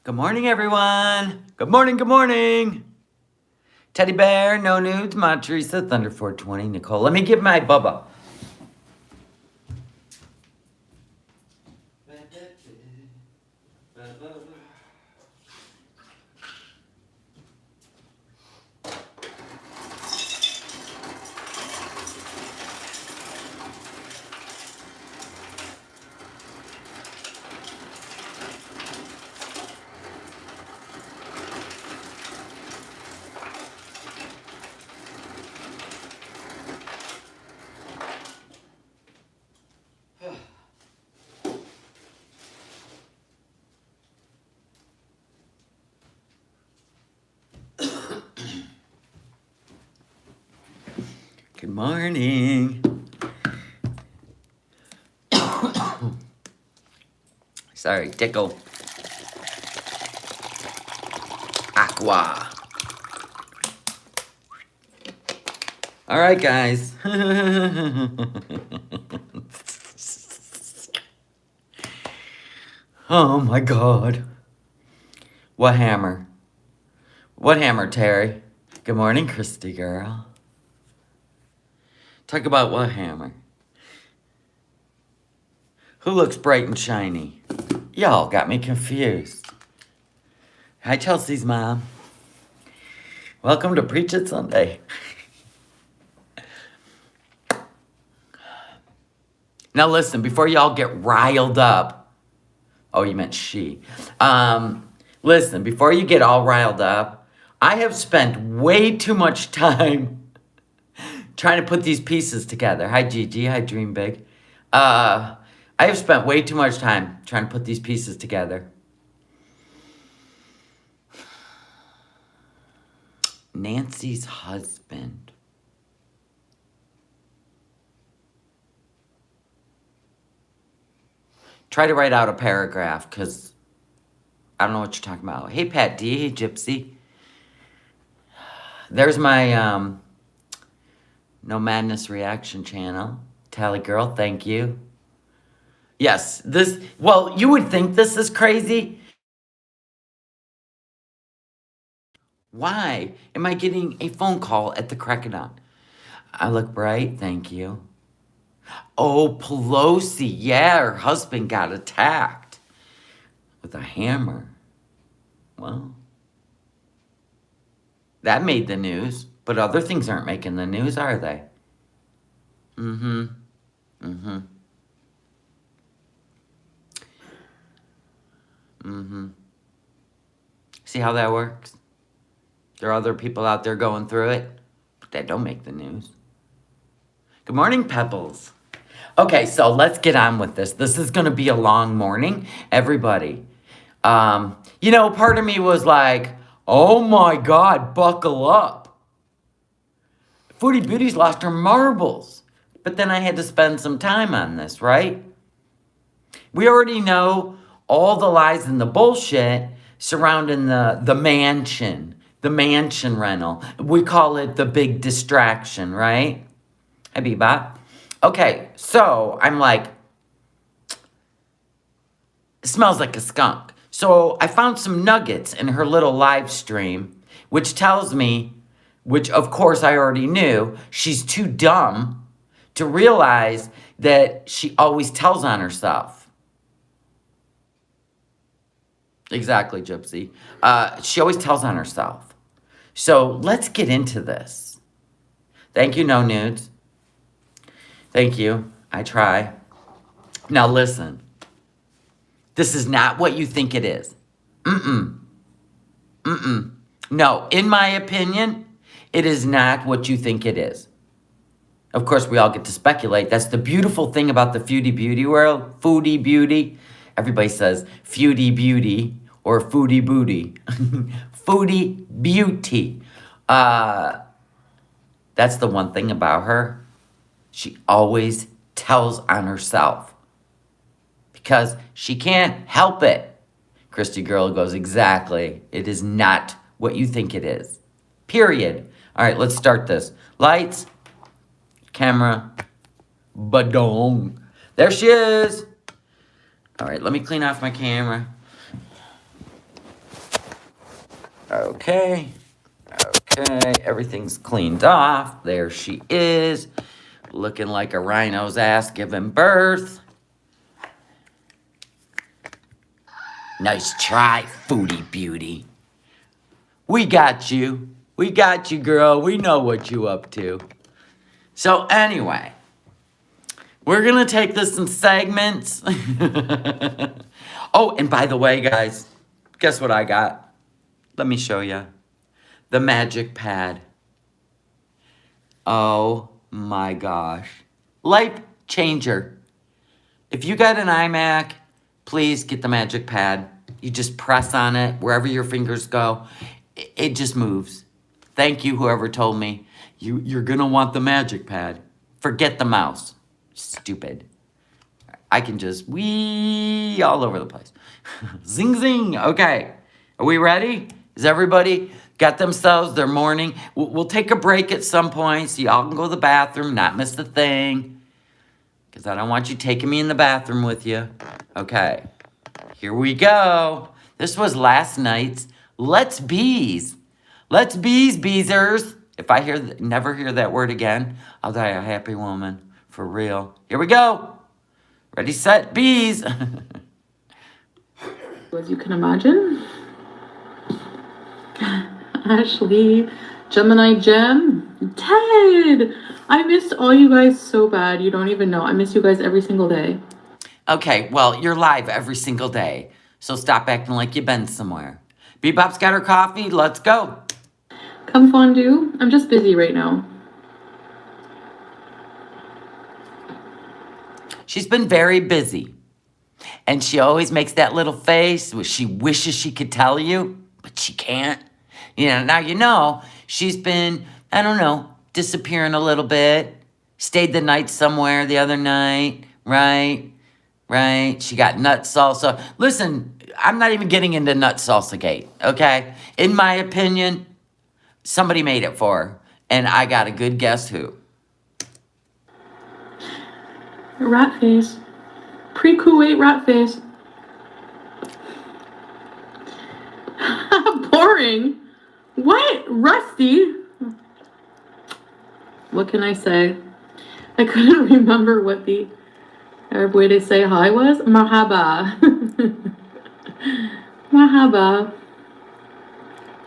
Good morning, everyone. Good morning, good morning. Teddy Bear, No Nudes, Ma Teresa, Thunder 420, Nicole. Let me give my Bubba. Good morning. Sorry, tickle. Aqua. All right, guys. Oh my God. What hammer? What hammer, Terry? Good morning, Christy girl. Talk about what hammer? Who looks bright and shiny? Y'all got me confused. Hi, Chelsea's mom. Welcome to Preach It Sunday. Now listen, before y'all get riled up. Oh, you meant she. Listen, before you get all riled up, I have spent way too much time trying to put these pieces together. Hi, Gigi. Hi, Dream Big. I have spent way too much time trying to put these pieces together. Nancy's husband. Try to write out a paragraph, because I don't know what you're talking about. Hey, Pat D. Hey, Gypsy. There's my No Madness Reaction channel. Tally Girl, thank you. Yes, well, you would think this is crazy. Why am I getting a phone call at the crack of dawn? I look bright, thank you. Oh, Pelosi, yeah, her husband got attacked with a hammer. Well, that made the news, but other things aren't making the news, are they? Mm-hmm. Mm-hmm. Mm-hmm. See how that works? There are other people out there going through it, but that don't make the news. Good morning, Pebbles. Okay, so let's get on with this. This is going to be a long morning, everybody. Part of me was like, oh my God, buckle up. Foodie Beauty's lost her marbles. But then I had to spend some time on this, right? We already know all the lies and the bullshit surrounding the mansion rental. We call it the big distraction, right? Hi, Bebop. Okay, so I'm like, it smells like a skunk. So I found some nuggets in her little live stream, which tells me, which of course I already knew, she's too dumb to realize that she always tells on herself. Exactly, Gypsy. She always tells on herself. So let's get into this. Thank you, No Nudes. Thank you. I try. Now listen. This is not what you think it is. Mm-mm. Mm-mm. No, in my opinion, it is not what you think it is. Of course, we all get to speculate. That's the beautiful thing about the Foodie Beauty world. Foodie Beauty. Everybody says Foodie Beauty or Foodie Booty. Foodie Beauty. That's the one thing about her. She always tells on herself because she can't help it. Christy Girl goes, exactly. It is not what you think it is. Period. All right, let's start this. Lights, camera, badong. There she is. All right, let me clean off my camera. Okay. Okay, everything's cleaned off. There she is, looking like a rhino's ass giving birth. Nice try, Foodie Beauty. We got you. We got you, girl. We know what you up to. So anyway, we're going to take this in segments. Oh, and by the way, guys, guess what I got? Let me show you. The magic pad. Oh my gosh. Life changer. If you got an iMac, please get the magic pad. You just press on it wherever your fingers go. It just moves. Thank you, whoever told me. You're going to want the magic pad. Forget the mouse. Stupid. I can just wee all over the place. Zing, zing. Okay. Are we ready? Is everybody got themselves their morning? We'll take a break at some point so y'all can go to the bathroom, not miss the thing. Because I don't want you taking me in the bathroom with you. Okay. Here we go. This was last night's Let's Bees. Let's Bees, Beezers. If I never hear that word again, I'll die a happy woman. For real. Here we go. Ready, set, bees. As you can imagine. Ashley, Gemini Gem, Ted. I missed all you guys so bad. You don't even know. I miss you guys every single day. Okay, well, you're live every single day. So stop acting like you've been somewhere. Bebop's got her coffee. Let's go. Come fondue. I'm just busy right now. She's been very busy. And she always makes that little face where she wishes she could tell you, but she can't. Now she's been, I don't know, disappearing a little bit. Stayed the night somewhere the other night, right? She got nut salsa. Listen, I'm not even getting into nut salsa gate, okay? In my opinion, somebody made it for her, and I got a good guess who. Rat face. Pre-Kuwait rat face. Boring. What? Rusty? What can I say? I couldn't remember what the Arab way to say hi was. Mahaba. Mahaba.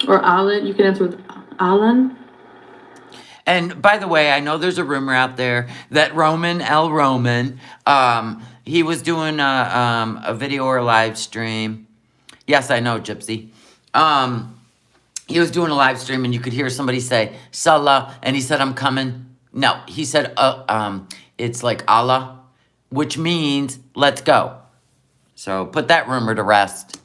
Or Alan. You can answer with Alan. And by the way, I know there's a rumor out there that Roman, he was doing a video or a live stream. Yes, I know, Gypsy. He was doing a live stream and you could hear somebody say, Salah, and he said, I'm coming. No, he said, it's like Allah, which means, let's go. So put that rumor to rest.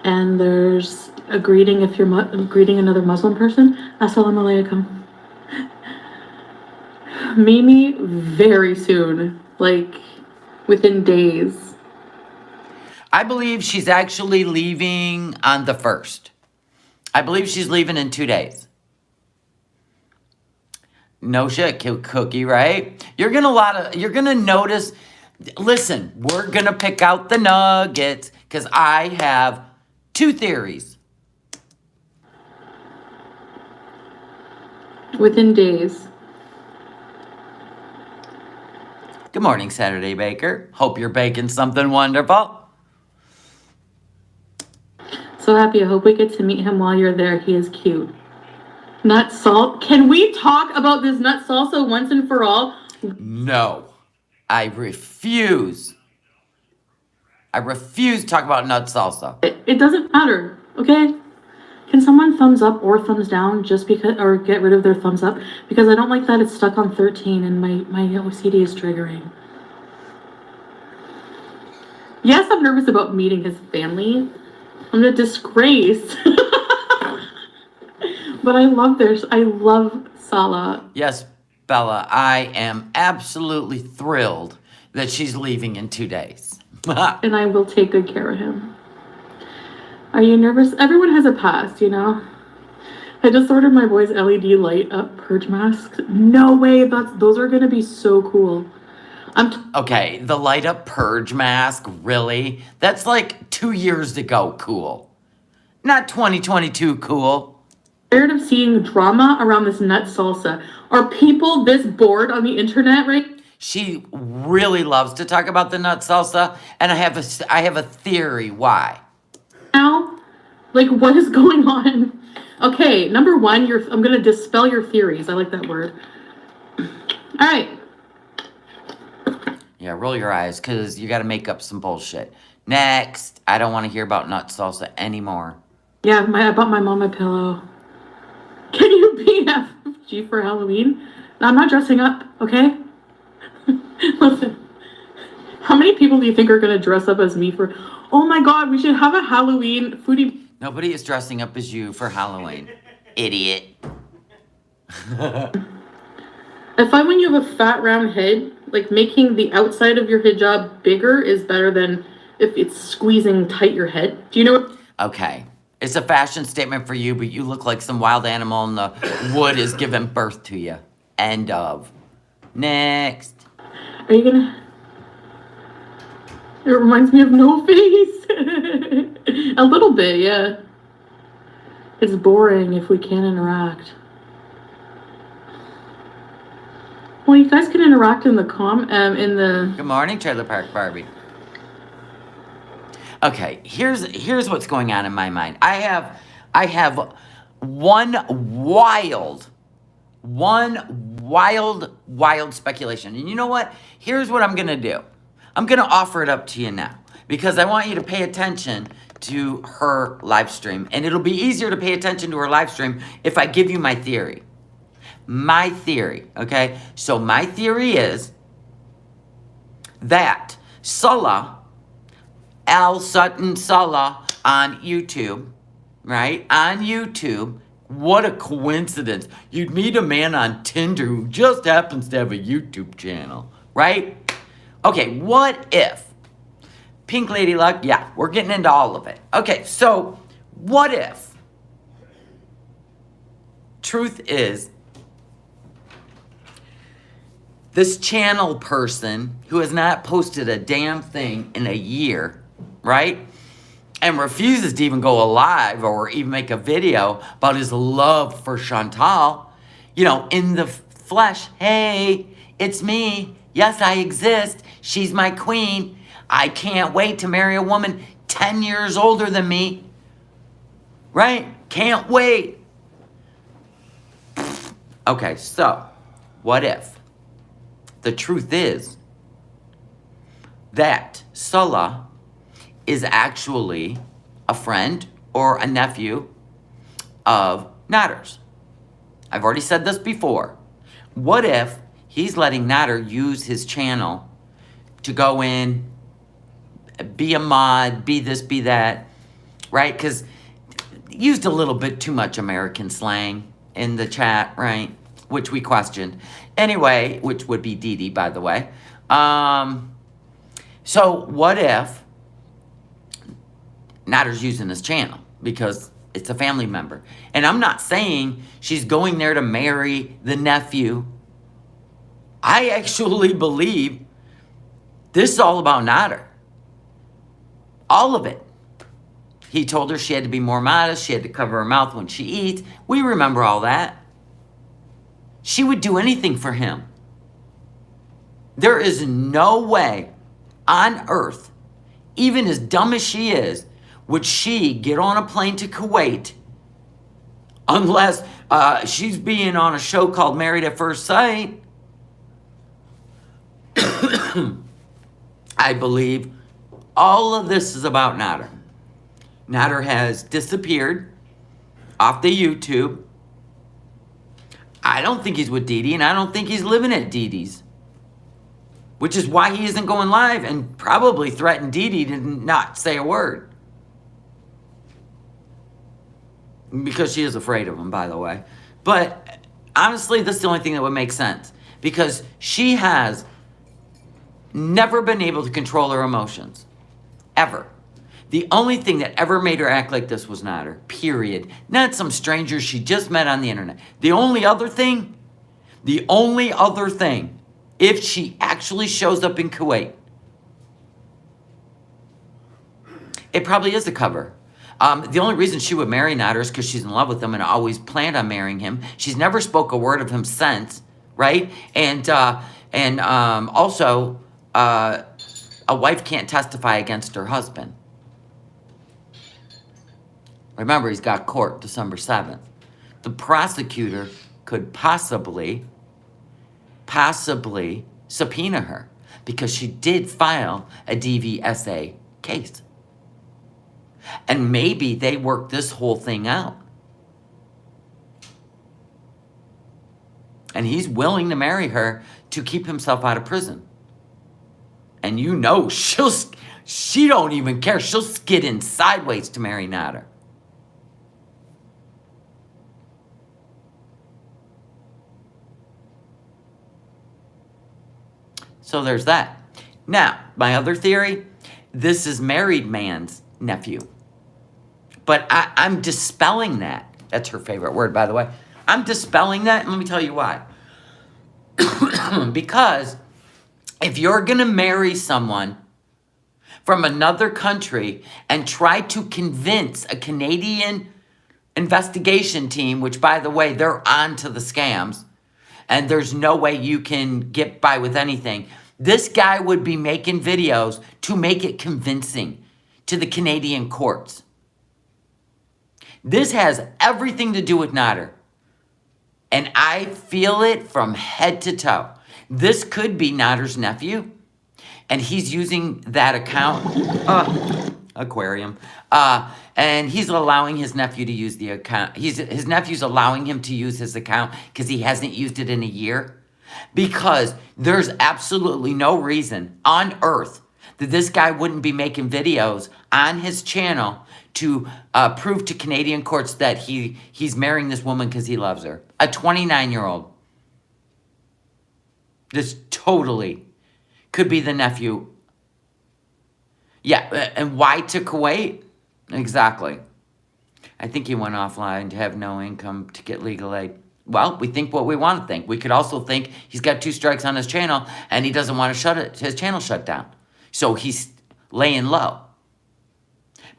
And there's a greeting if you're greeting another Muslim person. Assalamu alaikum. Mimi, very soon. Like, within days. I believe she's actually leaving on the 1st. I believe she's leaving in 2 days. No shit, Cookie, right? You're gonna notice. Listen, we're gonna pick out the nuggets because I have 2 theories. Within days. Good morning, Saturday Baker. Hope you're baking something wonderful. So happy. I hope we get to meet him while you're there. He is cute. Nut salt. Can we talk about this nut salsa once and for all? No. I refuse. I refuse to talk about nut salsa. It doesn't matter, okay? Can someone thumbs up or thumbs down just because, or get rid of their thumbs up? Because I don't like that it's stuck on 13 and my OCD is triggering. Yes, I'm nervous about meeting his family. I'm a disgrace. But I love Salah. Yes, Bella, I am absolutely thrilled that she's leaving in 2 days. And I will take good care of him. Are you nervous? Everyone has a past, you know? I just ordered my boy's LED light up purge masks. No way, those are gonna be so cool. Okay, the light up purge mask, really? That's like 2 years ago cool. Not 2022 cool. Tired of seeing drama around this nut salsa. Are people this bored on the internet right She really loves to talk about the nut salsa, and I have a theory why. now? Like, what is going on? Okay, number one, I'm gonna dispel your theories. I like that word. All right. Yeah, roll your eyes, because you got to make up some bullshit. Next, I don't want to hear about nut salsa anymore. Yeah, I bought my mom a pillow. Can you be FFG for Halloween? No, I'm not dressing up, okay? Listen, how many people do you think are gonna dress up as me for? Oh my God, we should have a Halloween foodie. Nobody is dressing up as you for Halloween. Idiot. I find when you have a fat round head, like making the outside of your hijab bigger is better than if it's squeezing tight your head. Do you know what? Okay. It's a fashion statement for you, but you look like some wild animal and the wood is giving birth to you. End of. Next. Are you gonna? It reminds me of No Face. A little bit, yeah. It's boring if we can't interact. Well, you guys can interact in the Good morning, Trailer Park Barbie. Okay, here's what's going on in my mind. I have one wild speculation. And you know what? Here's what I'm gonna do. I'm gonna offer it up to you now because I want you to pay attention to her live stream. And it'll be easier to pay attention to her live stream if I give you my theory. My theory, okay? So my theory is that Salah, Al Sutton Salah on YouTube, right? On YouTube, what a coincidence. You'd meet a man on Tinder who just happens to have a YouTube channel, right? Okay, what if? Pink Lady Luck, yeah, we're getting into all of it. Okay, so what if? Truth is, this channel person who has not posted a damn thing in a year, right? And refuses to even go alive or even make a video about his love for Chantal, you know, in the flesh. Hey, it's me. Yes, I exist. She's my queen. I can't wait to marry a woman 10 years older than me. Right? Can't wait. Okay, so what if? The truth is that Salah is actually a friend or a nephew of Nader's. I've already said this before. What if he's letting Nader use his channel to go in, be a mod, be this, be that, right? Because used a little bit too much American slang in the chat, right? Which we questioned. Anyway, which would be Dee Dee, by the way. So what if Nader's using his channel because it's a family member? And I'm not saying she's going there to marry the nephew. I actually believe this is all about Nader. All of it. He told her she had to be more modest. She had to cover her mouth when she eats. We remember all that. She would do anything for him. There is no way on earth, even as dumb as she is, would she get on a plane to Kuwait unless she's being on a show called Married at First Sight. I believe all of this is about Nader. Nader has disappeared off the YouTube. I don't think he's with Dee Dee, and I don't think he's living at Dee Dee's. Which is why he isn't going live and probably threatened Dee Dee to not say a word. Because she is afraid of him, by the way. But honestly, this is the only thing that would make sense. Because she has never been able to control her emotions. Ever. The only thing that ever made her act like this was Nader. Period. Not some stranger she just met on the internet. The only other thing, if she actually shows up in Kuwait, it probably is a cover. The only reason she would marry Nader is because she's in love with him and always planned on marrying him. She's never spoke a word of him since, right? And also, a wife can't testify against her husband. Remember, he's got court December 7th. The prosecutor could possibly subpoena her because she did file a DVSA case. And maybe they worked this whole thing out. And he's willing to marry her to keep himself out of prison. And you know she don't even care. She'll skid in sideways to marry Nader. So there's that. Now, my other theory, this is married man's nephew. But I'm dispelling that. That's her favorite word, by the way. I'm dispelling that, and let me tell you why. Because if you're going to marry someone from another country and try to convince a Canadian investigation team, which, by the way, they're on to the scams, and there's no way you can get by with anything, this guy would be making videos to make it convincing to the Canadian courts. This has everything to do with Nader. And I feel it from head to toe. This could be Nader's nephew. And he's using that account. Aquarium. And he's allowing his nephew to use the account. His nephew's allowing him to use his account because he hasn't used it in a year. Because there's absolutely no reason on earth that this guy wouldn't be making videos on his channel to prove to Canadian courts that he's marrying this woman because he loves her. A 29-year-old. This totally could be the nephew. Yeah, and why to Kuwait? Exactly. I think he went offline to have no income to get legal aid. Well, we think what we want to think. We could also think he's got 2 strikes on his channel and he doesn't want to his channel shut down. So he's laying low.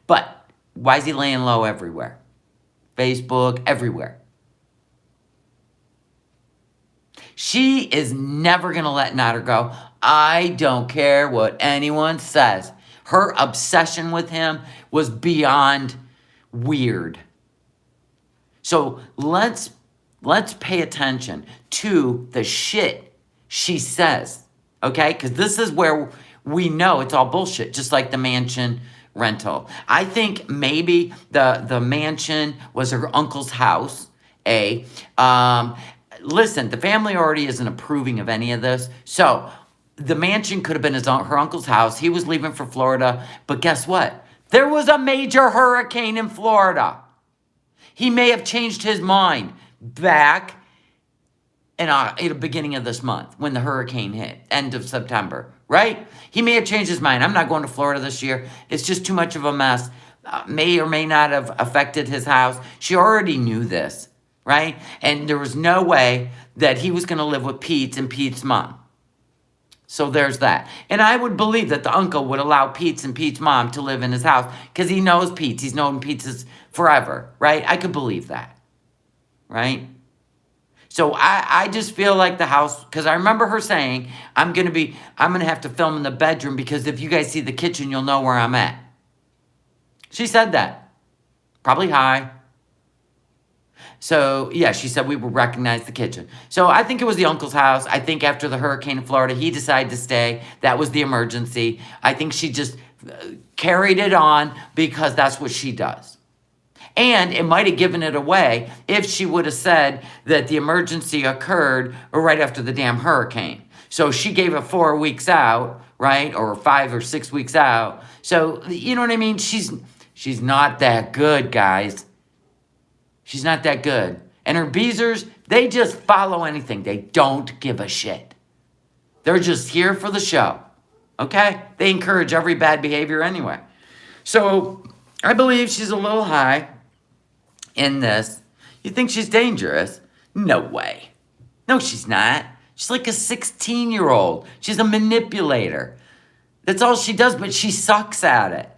But why is he laying low everywhere? Facebook, everywhere. She is never going to let Nader go. I don't care what anyone says. Her obsession with him was beyond weird. So let's pay attention to the shit she says, okay? Because this is where we know it's all bullshit, just like the mansion rental. I think maybe the mansion was her uncle's house, listen, the family already isn't approving of any of this, so the mansion could have been her uncle's house. He was leaving for Florida, but guess what? There was a major hurricane in Florida. He may have changed his mind back in the beginning of this month when the hurricane hit, end of September, right? He may have changed his mind. I'm not going to Florida this year. It's just too much of a mess. May or may not have affected his house. She already knew this, right? And there was no way that he was going to live with Pete and Pete's mom. So there's that. And I would believe that the uncle would allow Pete's and Pete's mom to live in his house because he knows Pete's. He's known Pete's forever, right? I could believe that, right? So I just feel like the house, because I remember her saying, I'm going to have to film in the bedroom because if you guys see the kitchen, you'll know where I'm at. She said that. Probably high. So, yeah, she said we would recognize the kitchen. So I think it was the uncle's house. I think after the hurricane in Florida, he decided to stay. That was the emergency. I think she just carried it on because that's what she does. And it might have given it away if she would have said that the emergency occurred right after the damn hurricane. So she gave it 4 weeks out, right? Or 5 or 6 weeks out. So, you know what I mean? She's not that good, guys. She's not that good. And her Beezers, they just follow anything. They don't give a shit. They're just here for the show. Okay? They encourage every bad behavior anyway. So I believe she's a little high in this. You think she's dangerous? No way. No, she's not. She's like a 16-year-old. She's a manipulator. That's all she does, but she sucks at it.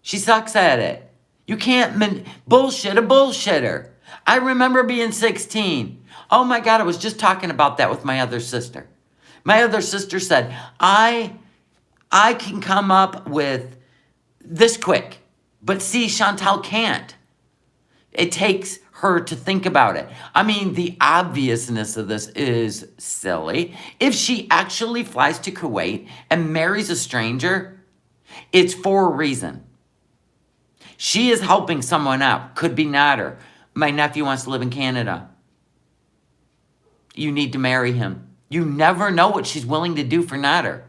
She sucks at it. You can't bullshit a bullshitter. I remember being 16. Oh my God, I was just talking about that with my other sister. My other sister said, I can come up with this quick, but see, Chantal can't. It takes her to think about it. I mean, the obviousness of this is silly. If she actually flies to Kuwait and marries a stranger, it's for a reason. She is helping someone out. Could be Nader. My nephew wants to live in Canada. You need to marry him. You never know what she's willing to do for Nader.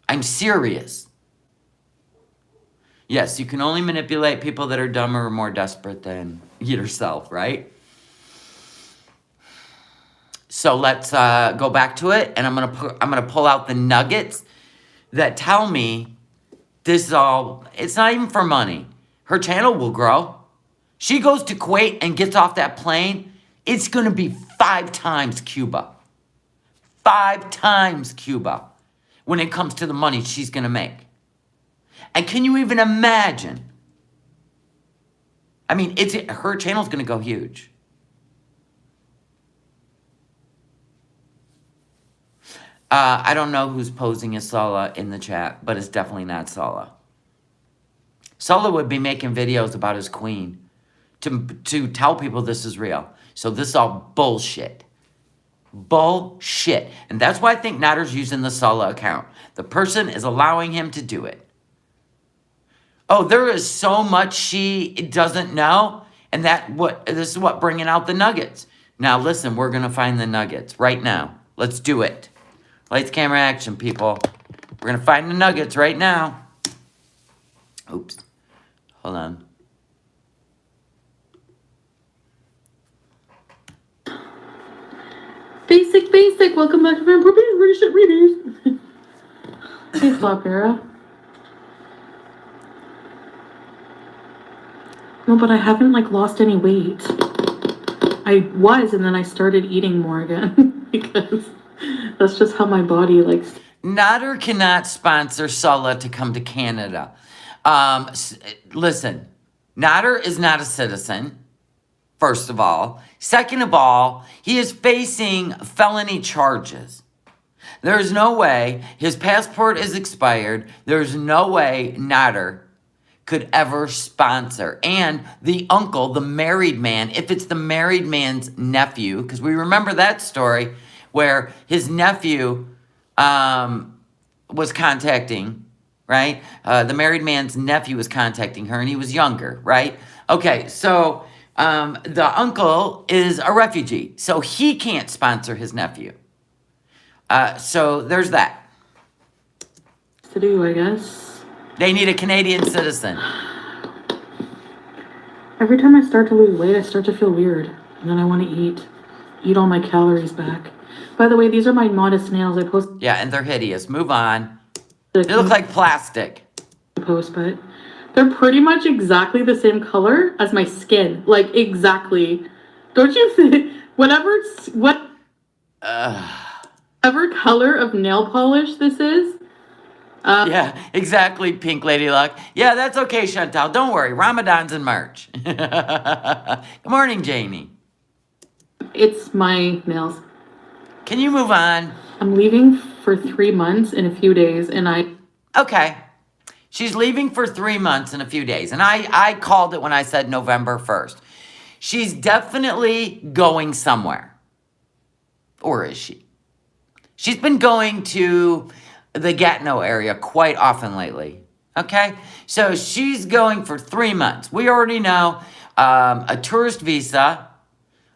I'm serious. Yes, you can only manipulate people that are dumber or more desperate than yourself, right? So let's go back to it, and I'm gonna pull out the nuggets that tell me this is all. It's not even for money. Her channel will grow. She goes to Kuwait and gets off that plane. It's gonna be 5 times Cuba. 5 times Cuba when it comes to the money she's gonna make. And can you even imagine? I mean, her channel's gonna go huge. I don't know who's posing as Sala in the chat, but it's definitely not Sala. Sala would be making videos about his queen to tell people this is real. So this is all bullshit. Bullshit. And that's why I think Nader's using the Sala account. The person is allowing him to do it. Oh, there is so much she doesn't know, and this is what bringing out the nuggets. Now listen, we're gonna find the nuggets right now. Let's do it. Lights, camera, action, people. We're gonna find the nuggets right now. Oops. Hold on. Basic. Welcome back to British Readers. Hey, Flopera. No, but I haven't lost any weight. I was, and then I started eating more again because that's just how my body likes. Nader cannot sponsor Sala to come to Canada. Listen, Nader is not a citizen, first of all. Second of all, he is facing felony charges. There's no way his passport is expired. There's no way Nader could ever sponsor. And the uncle, the married man, if it's the married man's nephew, because we remember that story where his nephew was contacting, right? The married man's nephew was contacting her, and he was younger, right? Okay, so the uncle is a refugee, so he can't sponsor his nephew. So there's that. To do, I guess. They need a Canadian citizen. Every time I start to lose weight, I start to feel weird. And then I want to eat all my calories back. By the way, these are my modest nails. I posted. Yeah, and they're hideous. Move on. They look like plastic. But they're pretty much exactly the same color as my skin. Exactly. Don't you think? Whatever color of nail polish this is. Yeah, exactly, Pink Lady Luck. Yeah, that's okay, Chantal. Don't worry. Ramadan's in March. Good morning, Jamie. It's my nails. Can you move on? I'm leaving for 3 months in a few days, and Okay. She's leaving for 3 months in a few days. And I called it when I said November 1st. She's definitely going somewhere. Or is she? She's been going to the Gatineau area quite often lately. Okay? So she's going for 3 months. We already know a tourist visa.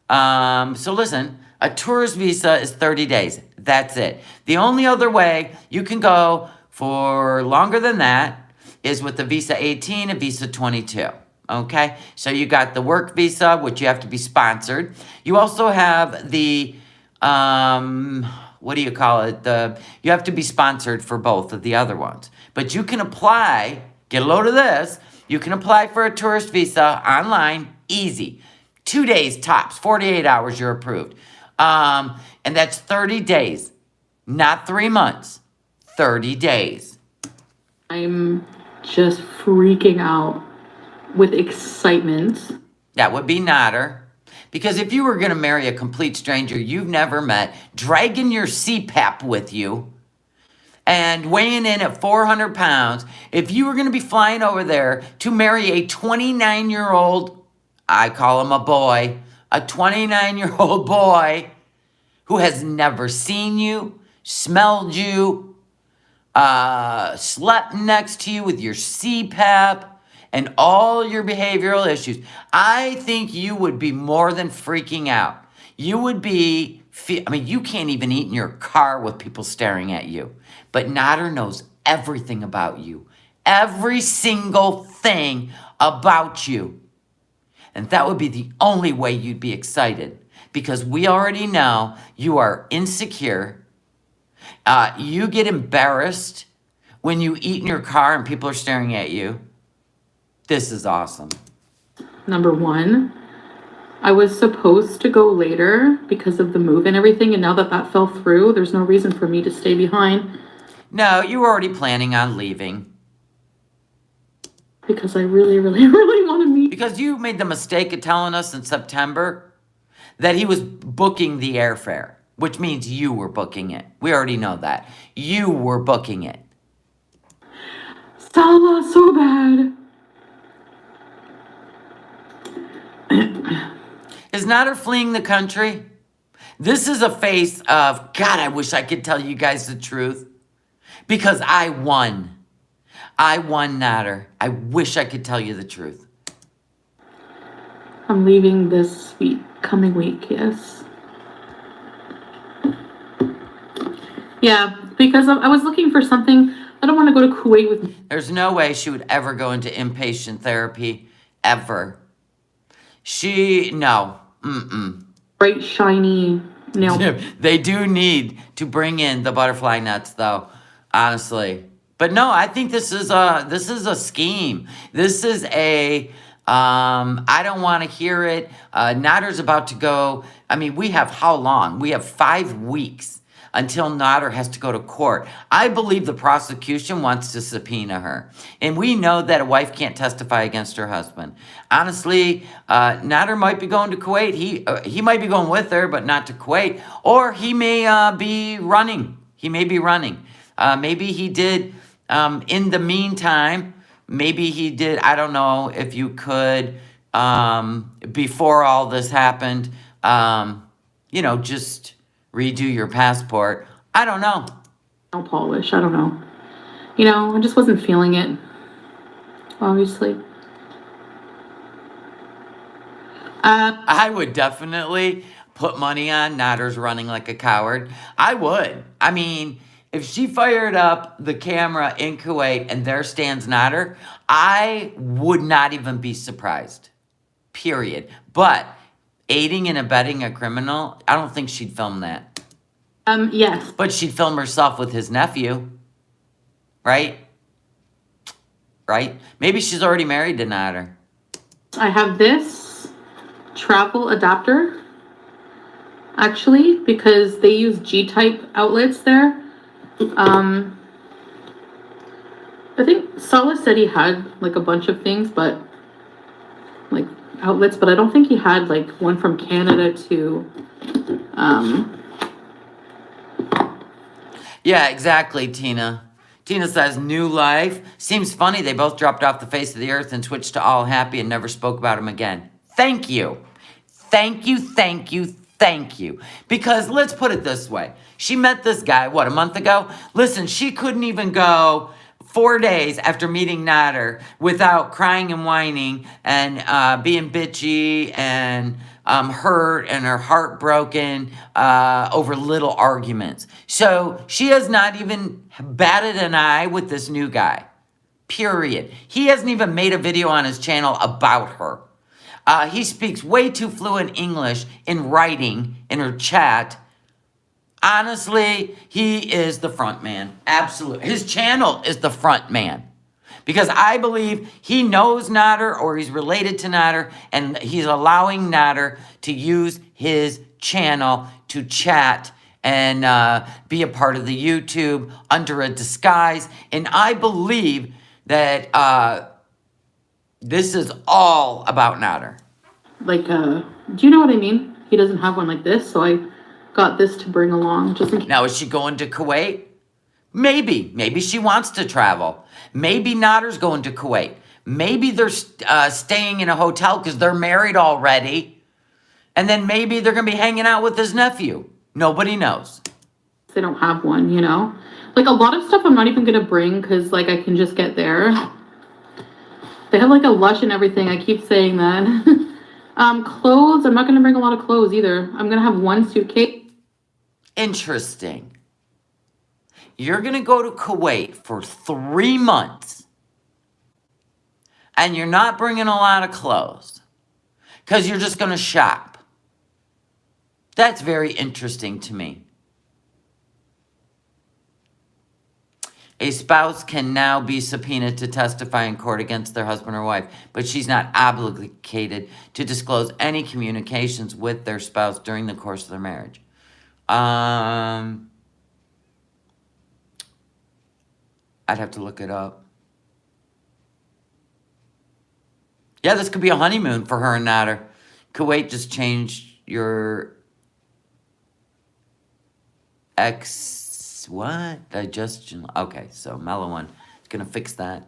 So listen, a tourist visa is 30 days. That's it. The only other way you can go for longer than that is with the visa 18 and visa 22. Okay? So you got the work visa, which you have to be sponsored. You also have the what do you call it? You have to be sponsored for both of the other ones. But you can apply, get a load of this, you can apply for a tourist visa online, easy. 2 days tops, 48 hours, you're approved. And that's 30 days, not 3 months, 30 days. I'm just freaking out. with excitement. That would be Nader. Because if you were going to marry a complete stranger you've never met, dragging your CPAP with you, and weighing in at 400 pounds, if you were going to be flying over there to marry a 29-year-old, I call him a boy, a 29-year-old boy who has never seen you, smelled you, slept next to you with your CPAP, and all your behavioral issues, I think you would be more than freaking out. You would be, you can't even eat in your car with people staring at you. But Nader knows everything about you. Every single thing about you. And that would be the only way you'd be excited. Because we already know you are insecure. You get embarrassed when you eat in your car and people are staring at you. This is awesome. Number one, I was supposed to go later because of the move and everything. And now that that fell through, there's no reason for me to stay behind. No, you were already planning on leaving. Because I really, really, really want to meet. Because you made the mistake of telling us in September that he was booking the airfare, which means you were booking it. We already know that. You were booking it. Stella, so bad. Is Nader fleeing the country? This is a face of, God, I wish I could tell you guys the truth. Because I won. I won, Nader. I wish I could tell you the truth. I'm leaving this week, coming week, yes. Yeah, because I was looking for something. I don't want to go to Kuwait with... There's no way she would ever go into inpatient therapy, ever. No. Bright, shiny nail. They do need to bring in the butterfly nuts, though, honestly. But no, I think this is a scheme. This is a, I don't want to hear it. Nader's about to go. I mean, we have how long? We have 5 weeks until Nader has to go to court. I believe the prosecution wants to subpoena her. And we know that a wife can't testify against her husband. Honestly, Nader might be going to Kuwait. He might be going with her, but not to Kuwait. Or he may be running. He may be running. Maybe he did, in the meantime, maybe he did, I don't know if you could, before all this happened, just redo your passport. I don't know. No polish, I don't know. I just wasn't feeling it, obviously. I would definitely put money on Nader's running like a coward. I would. I mean, if she fired up the camera in Kuwait and there stands Nader, I would not even be surprised. Period. But aiding and abetting a criminal, I don't think she'd film that. Yes. But she'd film herself with his nephew. Right? Right? Maybe she's already married to Nader. I have this travel adapter, actually, because they use G-type outlets there. I think Salah said he had like a bunch of things, but like outlets, but I don't think he had like one from Canada to Yeah, exactly, Tina. Tina says, new life. Seems funny they both dropped off the face of the earth and switched to all happy and never spoke about him again. Thank you. Thank you, thank you, thank you. Because let's put it this way. She met this guy, a month ago? Listen, she couldn't even go 4 days after meeting Nader without crying and whining and being bitchy and hurt and her heart broken over little arguments. So she has not even batted an eye with this new guy. Period. He hasn't even made a video on his channel about her. He speaks way too fluent English in writing in her chat. Honestly, he is the front man. Absolutely. His channel is the front man. Because I believe he knows Nader or he's related to Nader and he's allowing Nader to use his channel to chat and be a part of the YouTube under a disguise. And I believe that This is all about Nader. Like, do you know what I mean? He doesn't have one like this, so I got this to bring along just in case. Now, is she going to Kuwait? Maybe. Maybe she wants to travel. Maybe Nader's going to Kuwait. Maybe they're staying in a hotel because they're married already. And then maybe they're going to be hanging out with his nephew. Nobody knows. They don't have one, you know? Like, a lot of stuff I'm not even going to bring because, like, I can just get there. They have, like, a Lush and everything. I keep saying that. Clothes. I'm not going to bring a lot of clothes either. I'm going to have one suitcase. Interesting. You're going to go to Kuwait for 3 months. And you're not bringing a lot of clothes. Because you're just going to shop. That's very interesting to me. A spouse can now be subpoenaed to testify in court against their husband or wife, but she's not obligated to disclose any communications with their spouse during the course of their marriage. I'd have to look it up. Yeah, this could be a honeymoon for her and Nader. Kuwait just changed your digestion. Okay, so mellow one. It's gonna fix that.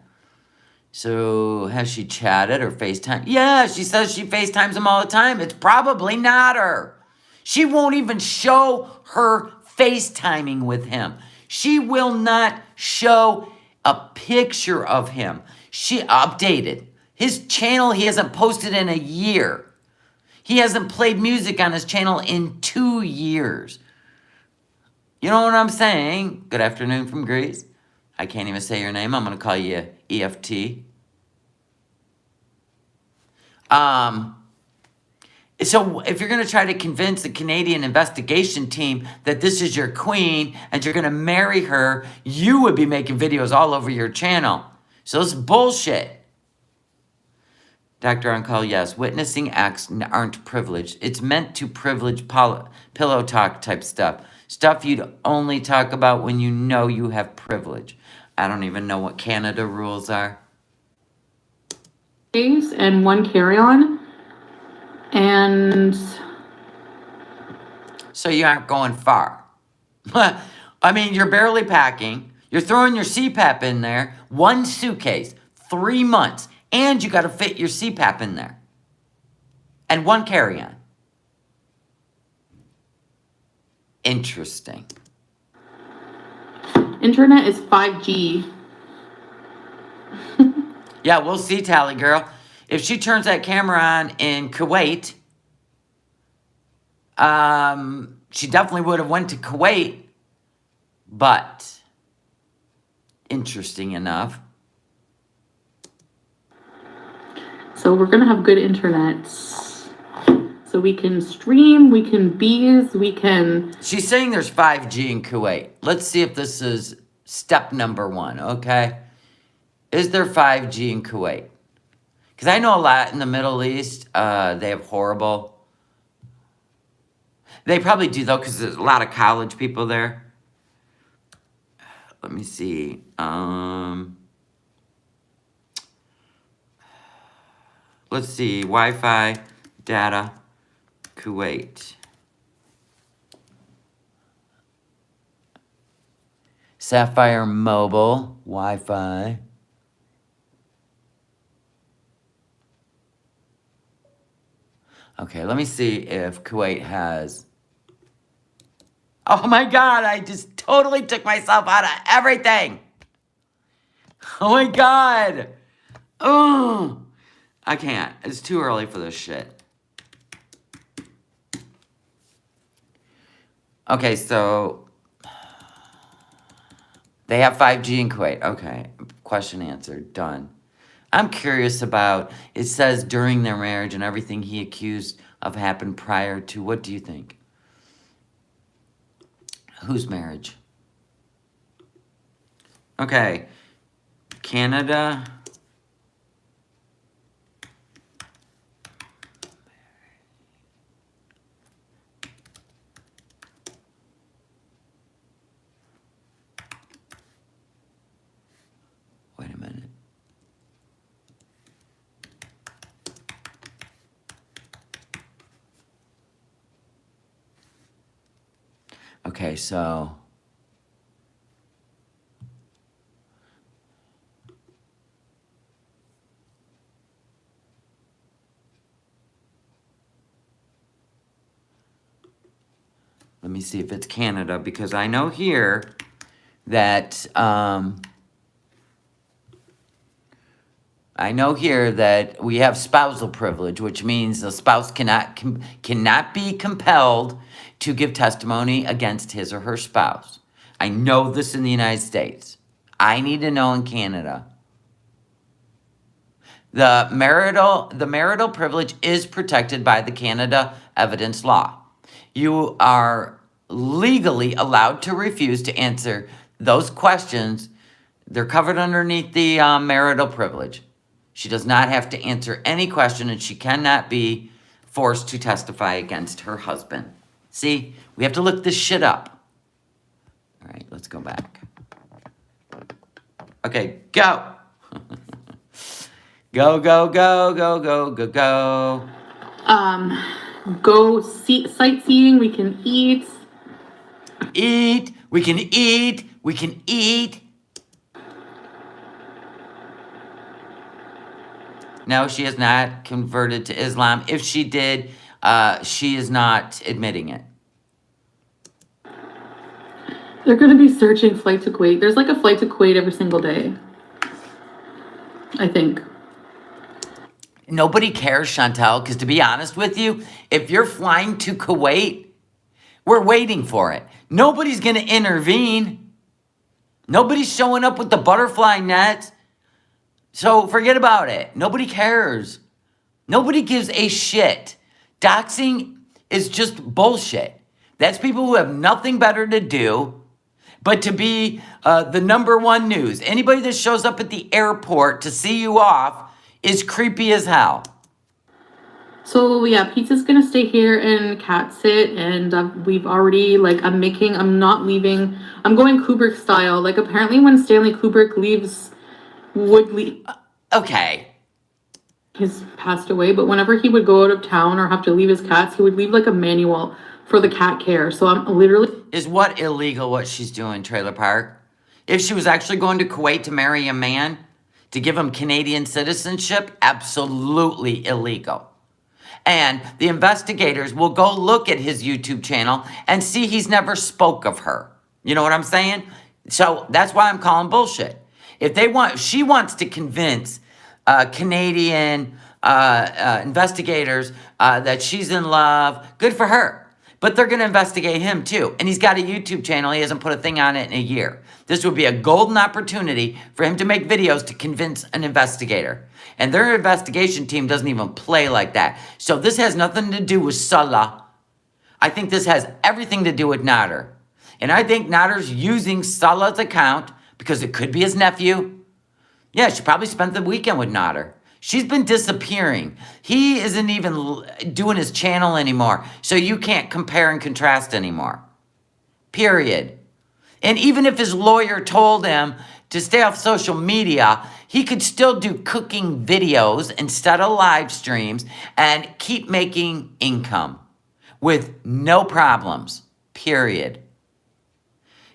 So has she chatted or FaceTime? Yeah, she says she FaceTimes him all the time. It's probably not her. She won't even show her FaceTiming with him. She will not show a picture of him. She updated his channel. He hasn't posted in a year. He hasn't played music on his channel in 2 years. You know what I'm saying? Good afternoon from Greece. I can't even say your name. I'm going to call you EFT. So if you're going to try to convince the Canadian investigation team that this is your queen and you're going to marry her, you would be making videos all over your channel. So this is bullshit. Dr. On Call, yes. Witnessing acts aren't privileged. It's meant to privilege pillow talk type stuff. Stuff you'd only talk about when you know you have privilege. I don't even know what Canada rules are. And one carry-on. And so you aren't going far. I mean, you're barely packing. You're throwing your CPAP in there. 1 suitcase, 3 months. And you got to fit your CPAP in there. And 1 carry-on. Interesting. Internet is 5G. Yeah, we'll see, Tally Girl. If she turns that camera on in Kuwait, she definitely would have went to Kuwait. But, interesting enough. So we're going to have good internet. So we can stream, we can bees, we can... She's saying there's 5G in Kuwait. Let's see if this is step number 1, okay? Is there 5G in Kuwait? Because I know a lot in the Middle East, they have horrible... They probably do, though, because there's a lot of college people there. Let me see. Let's see. Wi-Fi, data, Kuwait. Sapphire Mobile, Wi-Fi. Okay, let me see if Kuwait has... Oh my God, I just totally took myself out of everything. Oh my God. Oh, I can't. It's too early for this shit. Okay, so they have 5G in Kuwait. Okay, question answered. Done. I'm curious about, it says during their marriage and everything he accused of happened prior to. What do you think? Whose marriage? Okay. Canada. Wait a minute. Okay, so let me see if it's Canada, because I know here that we have spousal privilege, which means the spouse cannot be compelled to give testimony against his or her spouse. I know this in the United States. I need to know in Canada. The marital privilege is protected by the Canada evidence law. You are legally allowed to refuse to answer those questions. They're covered underneath the marital privilege. She does not have to answer any question, and she cannot be forced to testify against her husband. See, we have to look this shit up. All right, let's go back. Okay, go. Go, go, go, go, go, go, go. Go sightseeing. We can eat. Eat. We can eat. We can eat. No, she has not converted to Islam. If she did, she is not admitting it. They're going to be searching flight to Kuwait. There's like a flight to Kuwait every single day, I think. Nobody cares, Chantel, because to be honest with you, if you're flying to Kuwait, we're waiting for it. Nobody's going to intervene. Nobody's showing up with the butterfly net. So forget about it. Nobody cares. Nobody gives a shit. Doxing is just bullshit. That's people who have nothing better to do but to be the number one news. Anybody that shows up at the airport to see you off is creepy as hell. So yeah, Pizza's gonna stay here and cat sit, and we've already I'm not leaving. I'm going Kubrick style. Like apparently when Stanley Kubrick would leave. Okay. He's passed away, but whenever he would go out of town or have to leave his cats, he would leave like a manual for the cat care. So I'm literally. Is what illegal what she's doing, Trailer Park? If she was actually going to Kuwait to marry a man, to give him Canadian citizenship, absolutely illegal. And the investigators will go look at his YouTube channel and see he's never spoke of her. You know what I'm saying? So that's why I'm calling bullshit. If she wants to convince Canadian investigators that she's in love, good for her. But they're going to investigate him too. And he's got a YouTube channel. He hasn't put a thing on it in a year. This would be a golden opportunity for him to make videos to convince an investigator. And their investigation team doesn't even play like that. So this has nothing to do with Salah. I think this has everything to do with Nader. And I think Nader's using Salah's account because it could be his nephew. Yeah, she probably spent the weekend with Nader. She's been disappearing. He isn't even doing his channel anymore. So you can't compare and contrast anymore. Period. And even if his lawyer told him to stay off social media, he could still do cooking videos instead of live streams and keep making income with no problems. Period.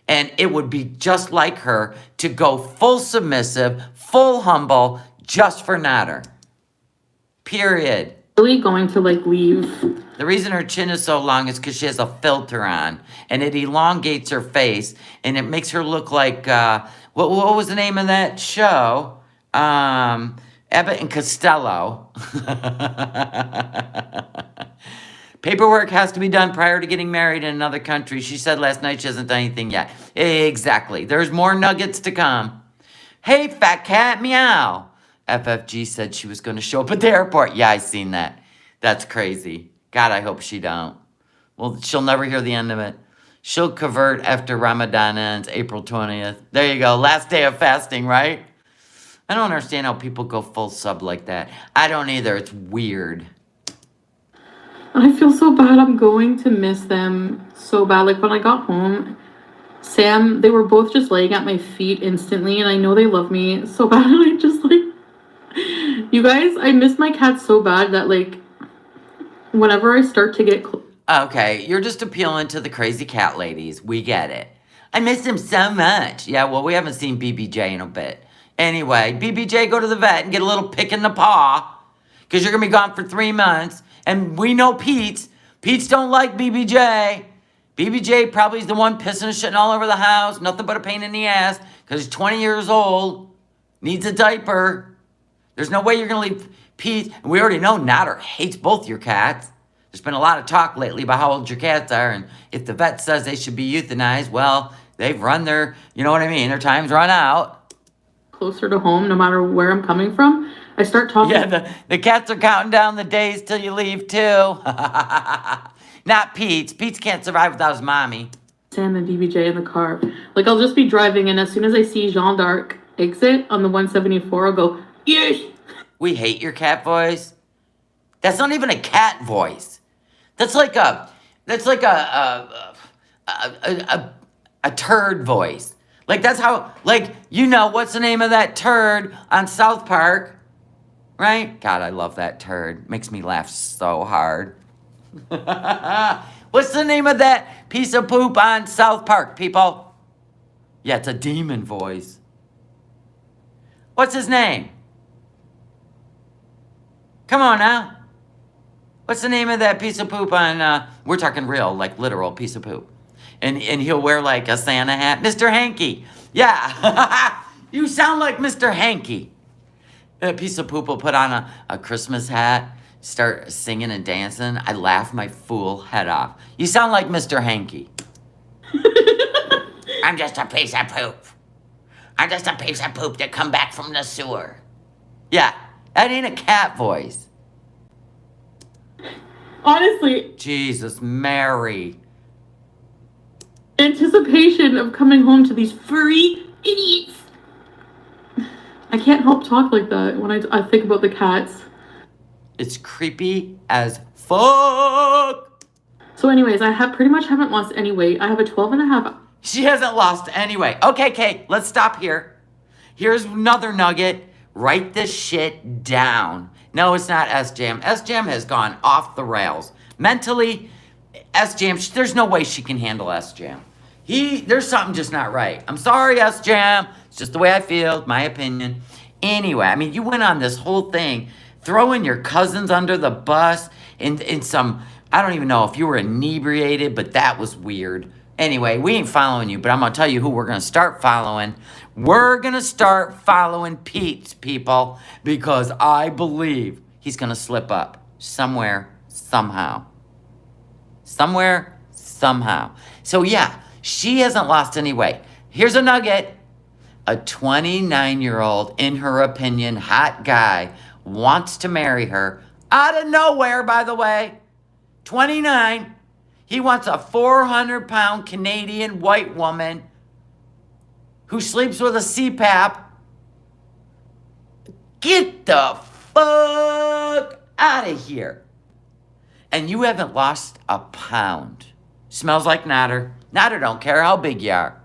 And it would be just like her to go full submissive, full humble, just for Nader. Period. Really going to leave. The reason her chin is so long is because she has a filter on, and it elongates her face, and it makes her look like what was the name of that show? Abbott and Costello. Paperwork has to be done prior to getting married in another country. She said last night she hasn't done anything yet. Exactly. There's more nuggets to come. Hey, fat cat, meow. FFG said she was going to show up at the airport. Yeah, I seen that. That's crazy. God, I hope she don't. Well, she'll never hear the end of it. She'll convert after Ramadan ends, April 20th. There you go. Last day of fasting, right? I don't understand how people go full sub like that. I don't either. It's weird. I feel so bad. I'm going to miss them so bad. Like when I got home, Sam, they were both just laying at my feet instantly, and I know they love me so bad. And I just you guys, I miss my cats so bad that whenever I start to get Okay, you're just appealing to the crazy cat ladies. We get it. I miss him so much. Yeah, well, we haven't seen BBJ in a bit. Anyway, BBJ, go to the vet and get a little pick in the paw. Because you're going to be gone for 3 months. And we know Pete's. Pete's don't like BBJ. BBJ probably is the one pissing and shitting all over the house. Nothing but a pain in the ass. Because he's 20 years old. Needs a diaper. There's no way you're going to leave Pete. And we already know Nader hates both your cats. There's been a lot of talk lately about how old your cats are, and if the vet says they should be euthanized, well, they've run their, you know what I mean, their time's run out. Closer to home, no matter where I'm coming from, I start talking. Yeah, the cats are counting down the days till you leave, too. Not Pete's. Pete's can't survive without his mommy. Sam and BBJ in the car. Like, I'll just be driving, and as soon as I see Jean d'Arc exit on the 174, I'll go, yes! We hate your cat voice. That's not even a cat voice. That's like a turd voice. Like, that's how, like, you know, what's the name of that turd on South Park? Right? God, I love that turd. Makes me laugh so hard. What's the name of that piece of poop on South Park, people? Yeah, it's a demon voice. What's his name? Come on now. What's the name of that piece of poop on, we're talking real, like literal piece of poop. And he'll wear like a Santa hat. Mr. Hanky. Yeah. You sound like Mr. Hanky. A piece of poop will put on a Christmas hat, start singing and dancing. I laugh my fool head off. You sound like Mr. Hanky. I'm just a piece of poop. I'm just a piece of poop that come back from the sewer. Yeah, that ain't a cat voice. Honestly, Jesus, Mary. Anticipation of coming home to these furry idiots. I can't help talk like that when I think about the cats. It's creepy as fuck. So anyways, I pretty much haven't lost any weight. I have a 12 and a half. She hasn't lost anyway. Okay, Kate, let's stop here. Here's another nugget. Write this shit down. No, it's not S-Jam. S-Jam has gone off the rails. Mentally, S-Jam, there's no way she can handle S-Jam. There's something just not right. I'm sorry, S-Jam. It's just the way I feel, my opinion. Anyway, I mean, you went on this whole thing, throwing your cousins under the bus in some, I don't even know if you were inebriated, but that was weird. Anyway, we ain't following you, but I'm going to tell you who we're going to start following. We're going to start following Pete's, people, because I believe he's going to slip up somewhere, somehow. Somewhere, somehow. So, yeah, she hasn't lost any weight. Here's a nugget. A 29-year-old, in her opinion, hot guy wants to marry her. Out of nowhere, by the way. 29. He wants a 400-pound Canadian white woman who sleeps with a CPAP. Get the fuck out of here. And you haven't lost a pound. Smells like Nader. Nader don't care how big you are.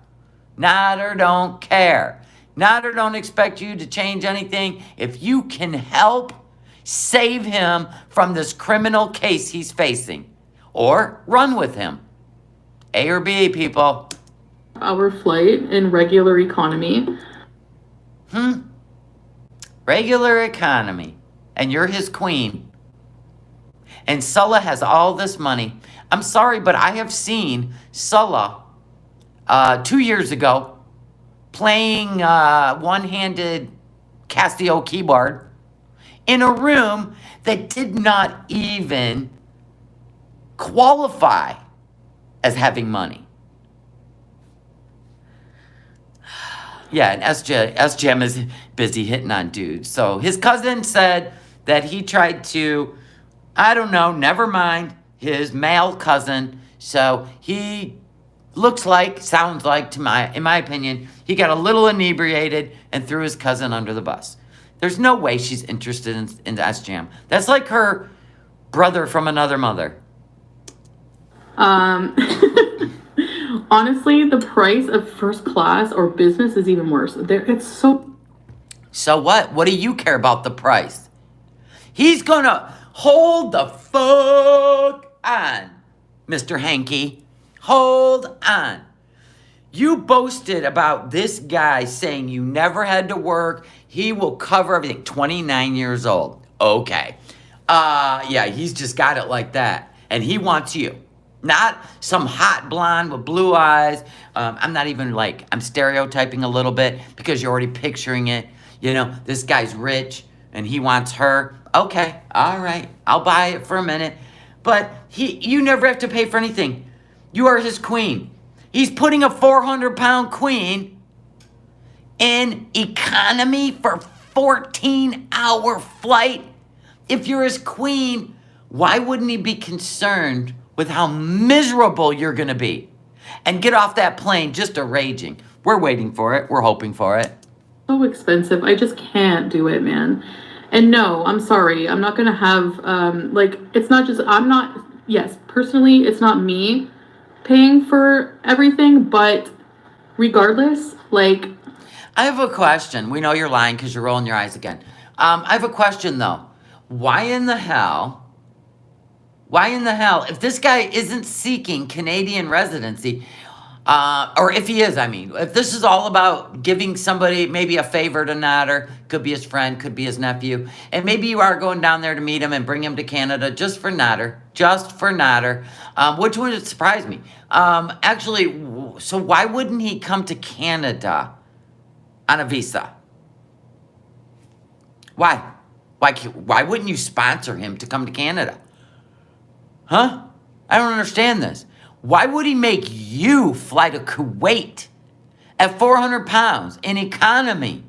Nader don't care. Nader don't expect you to change anything. If you can help save him from this criminal case he's facing. Or run with him. A or B, people. Our flight in regular economy. Regular economy. And you're his queen. And Sulla has all this money. I'm sorry, but I have seen Sulla 2 years ago playing one-handed Casio keyboard in a room that did not even qualify as having money. Yeah, and S-Jam is busy hitting on dudes. So his cousin said that he tried to, I don't know, never mind, his male cousin. So he sounds like, in my opinion, he got a little inebriated and threw his cousin under the bus. There's no way she's interested in S-Jam. That's like her brother from another mother. Honestly, the price of first class or business is even worse. It's so... So what? What do you care about the price? He's gonna hold the fuck on. Mr. Hanky. Hold on. You boasted about this guy saying you never had to work. He will cover everything. 29 years old. Okay. Yeah, he's just got it like that. And he wants you. Not some hot blonde with blue eyes. I'm not even like, I'm stereotyping a little bit because you're already picturing it. You know, this guy's rich and he wants her. Okay, all right. I'll buy it for a minute. But you never have to pay for anything. You are his queen. He's putting a 400-pound queen in economy for 14-hour flight. If you're his queen, why wouldn't he be concerned with how miserable you're going to be? And get off that plane just a raging. We're waiting for it. We're hoping for it. So expensive. I just can't do it, man. And no, I'm sorry. I'm not going to have, it's not just, yes, personally, it's not me paying for everything, but regardless, like... I have a question. We know you're lying because you're rolling your eyes again. I have a question, though. Why in the hell, if this guy isn't seeking Canadian residency, or if he is, I mean, if this is all about giving somebody maybe a favor to Nader, could be his friend, could be his nephew, and maybe you are going down there to meet him and bring him to Canada just for Nader, which would surprise me. Actually, so why wouldn't he come to Canada on a visa? Why? Why wouldn't you sponsor him to come to Canada? Huh? I don't understand this. Why would he make you fly to Kuwait at 400 pounds in economy?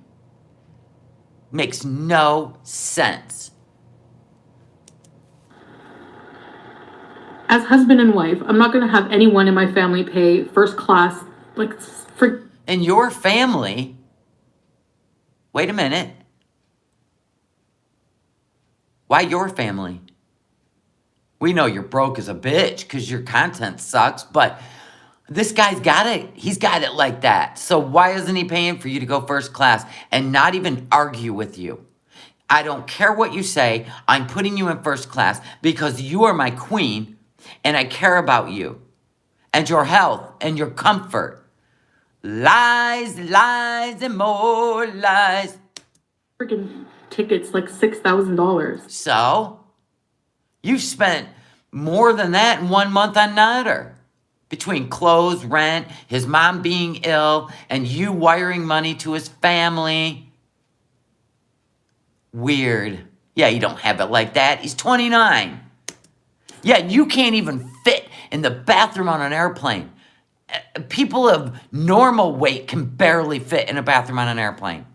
Makes no sense. As husband and wife, I'm not going to have anyone in my family pay first class, In your family? Wait a minute. Why your family? We know you're broke as a bitch because your content sucks, but this guy's got it. He's got it like that. So why isn't he paying for you to go first class and not even argue with you? I don't care what you say. I'm putting you in first class because you are my queen and I care about you and your health and your comfort. Lies, lies, and more lies. Freaking tickets like $6,000. So? You spent more than that in 1 month on Nader. Between clothes, rent, his mom being ill, and you wiring money to his family. Weird. Yeah, you don't have it like that. He's 29. Yeah, you can't even fit in the bathroom on an airplane. People of normal weight can barely fit in a bathroom on an airplane.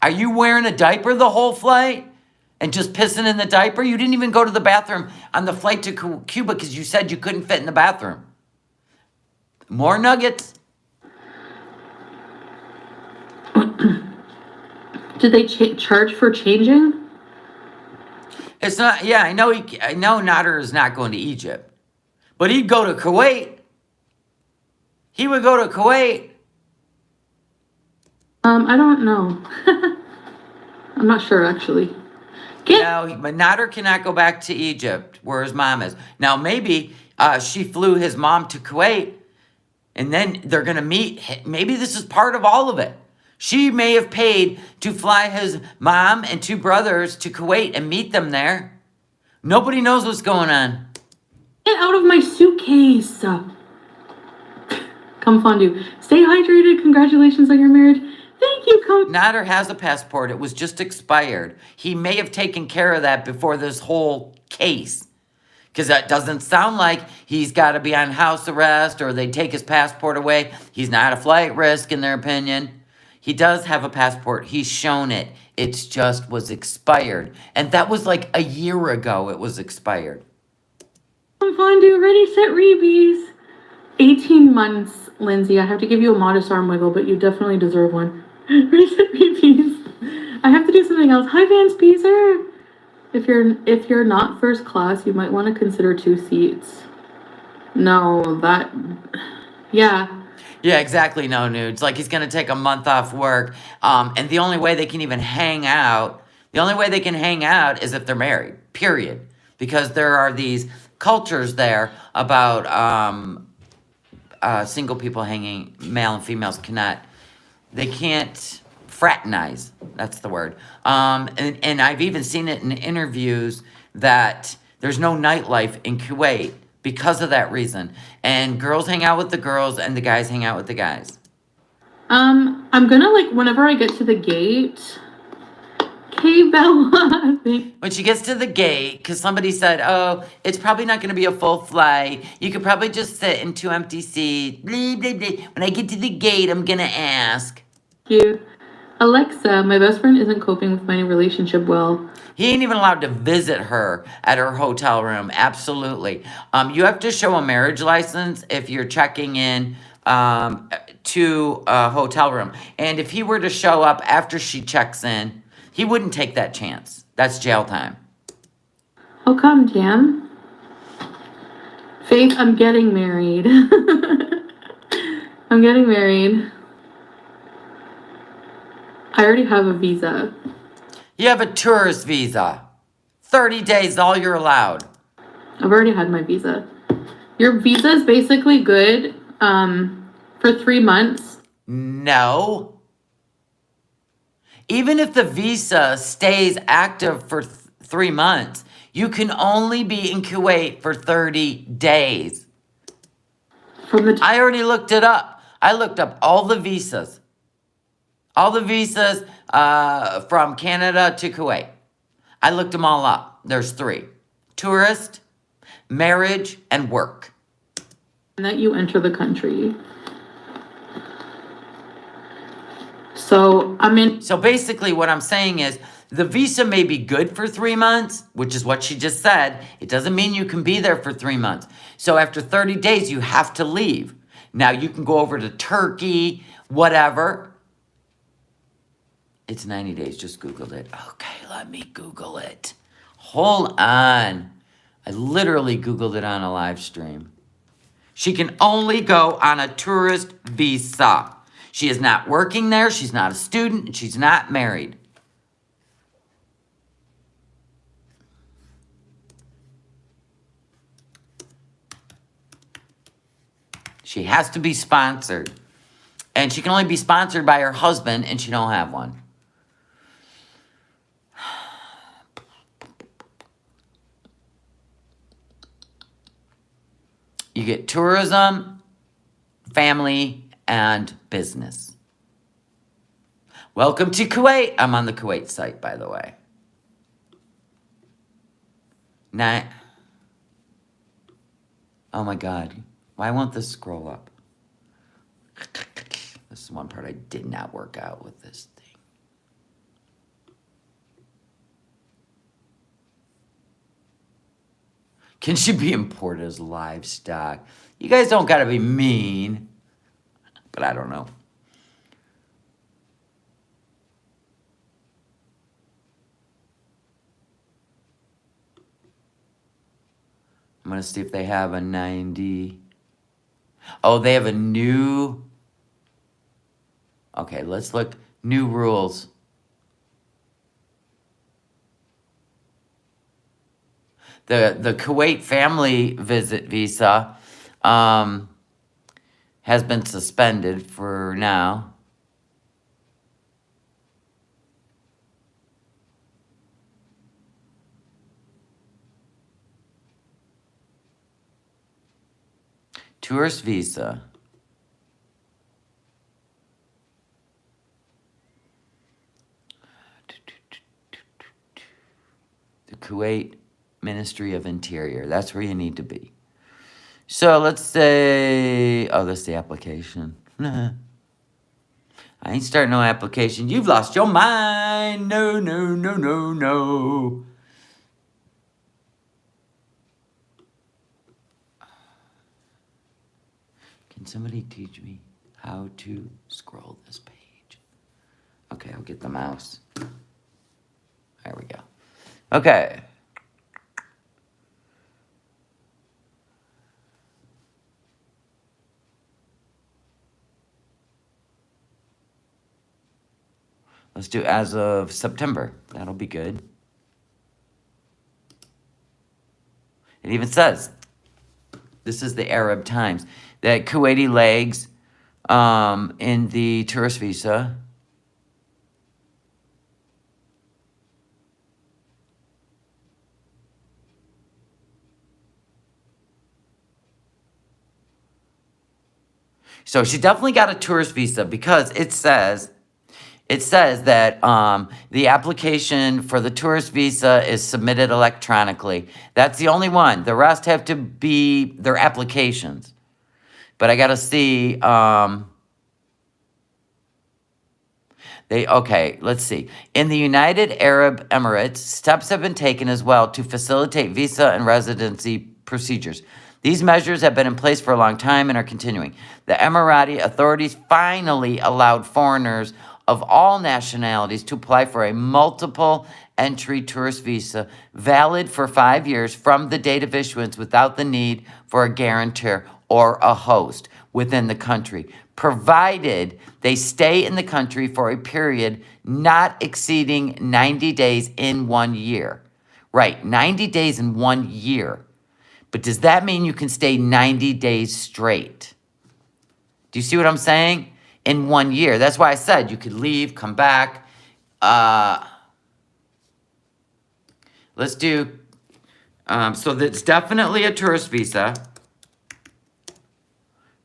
Are you wearing a diaper the whole flight? And just pissing in the diaper? You didn't even go to the bathroom on the flight to Cuba because you said you couldn't fit in the bathroom. More nuggets. Did they charge for changing? It's not, yeah, I know Nader is not going to Egypt. But he'd go to Kuwait. He would go to Kuwait. I don't know. I'm not sure, actually. No, but Nader cannot go back to Egypt, where his mom is. Now, maybe she flew his mom to Kuwait, and then they're going to meet. Maybe this is part of all of it. She may have paid to fly his mom and 2 brothers to Kuwait and meet them there. Nobody knows what's going on. Get out of my suitcase. Come fondue. Stay hydrated. Congratulations on your marriage. Thank you, Nader has a passport. It was just expired. He may have taken care of that before this whole case. Because that doesn't sound like he's got to be on house arrest or they take his passport away. He's not a flight risk, in their opinion. He does have a passport. He's shown it. It's just was expired. And that was like a year ago it was expired. Fondue, ready, set, rebees. 18 months, Lindsay. I have to give you a modest arm wiggle, but you definitely deserve one. Reset, rebees. I have to do something else. Hi, Vance Peaser. If you're not first class, you might want to consider 2 seats. No, yeah. Yeah, exactly. No nudes. Like he's going to take a month off work. And the only way they can even hang out is if they're married, period. Because there are these cultures there about single people hanging, male and females cannot, they can't fraternize. That's the word. And I've even seen it in interviews that there's no nightlife in Kuwait because of that reason. And girls hang out with the girls and the guys hang out with the guys. I'm gonna, like, whenever I get to the gate, okay, Bella. When she gets to the gate, because somebody said, oh, it's probably not going to be a full flight. You could probably just sit in 2 empty seats. Blah, blah, blah. When I get to the gate, I'm going to ask. You. Alexa, my best friend isn't coping with my new relationship well. He ain't even allowed to visit her at her hotel room. Absolutely. You have to show a marriage license if you're checking in to a hotel room. And if he were to show up after she checks in, he wouldn't take that chance. That's jail time. How come, Jam? Faith, I'm getting married. I'm getting married. I already have a visa. You have a tourist visa. 30 days, all you're allowed. I've already had my visa. Your visa is basically good for 3 months. No. Even if the visa stays active for 3 months, you can only be in Kuwait for 30 days. I already looked it up. I looked up all the visas. All the visas from Canada to Kuwait. I looked them all up. There's 3. Tourist, marriage, and work. That you enter the country. So, So basically what I'm saying is, the visa may be good for 3 months, which is what she just said. It doesn't mean you can be there for 3 months. So after 30 days, you have to leave. Now you can go over to Turkey, whatever. It's 90 days, just Googled it. Okay, let me Google it. Hold on. I literally Googled it on a live stream. She can only go on a tourist visa. She is not working there, she's not a student, and she's not married. She has to be sponsored. And she can only be sponsored by her husband, and she don't have one. You get tourism, family, and business. Welcome to Kuwait. I'm on the Kuwait site, by the way. Oh my God. Why won't this scroll up? This is one part I did not work out with this thing. Can she be imported as livestock? You guys don't gotta be mean. But I don't know. I'm gonna see if they have a 90. Oh, they have a new. Okay, let's look. New rules. The Kuwait family visit visa has been suspended for now. Tourist visa. The Kuwait Ministry of Interior. That's where you need to be. So let's say, oh, that's the application. I ain't starting no application. You've lost your mind. No, no, no, no, no. Can somebody teach me how to scroll this page? Okay, I'll get the mouse. There we go. Okay. Let's do as of September. That'll be good. It even says, this is the Arab Times, that Kuwaiti legs in the tourist visa. So she definitely got a tourist visa because it says that the application for the tourist visa is submitted electronically. That's the only one. The rest have to be their applications. But I got to see. Okay, let's see. In the United Arab Emirates, steps have been taken as well to facilitate visa and residency procedures. These measures have been in place for a long time and are continuing. The Emirati authorities finally allowed foreigners of all nationalities to apply for a multiple entry tourist visa valid for 5 years from the date of issuance without the need for a guarantor or a host within the country, provided they stay in the country for a period not exceeding 90 days in 1 year. Right, 90 days in 1 year. But does that mean you can stay 90 days straight? Do you see what I'm saying? In 1 year. That's why I said you could leave, come back. Let's do, so that's definitely a tourist visa.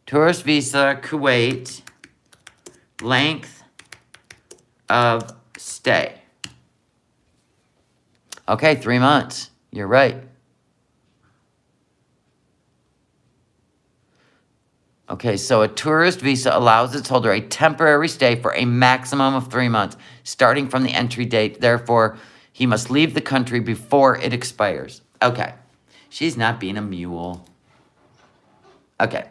Tourist visa, Kuwait, length of stay. Okay, 3 months. You're right. Okay, so a tourist visa allows its holder a temporary stay for a maximum of 3 months, starting from the entry date. Therefore, he must leave the country before it expires. Okay, she's not being a mule. Okay,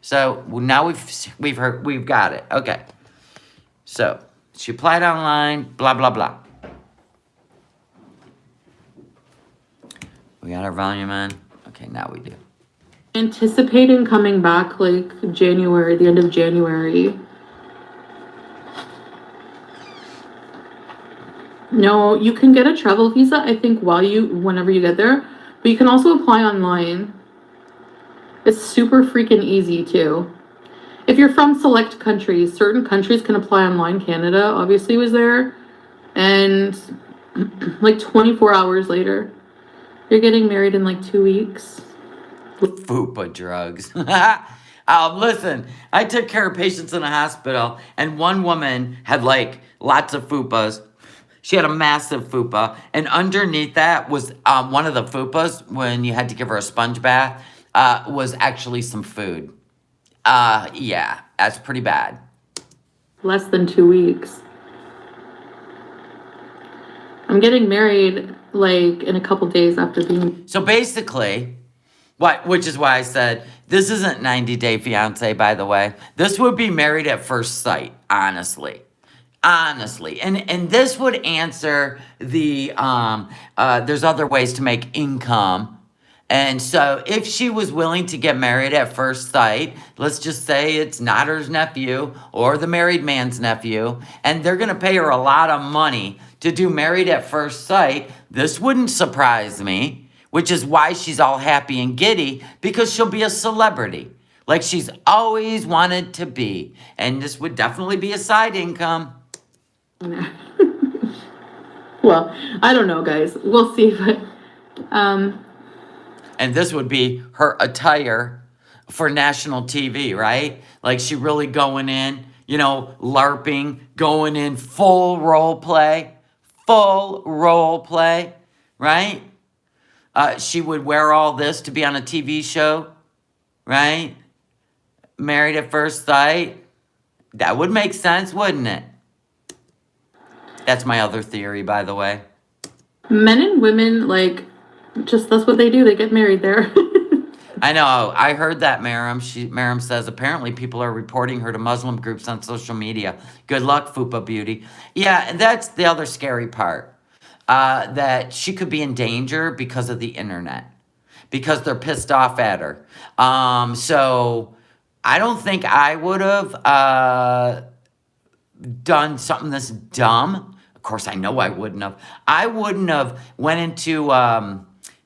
so now we've got it. Okay, so she applied online. Blah blah blah. We got our volume on. Okay, now we do. Anticipating coming back like January, the end of January. No, you can get a travel visa, I think, whenever you get there, but you can also apply online. It's super freaking easy too. If you're from select countries, certain countries can apply online. Canada obviously was there, and like 24 hours later, you're getting married in like 2 weeks. Fupa drugs. Listen, I took care of patients in a hospital, and one woman had like lots of fupas. She had a massive fupa, and underneath that was one of the fupas, when you had to give her a sponge bath, was actually some food. Yeah, that's pretty bad. Less than 2 weeks. I'm getting married like in a couple days after being. So basically, which is why I said this isn't 90 Day Fiance, by the way. This would be married at first sight, honestly. And this would answer the there's other ways to make income. And so if she was willing to get married at first sight, let's just say it's Nader's nephew or the married man's nephew, and they're going to pay her a lot of money to do married at first sight, this wouldn't surprise me, which is why she's all happy and giddy, because she'll be a celebrity like she's always wanted to be. And this would definitely be a side income. Well, I don't know, guys. We'll see. But and this would be her attire for national TV, right? Like she really going in, LARPing, going in full role play, right? She would wear all this to be on a TV show, right? Married at first sight. That would make sense, wouldn't it? That's my other theory, by the way. Men and women, that's what they do. They get married there. I know. I heard that, Maram says apparently people are reporting her to Muslim groups on social media. Good luck, Fupa Beauty. Yeah, and that's the other scary part. That she could be in danger because of the internet. Because they're pissed off at her. So I don't think I would have done something this dumb. Of course, I know I wouldn't have. I wouldn't have went into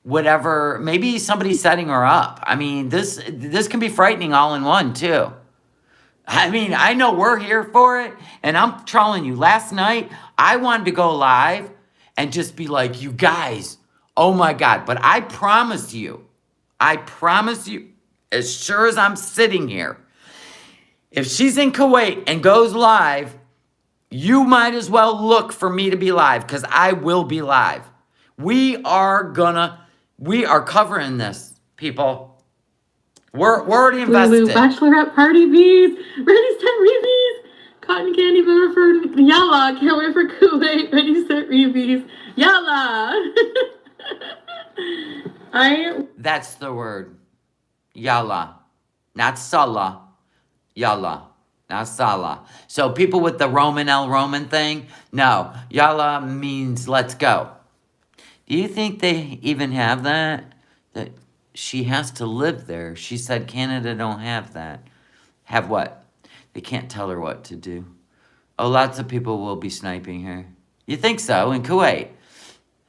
whatever. Maybe somebody's setting her up. I mean, this can be frightening all in one too. I mean, I know we're here for it, and I'm telling you, last night I wanted to go live and just be like, you guys, oh my God. But I promise you, as sure as I'm sitting here, if she's in Kuwait and goes live, you might as well look for me to be live, because I will be live. We are covering this, people. We're already invested. Lulu, bachelorette party bees, ready, set, rebees. Cotton candy bar for Yalla. Can't wait for Kuwait. Ready, set, rebees. Yalla. That's the word. Yalla. Not Salah. Yalla. Not Salah. So people with the Roman thing, no. Yalla means let's go. Do you think they even have that? That she has to live there. She said Canada don't have that. Have what? They can't tell her what to do. Oh, lots of people will be sniping her. You think so? In Kuwait.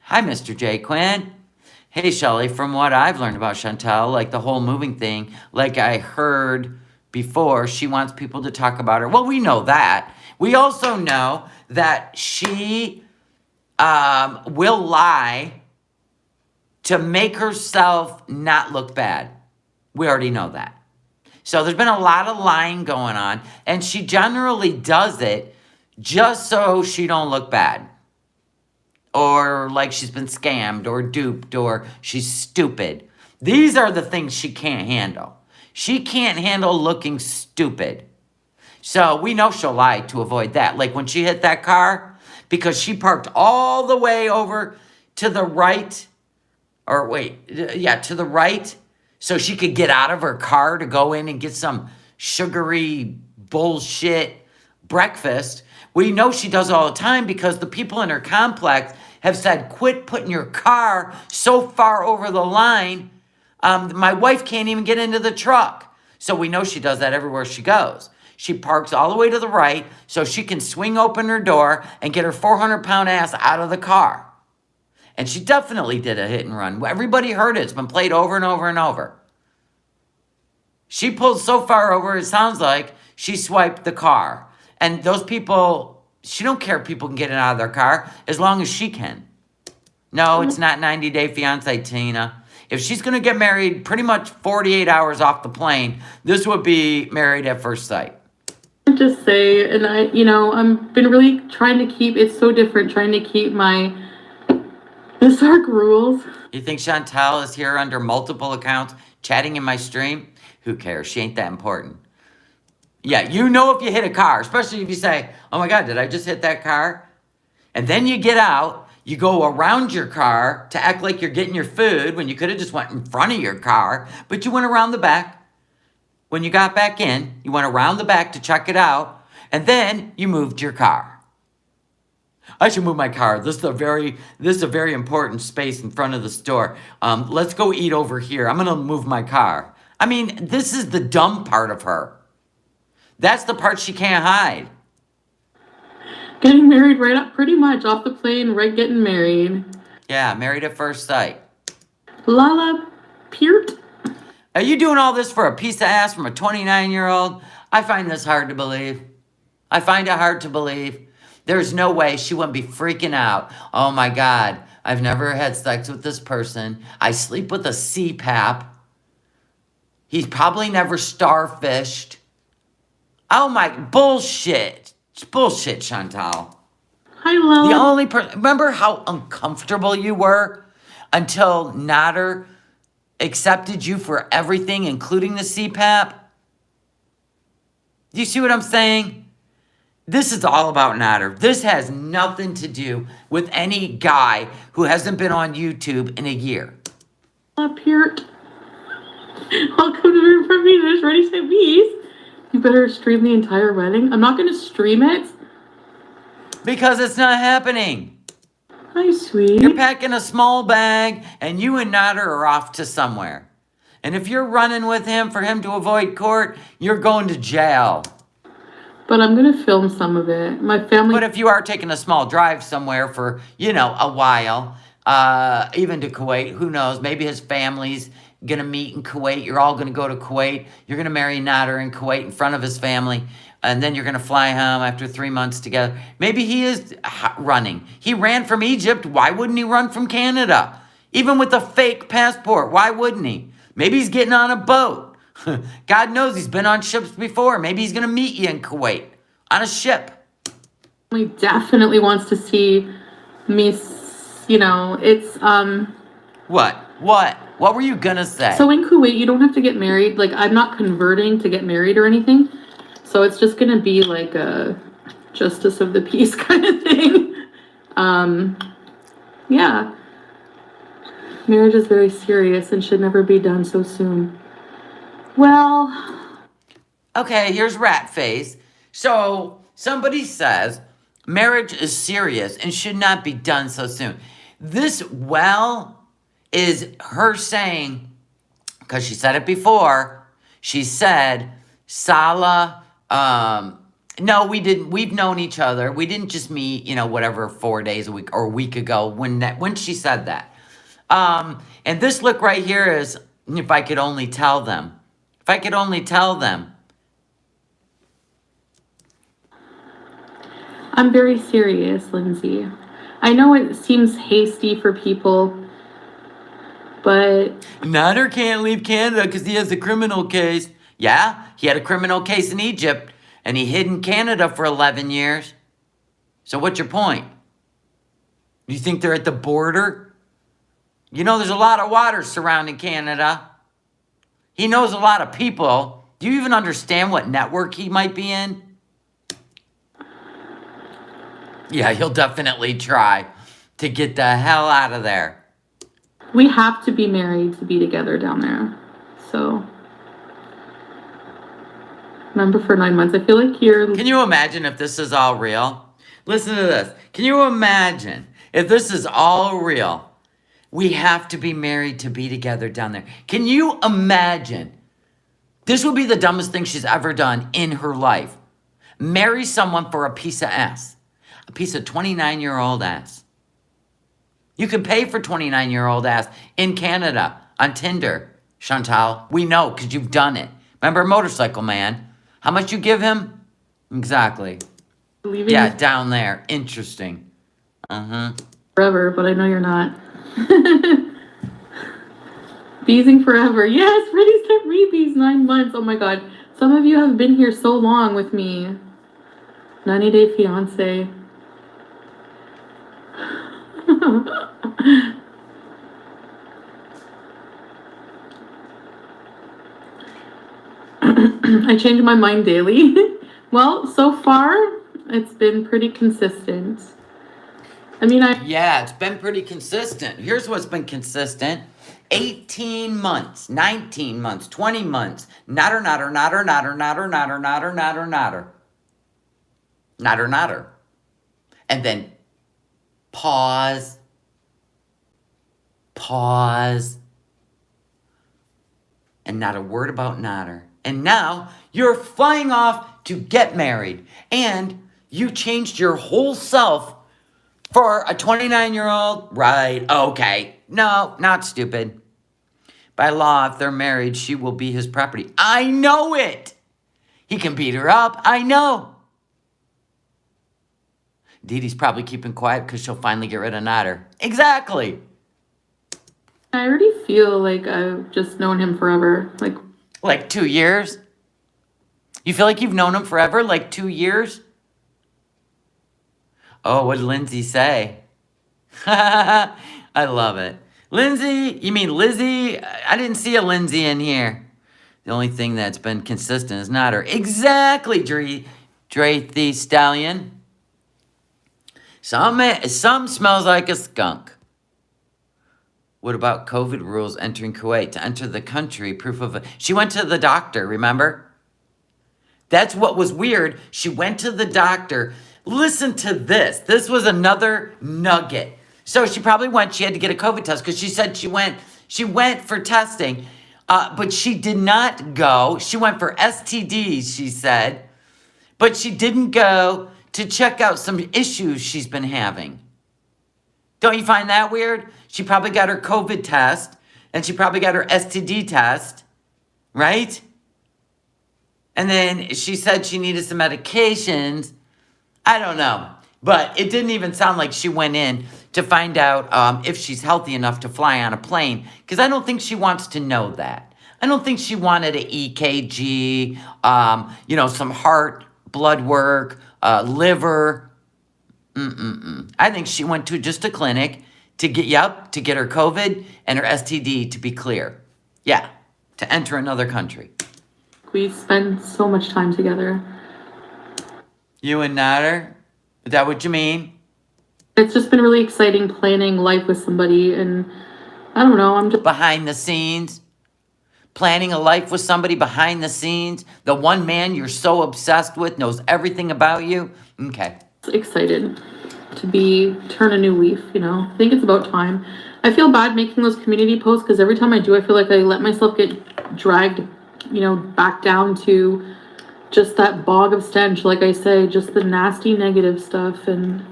Hi, Mr. J. Quinn. Hey, Shelly, from what I've learned about Chantal, like the whole moving thing, like I heard before, she wants people to talk about her. Well, we know that. We also know that she will lie to make herself not look bad. We already know that. So there's been a lot of lying going on, and she generally does it just so she don't look bad, or like she's been scammed or duped or she's stupid. These are the things she can't handle. She can't handle looking stupid. So we know she'll lie to avoid that. Like when she hit that car, because she parked all the way over to the right, to the right, so she could get out of her car to go in and get some sugary bullshit breakfast. We know she does all the time because the people in her complex have said, quit putting your car so far over the line. My wife can't even get into the truck. So we know she does that everywhere she goes. She parks all the way to the right so she can swing open her door and get her 400-pound ass out of the car. And she definitely did a hit and run. Everybody heard it. It's been played over and over and over. She pulled so far over, it sounds like she swiped the car. And those people, she don't care if people can get it out of their car as long as she can. No, it's not 90 Day Fiancé, Tina. If she's going to get married pretty much 48 hours off the plane, this would be married at first sight. Just say, and I've been really trying to keep, it's so different trying to keep the Sark rules. You think Chantal is here under multiple accounts chatting in my stream? Who cares? She ain't that important. Yeah, you know if you hit a car, especially if you say, oh my God, did I just hit that car? And then you get out, you go around your car to act like you're getting your food when you could have just went in front of your car, but you went around the back. When you got back in, you went around the back to check it out, and then you moved your car. I should move my car. This is a very important space in front of the store. Let's go eat over here. I'm going to move my car. I mean, this is the dumb part of her. That's the part she can't hide. Getting married right up, pretty much off the plane, right getting married. Yeah, married at first sight. Lala Peart. Are you doing all this for a piece of ass from a 29-year-old? I find this hard to believe. I find it hard to believe. There's no way she wouldn't be freaking out. Oh my God, I've never had sex with this person. I sleep with a CPAP. He's probably never starfished. Oh my, bullshit. It's bullshit, Chantal. Hi, Lala. The only person, remember how uncomfortable you were until Nader accepted you for everything, including the CPAP? Do you see what I'm saying? This is all about Nader. This has nothing to do with any guy who hasn't been on YouTube in a year. Up here. Welcome to the room for Venus. Ready, set, bees. You better stream the entire wedding. I'm not going to stream it. Because it's not happening. Hi, sweet. You're packing a small bag and you and Nader are off to somewhere. And if you're running with him for him to avoid court, you're going to jail. But I'm going to film some of it. My family... But if you are taking a small drive somewhere for, a while, even to Kuwait. Who knows? Maybe his family's gonna meet in Kuwait. You're all gonna go to Kuwait. You're gonna marry Nader in Kuwait in front of his family, and then you're gonna fly home after 3 months together. Maybe he is running. He ran from Egypt. Why wouldn't he run from Canada? Even with a fake passport, why wouldn't he? Maybe he's getting on a boat. God knows he's been on ships before. Maybe he's gonna meet you in Kuwait on a ship. He definitely wants to see me. It's What were you gonna say? So in Kuwait, you don't have to get married. Like, I'm not converting to get married or anything. So it's just gonna be like a justice of the peace kind of thing. Yeah. Marriage is very serious and should never be done so soon. Well, okay, here's rat face. So somebody says marriage is serious and should not be done so soon. This is her saying, because she said it before, she said, Sala, no, we didn't, we've known each other. We didn't just meet, whatever, 4 days a week or a week ago when she said that. And this look right here is, if I could only tell them. If I could only tell them. I'm very serious, Lindsay. I know it seems hasty for people, but Nader can't leave Canada because he has a criminal case. Yeah, he had a criminal case in Egypt, and he hid in Canada for 11 years. So what's your point? You think they're at the border? There's a lot of water surrounding Canada. He knows a lot of people. Do you even understand what network he might be in? Yeah, he'll definitely try to get the hell out of there. we have to be married to be together down there. So, remember, for 9 months, I feel like you're... Can you imagine if this is all real? Listen to this. Can you imagine if this is all real? We have to be married to be together down there. Can you imagine? This would be the dumbest thing she's ever done in her life. Marry someone for a piece of ass. A piece of 29-year-old ass. You can pay for 29-year-old ass in Canada on Tinder, Chantal. We know because you've done it. Remember Motorcycle Man? How much you give him? Exactly. Yeah, down there. Interesting. Forever, but I know you're not. Beezing forever. Yes, ready, set, read these 9 months. Oh my god. Some of you have been here so long with me. 90-day fiance. I change my mind daily. Well, so far, it's been pretty consistent. Yeah, it's been pretty consistent. Here's what's been consistent. 18 months, 19 months, 20 months. Nader. And then pause. And not a word about Nader. And now you're flying off to get married. And you changed your whole self for a 29-year-old? Right, okay. No, not stupid. By law, if they're married, she will be his property. I know it. He can beat her up. I know. Dee Dee's probably keeping quiet because she'll finally get rid of Nader. Exactly. I already feel like I've just known him forever. Like 2 years? You feel like you've known him forever? Like 2 years? Oh, what did Lindsay say? I love it. Lindsay? You mean Lizzie? I didn't see a Lindsay in here. The only thing that's been consistent is Nader. Exactly, Dre the Stallion. Some smells like a skunk. What about COVID rules entering Kuwait? To enter the country, proof of... She went to the doctor, remember? That's what was weird. She went to the doctor. Listen to this. This was another nugget. So she probably went, she had to get a COVID test because she said she went for testing, but she did not go. She went for STDs, she said, but she didn't go to check out some issues she's been having. Don't you find that weird? She probably got her COVID test and she probably got her STD test, right? And then she said she needed some medications. I don't know. But it didn't even sound like she went in to find out if she's healthy enough to fly on a plane. Because I don't think she wants to know that. I don't think she wanted an EKG, some heart, blood work, liver. I think she went to just a clinic to get her COVID and her STD to be clear. Yeah, to enter another country. We spend so much time together. You and Nader? Is that what you mean? It's just been really exciting planning life with somebody, and I don't know, I'm just behind the scenes. Planning a life with somebody behind the scenes. The one man you're so obsessed with knows everything about you. Okay. excited to turn a new leaf, I think it's about time. I feel bad making those community posts because every time I do, I feel like I let myself get dragged, back down to just that bog of stench, like I say, just the nasty negative stuff. And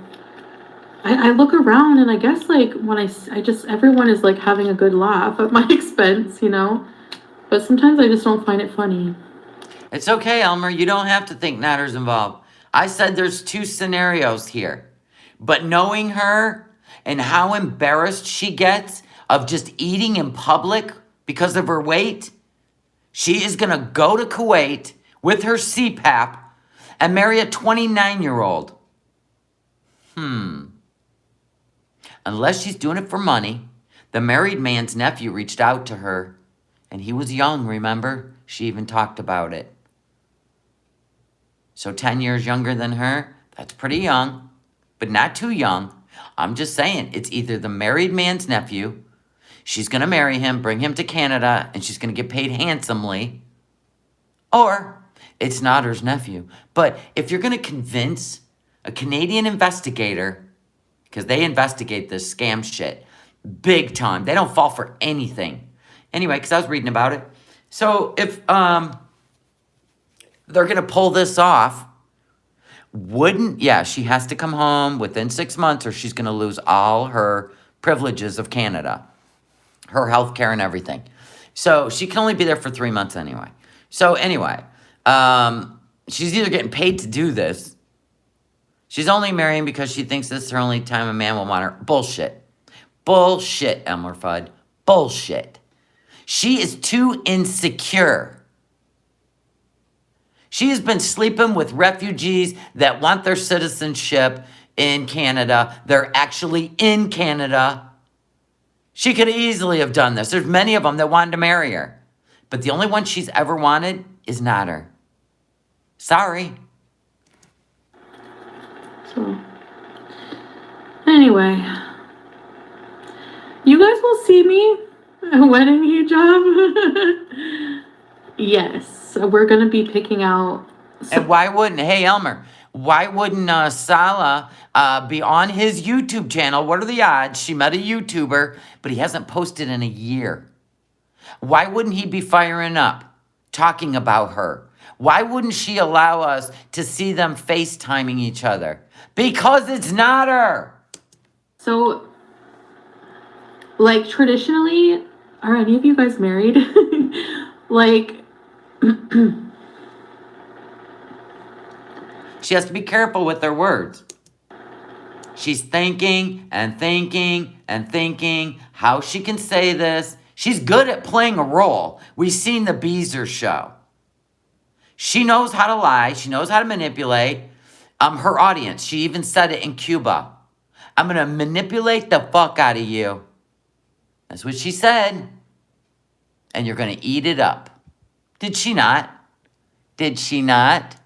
I look around and I guess like when I just, everyone is like having a good laugh at my expense, but sometimes I just don't find it funny. It's okay, Elmer. You don't have to think Nader's involved. I said there's two scenarios here. But knowing her and how embarrassed she gets of just eating in public because of her weight, she is going to go to Kuwait with her CPAP and marry a 29-year-old. Unless she's doing it for money. The married man's nephew reached out to her, and he was young, remember? She even talked about it. So 10 years younger than her, that's pretty young, but not too young. I'm just saying, it's either the married man's nephew, she's going to marry him, bring him to Canada, and she's going to get paid handsomely, or it's Nader's nephew. But if you're going to convince a Canadian investigator, because they investigate this scam shit big time, they don't fall for anything. Anyway, because I was reading about it. So if they're going to pull this off, she has to come home within 6 months or she's going to lose all her privileges of Canada, her health care and everything. So she can only be there for 3 months anyway. So anyway, she's either getting paid to do this. She's only marrying because she thinks this is her only time a man will want her. Bullshit. Bullshit, Elmer Fudd. Bullshit. She is too insecure. She has been sleeping with refugees that want their citizenship in Canada. They're actually in Canada. She could easily have done this. There's many of them that wanted to marry her. But the only one she's ever wanted is Nader. Sorry. So, anyway, you guys will see me wedding hijab. Yes, we're going to be picking out. And why wouldn't, hey Elmer, why wouldn't Salah be on his YouTube channel? What are the odds? She met a YouTuber, but he hasn't posted in a year. Why wouldn't he be firing up, talking about her? Why wouldn't she allow us to see them FaceTiming each other? Because it's not her. So, like, traditionally, are any of you guys married? Like, she has to be careful with her words. She's thinking and thinking and thinking how she can say this. She's good at playing a role. We've seen the Beezer show. She knows how to lie. She knows how to manipulate her audience. She even said it in Cuba. I'm going to manipulate the fuck out of you. That's what she said. And you're going to eat it up. Did she not? Did she not?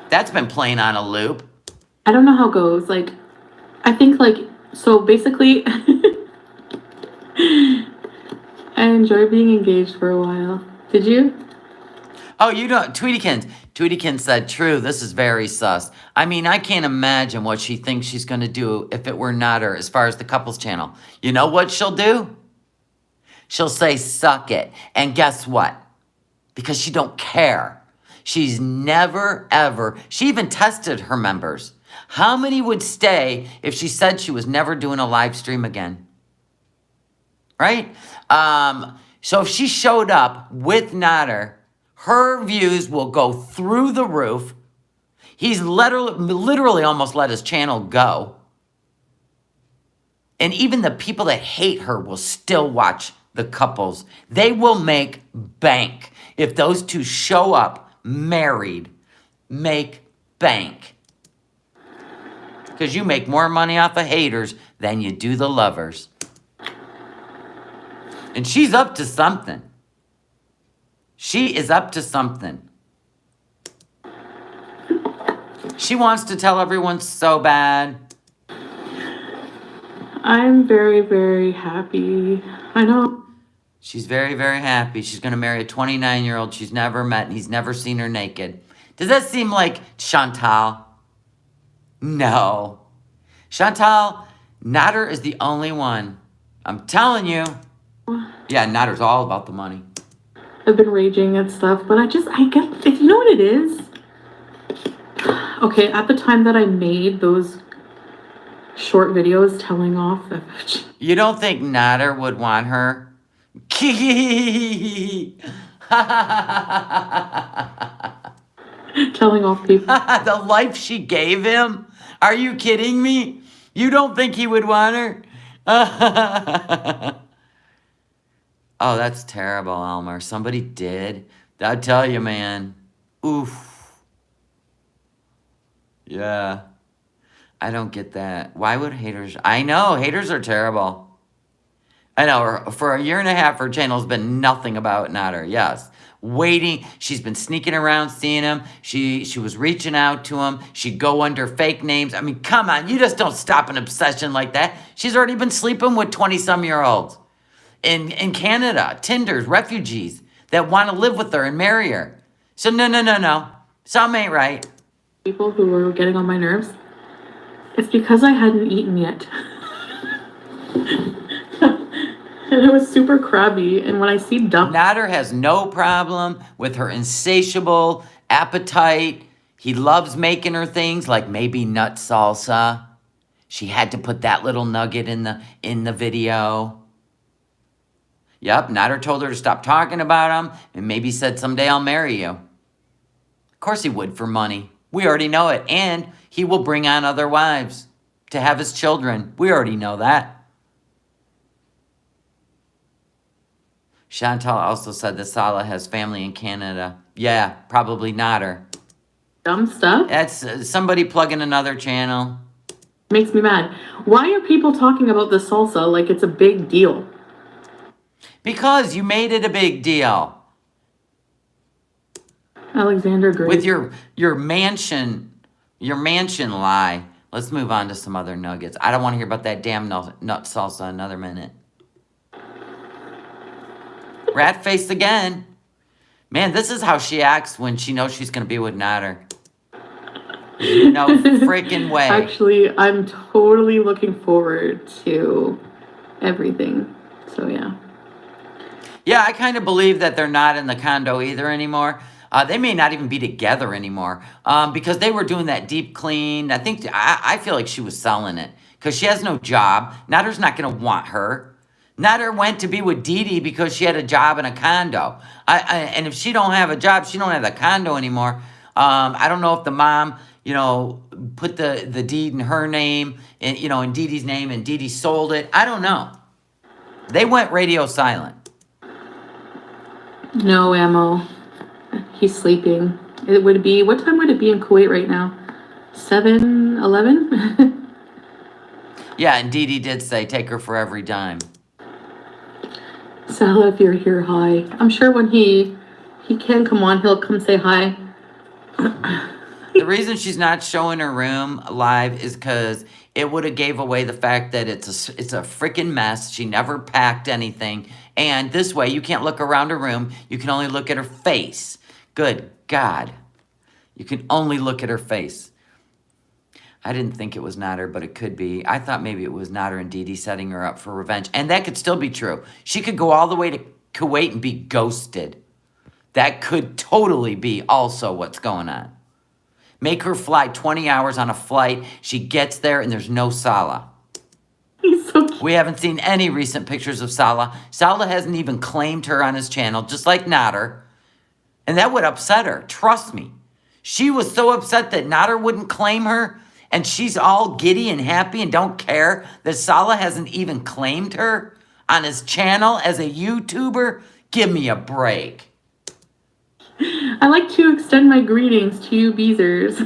That's been playing on a loop. I don't know how it goes. Like, I think, like, so basically, I enjoyed being engaged for a while. Did you? Oh, you don't. Tweetykins said, true, this is very sus. I mean, I can't imagine what she thinks she's going to do if it were not her as far as the couples channel. You know what she'll do? She'll say, suck it. And guess what? Because she don't care. She's never, ever, she even tested her members. How many would stay if she said she was never doing a live stream again? Right? So if she showed up with Nader, her views will go through the roof. He's literally almost let his channel go. And even the people that hate her will still watch the couples. They will make bank. If those two show up married, make bank. Because you make more money off of haters than you do the lovers. And she's up to something. She is up to something. She wants to tell everyone so bad. I'm very, very happy. I know. She's very, very happy. She's going to marry a 29-year-old she's never met, and he's never seen her naked. Does that seem like Chantal? No. Chantal, Nader is the only one. I'm telling you. Yeah, Nader's all about the money. I've been raging and stuff, but I get, you know what it is? Okay, at the time that I made those short videos telling off. You don't think Nader would want her? Telling off people. The life she gave him? Are you kidding me? You don't think he would want her? Oh, that's terrible, Elmer. Somebody did. I tell you, man. Oof. Yeah. I don't get that. Why would haters... I know, haters are terrible. I know, for a year and a half, her channel's been nothing about Nader. Yes. Waiting. She's been sneaking around seeing him. She was reaching out to him. She'd go under fake names. I mean, come on. You just don't stop an obsession like that. She's already been sleeping with 20-some-year-olds in Canada, Tinders, refugees that want to live with her and marry her. So no. Something ain't right. People who were getting on my nerves. It's because I hadn't eaten yet. And it was super crabby. And when I see Nader has no problem with her insatiable appetite. He loves making her things like maybe nut salsa. She had to put that little nugget in the video. Yep, Nader told her to stop talking about him and maybe said, someday I'll marry you. Of course he would for money. We already know it. And he will bring on other wives to have his children. We already know that. Chantal also said that Salah has family in Canada. Yeah, probably Nader. Dumb stuff? That's somebody plugging another channel. Makes me mad. Why are people talking about the salsa like it's a big deal? Because you made it a big deal. Alexander Gray. With your mansion lie. Let's move on to some other nuggets. I don't want to hear about that damn nut salsa another minute. Rat face again. Man, this is how she acts when she knows she's going to be with Nader. No freaking way. Actually, I'm totally looking forward to everything. So, yeah. Yeah, I kind of believe that they're not in the condo either anymore. They may not even be together anymore because they were doing that deep clean. I feel like she was selling it because she has no job. Nader's not going to want her. Nader went to be with Dee because she had a job in a condo. And if she don't have a job, she don't have the condo anymore. I don't know if the mom, put the deed in her name, and in Dee name, and Dee sold it. I don't know. They went radio silent. No ammo. He's sleeping. What time would it be in Kuwait right now? 7:11? Yeah, and Dee did say take her for every dime. Salah, if you're here, hi. I'm sure when he can come on, he'll come say hi. The reason she's not showing her room live is because it would have gave away the fact that it's a freaking mess. She never packed anything. And this way, you can't look around her room. You can only look at her face. Good God. You can only look at her face. I didn't think it was Nader, but it could be. I thought maybe it was Nader and Dee setting her up for revenge. And that could still be true. She could go all the way to Kuwait and be ghosted. That could totally be also what's going on. Make her fly 20 hours on a flight. She gets there and there's no Salah. He's so cute. We haven't seen any recent pictures of Salah. Salah hasn't even claimed her on his channel, just like Nader. And that would upset her. Trust me. She was so upset that Nader wouldn't claim her. And she's all giddy and happy and don't care that Salah hasn't even claimed her on his channel as a YouTuber. Give me a break. I like to extend my greetings to you, Beezers.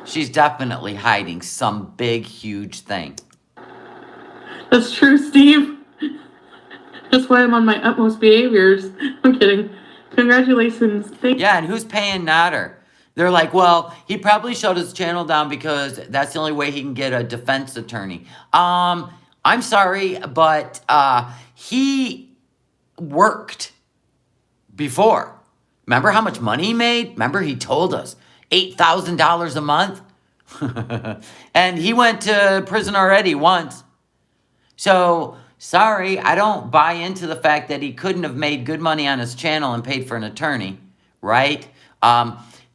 She's definitely hiding some big, huge thing. That's true, Steve. That's why I'm on my utmost behaviors. I'm kidding. Congratulations. Yeah, and who's paying Nader? They're like, well, he probably shut his channel down because that's the only way he can get a defense attorney. I'm sorry, but he worked before. Remember how much money he made? Remember he told us $8,000 a month? And he went to prison already once. So, sorry, I don't buy into the fact that he couldn't have made good money on his channel and paid for an attorney, right?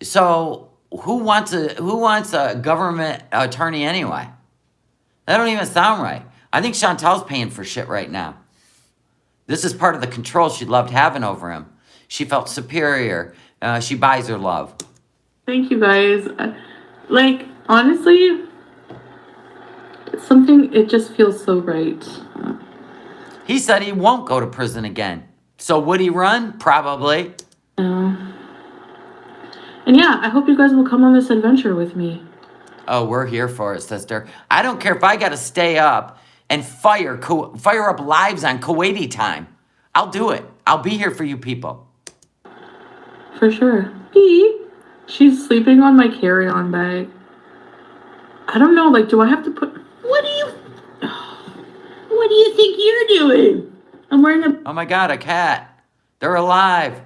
So who wants a government attorney anyway? That don't even sound right. I think Chantal's paying for shit right now. This is part of the control she loved having over him. She felt superior. She buys her love. Thank you, guys. Like, honestly, it just feels so right. He said he won't go to prison again. So would he run? Probably. And yeah, I hope you guys will come on this adventure with me. Oh, we're here for it, sister. I don't care if I got to stay up and fire up lives on Kuwaiti time. I'll do it. I'll be here for you people. For sure. She's sleeping on my carry-on bag. I don't know, like, do I have to put... What do you think you're doing? I'm wearing a... Oh my God, a cat. They're alive.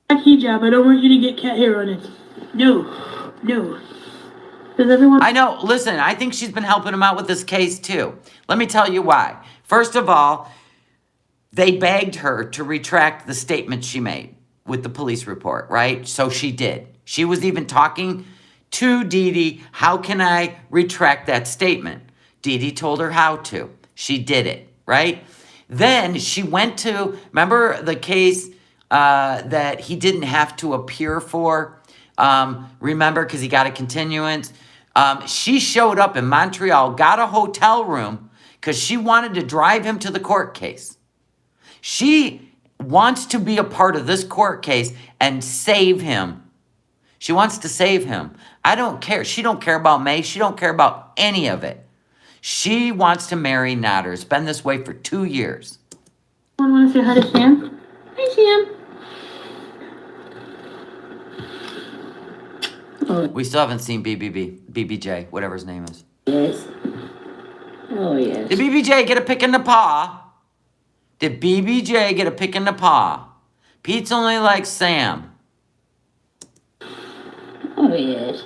hijab. I don't want you to get cat hair on it. No. Does everyone... I know. Listen, I think she's been helping him out with this case too. Let me tell you why. First of all, they begged her to retract the statement she made with the police report, right? So she did. She was even talking to Dee Dee, how can I retract that statement? Dee Dee told her how to. She did it, right? Then she went to, remember the case that he didn't have to appear for? Remember, because he got a continuance? She showed up in Montreal, got a hotel room, because she wanted to drive him to the court case. She wants to be a part of this court case and save him. She wants to save him. I don't care. She don't care about May. She don't care about any of it. She wants to marry Nader. It's been this way for 2 years. Someone want to say hi to Sam? Hi, Sam. Oh. We still haven't seen BBJ, whatever his name is. Yes. Oh, yes. Did BBJ get a pick in the paw? Did BBJ get a pick in the paw? Pete's only like Sam. Oh, yes.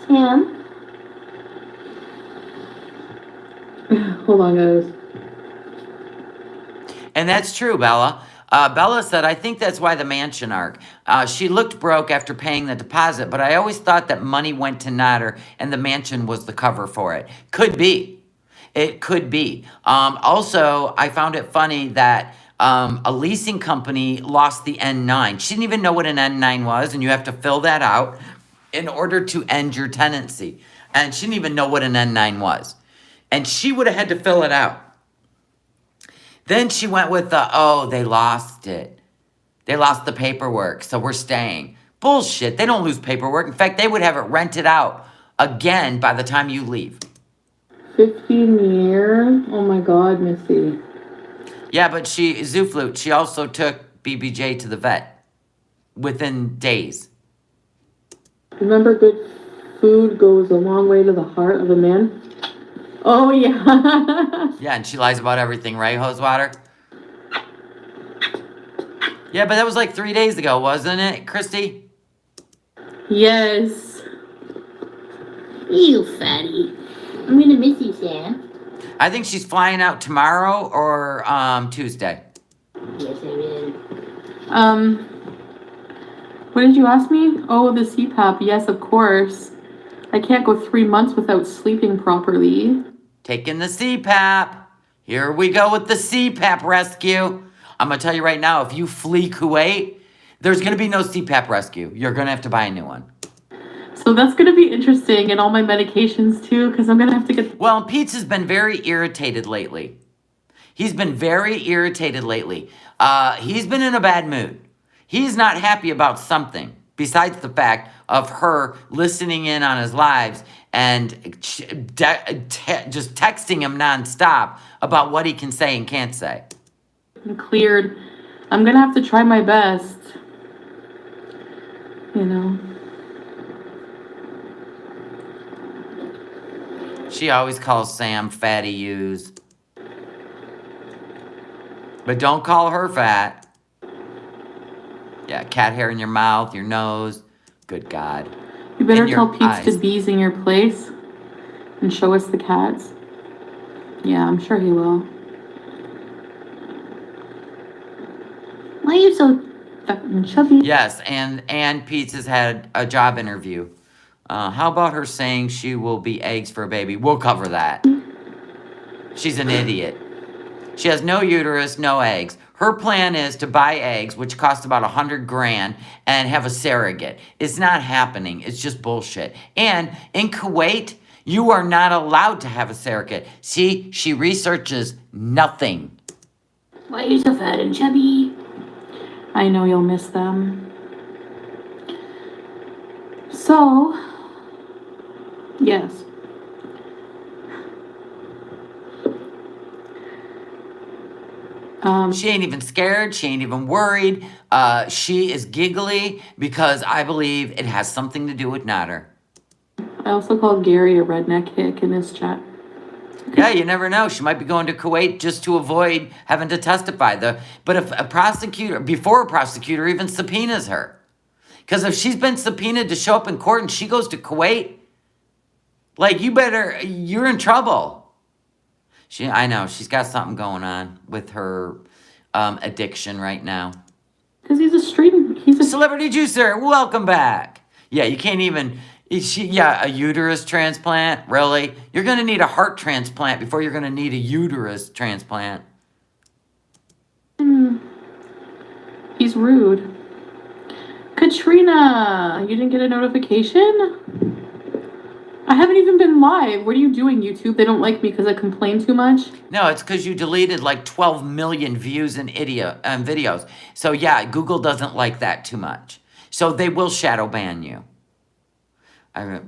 Sam? Hold on, guys. And that's true, Bella. Bella said, I think that's why the mansion arc. She looked broke after paying the deposit, but I always thought that money went to Nader and the mansion was the cover for it. Could be. It could be. Also, I found it funny that a leasing company lost the N9. She didn't even know what an N9 was, and you have to fill that out in order to end your tenancy. And she didn't even know what an N9 was. And she would have had to fill it out. Then she went with they lost it. They lost the paperwork, so we're staying. Bullshit. They don't lose paperwork. In fact, they would have it rented out again by the time you leave. 15 years? Oh my God, Missy. Yeah, but Zuflute, she also took BBJ to the vet within days. Remember, good food goes a long way to the heart of a man? Oh, yeah. Yeah, and she lies about everything, right, Hosewater? Yeah, but that was like 3 days ago, wasn't it, Christy? Yes. You fatty. I'm gonna miss you, Sam. I think she's flying out tomorrow or Tuesday. Yes, I will. What did you ask me? Oh, the CPAP. Yes, of course. I can't go 3 months without sleeping properly. Taking the CPAP. Here we go with the CPAP rescue. I'm going to tell you right now, if you flee Kuwait, there's going to be no CPAP rescue. You're going to have to buy a new one. So that's going to be interesting, and all my medications too, because I'm going to have to get... Well, Pete's has been very irritated lately. He's been very irritated lately. He's been in a bad mood. He's not happy about something besides the fact of her listening in on his lives and just texting him nonstop about what he can say and can't say. I'm cleared. I'm going to have to try my best. You know. She always calls Sam fatty U's. But don't call her fat. Yeah, cat hair in your mouth, your nose. Good God. You better In your tell Pete's eyes. to bees in your place and show us the cats. Yeah, I'm sure he will. Why are you so Fucking chubby. Yes, and Pete's has had a job interview. How about her saying she will be eggs for a baby? We'll cover that. She's an idiot. She has no uterus, no eggs. Her plan is to buy eggs, which cost about $100,000, and have a surrogate. It's not happening. It's just bullshit. And in Kuwait, you are not allowed to have a surrogate. See, she researches nothing. Why are you so fat and chubby? I know you'll miss them. So, yes. She ain't even scared. She ain't even worried. She is giggly because I believe it has something to do with Nader. I also called Gary a redneck hick in this chat. Yeah, you never know. She might be going to Kuwait just to avoid having to testify. But if a prosecutor, before a prosecutor even subpoenas her, because if she's been subpoenaed to show up in court and she goes to Kuwait, like, you're in trouble. I know, she's got something going on with her addiction right now. Because he's a Celebrity Juicer, welcome back. Yeah, you can't even, a uterus transplant, really? You're going to need a heart transplant before you're going to need a uterus transplant. He's rude. Katrina, you didn't get a notification? I haven't even been live. What are you doing, YouTube? They don't like me because I complain too much? No, it's because you deleted like 12 million views in videos. So yeah, Google doesn't like that too much. So they will shadow ban you.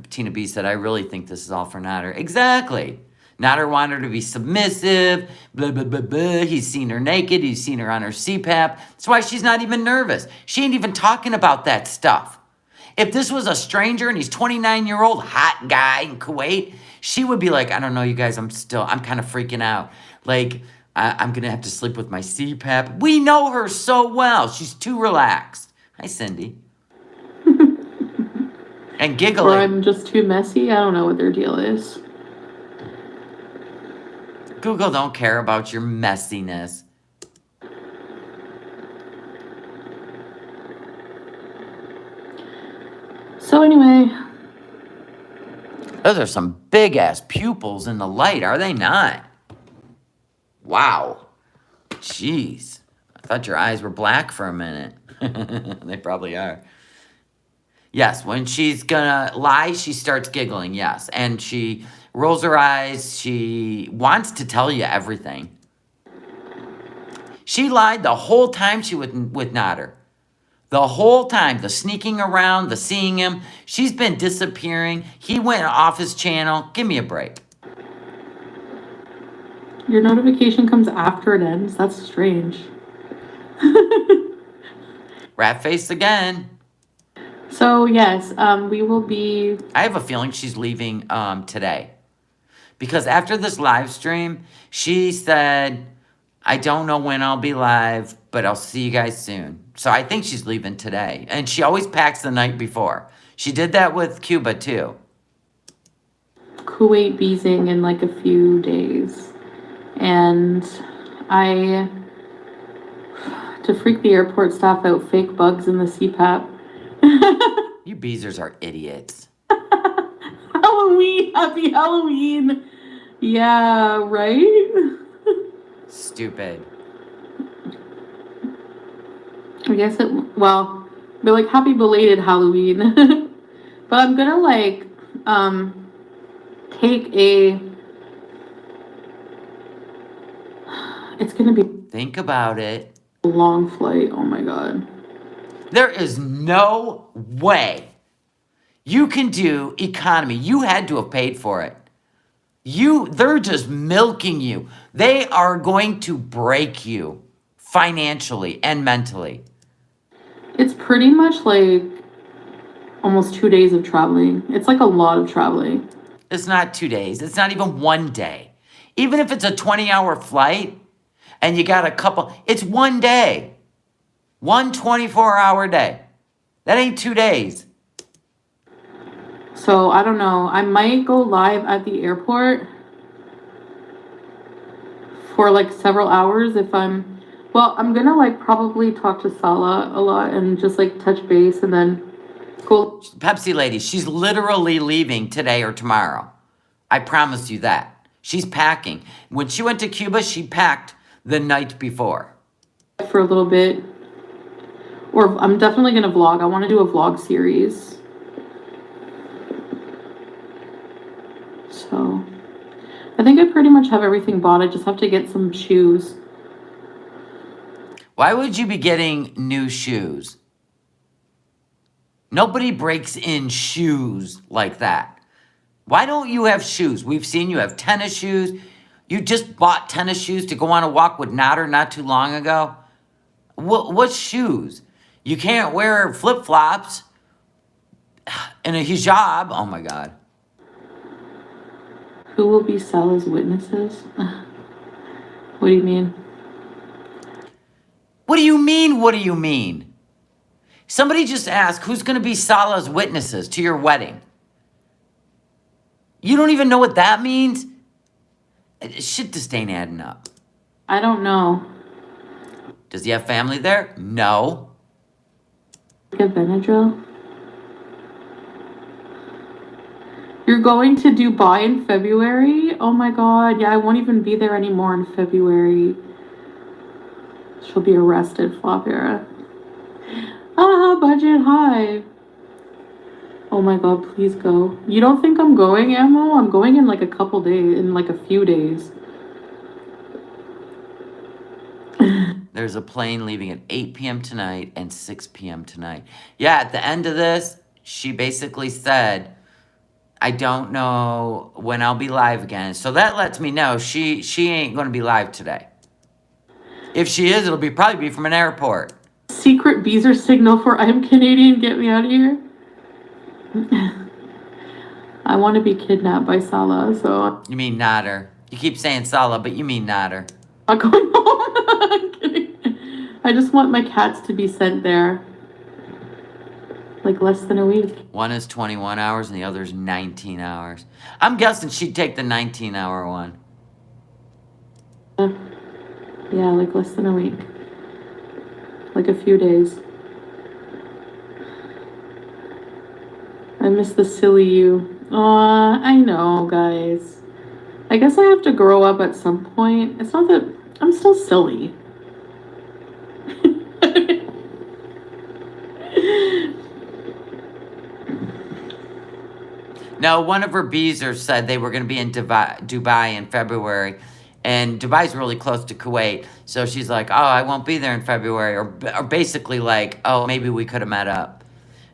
Tina B said, I really think this is all for Nader. Exactly. Nader wanted her to be submissive, blah, blah, blah, blah. He's seen her naked. He's seen her on her CPAP. That's why she's not even nervous. She ain't even talking about that stuff. If this was a stranger and he's 29-year-old hot guy in Kuwait, she would be like, I don't know, you guys, I'm kind of freaking out. Like, I'm going to have to sleep with my CPAP. We know her so well. She's too relaxed. Hi, Cindy. And giggling. Or I'm just too messy. I don't know what their deal is. Google don't care about your messiness. So anyway. Those are some big-ass pupils in the light, are they not? Wow. Jeez. I thought your eyes were black for a minute. They probably are. Yes, when she's gonna lie, she starts giggling, yes. And she rolls her eyes. She wants to tell you everything. She lied the whole time she was with Nader. The whole time, the sneaking around, the seeing him. She's been disappearing. He went off his channel. Give me a break. Your notification comes after it ends. That's strange. Rat face again. So, yes, we will be... I have a feeling she's leaving today. Because after this live stream, she said, I don't know when I'll be live, but I'll see you guys soon. So I think she's leaving today. And she always packs the night before. She did that with Cuba, too. Kuwait beezing in like a few days. And to freak the airport staff out, fake bugs in the CPAP. You Beezers are idiots. Halloween. Happy Halloween. Yeah, right? Stupid. I guess well, but like happy belated Halloween. But I'm gonna like take it's gonna be Think about it. a long flight. Oh my god. There is no way you can do economy. You had to have paid for it. They're just milking you. They are going to break you financially and mentally. It's pretty much like almost 2 days of traveling. It's like a lot of traveling. It's not 2 days. It's not even 1 day. Even if it's a 20-hour flight and you got it's 1 day. 1 24-hour day. That ain't 2 days. So I don't know. I might go live at the airport for like several hours if I'm gonna like probably talk to Sala a lot and just like touch base and then go. Pepsi lady, she's literally leaving today or tomorrow. I promise you that. She's packing. When she went to Cuba, she packed the night before. For a little bit. Or I'm definitely gonna vlog. I want to do a vlog series. So I think I pretty much have everything bought. I just have to get some shoes. Why would you be getting new shoes? Nobody breaks in shoes like that. Why don't you have shoes? We've seen you have tennis shoes. You just bought tennis shoes to go on a walk with Nader not too long ago. What shoes? You can't wear flip-flops and a hijab. Oh my God. Who will be Sala's witnesses? What do you mean? What do you mean? What do you mean? Somebody just asked who's going to be Salah's witnesses to your wedding. You don't even know what that means? Shit just ain't adding up. I don't know. Does he have family there? No. Get Benadryl? You're going to Dubai in February? Oh my god, yeah, I won't even be there anymore in February. She'll be arrested, flop era. Budget high. Oh my god, please go. You don't think I'm going, Ammo? I'm going in like a couple days, in like a few days. There's a plane leaving at 8 p.m. tonight and 6 p.m. tonight. Yeah, at the end of this, she basically said, I don't know when I'll be live again. So that lets me know she ain't going to be live today. If she is, it'll probably be from an airport. Secret Beezer signal for I'm Canadian, get me out of here. I want to be kidnapped by Salah, so... You mean Nader. You keep saying Salah, but you mean Nader. I'm not going home. I'm kidding. I just want my cats to be sent there. Like less than a week. One is 21 hours and the other is 19 hours. I'm guessing she'd take the 19-hour one. Yeah, like less than a week. Like a few days. I miss the silly you. Aw, I know, guys. I guess I have to grow up at some point. It's not that... I'm still silly. No, one of her beezers said they were going to be in Dubai in February. And Dubai's really close to Kuwait. So she's like, oh, I won't be there in February. Or basically like, oh, maybe we could have met up.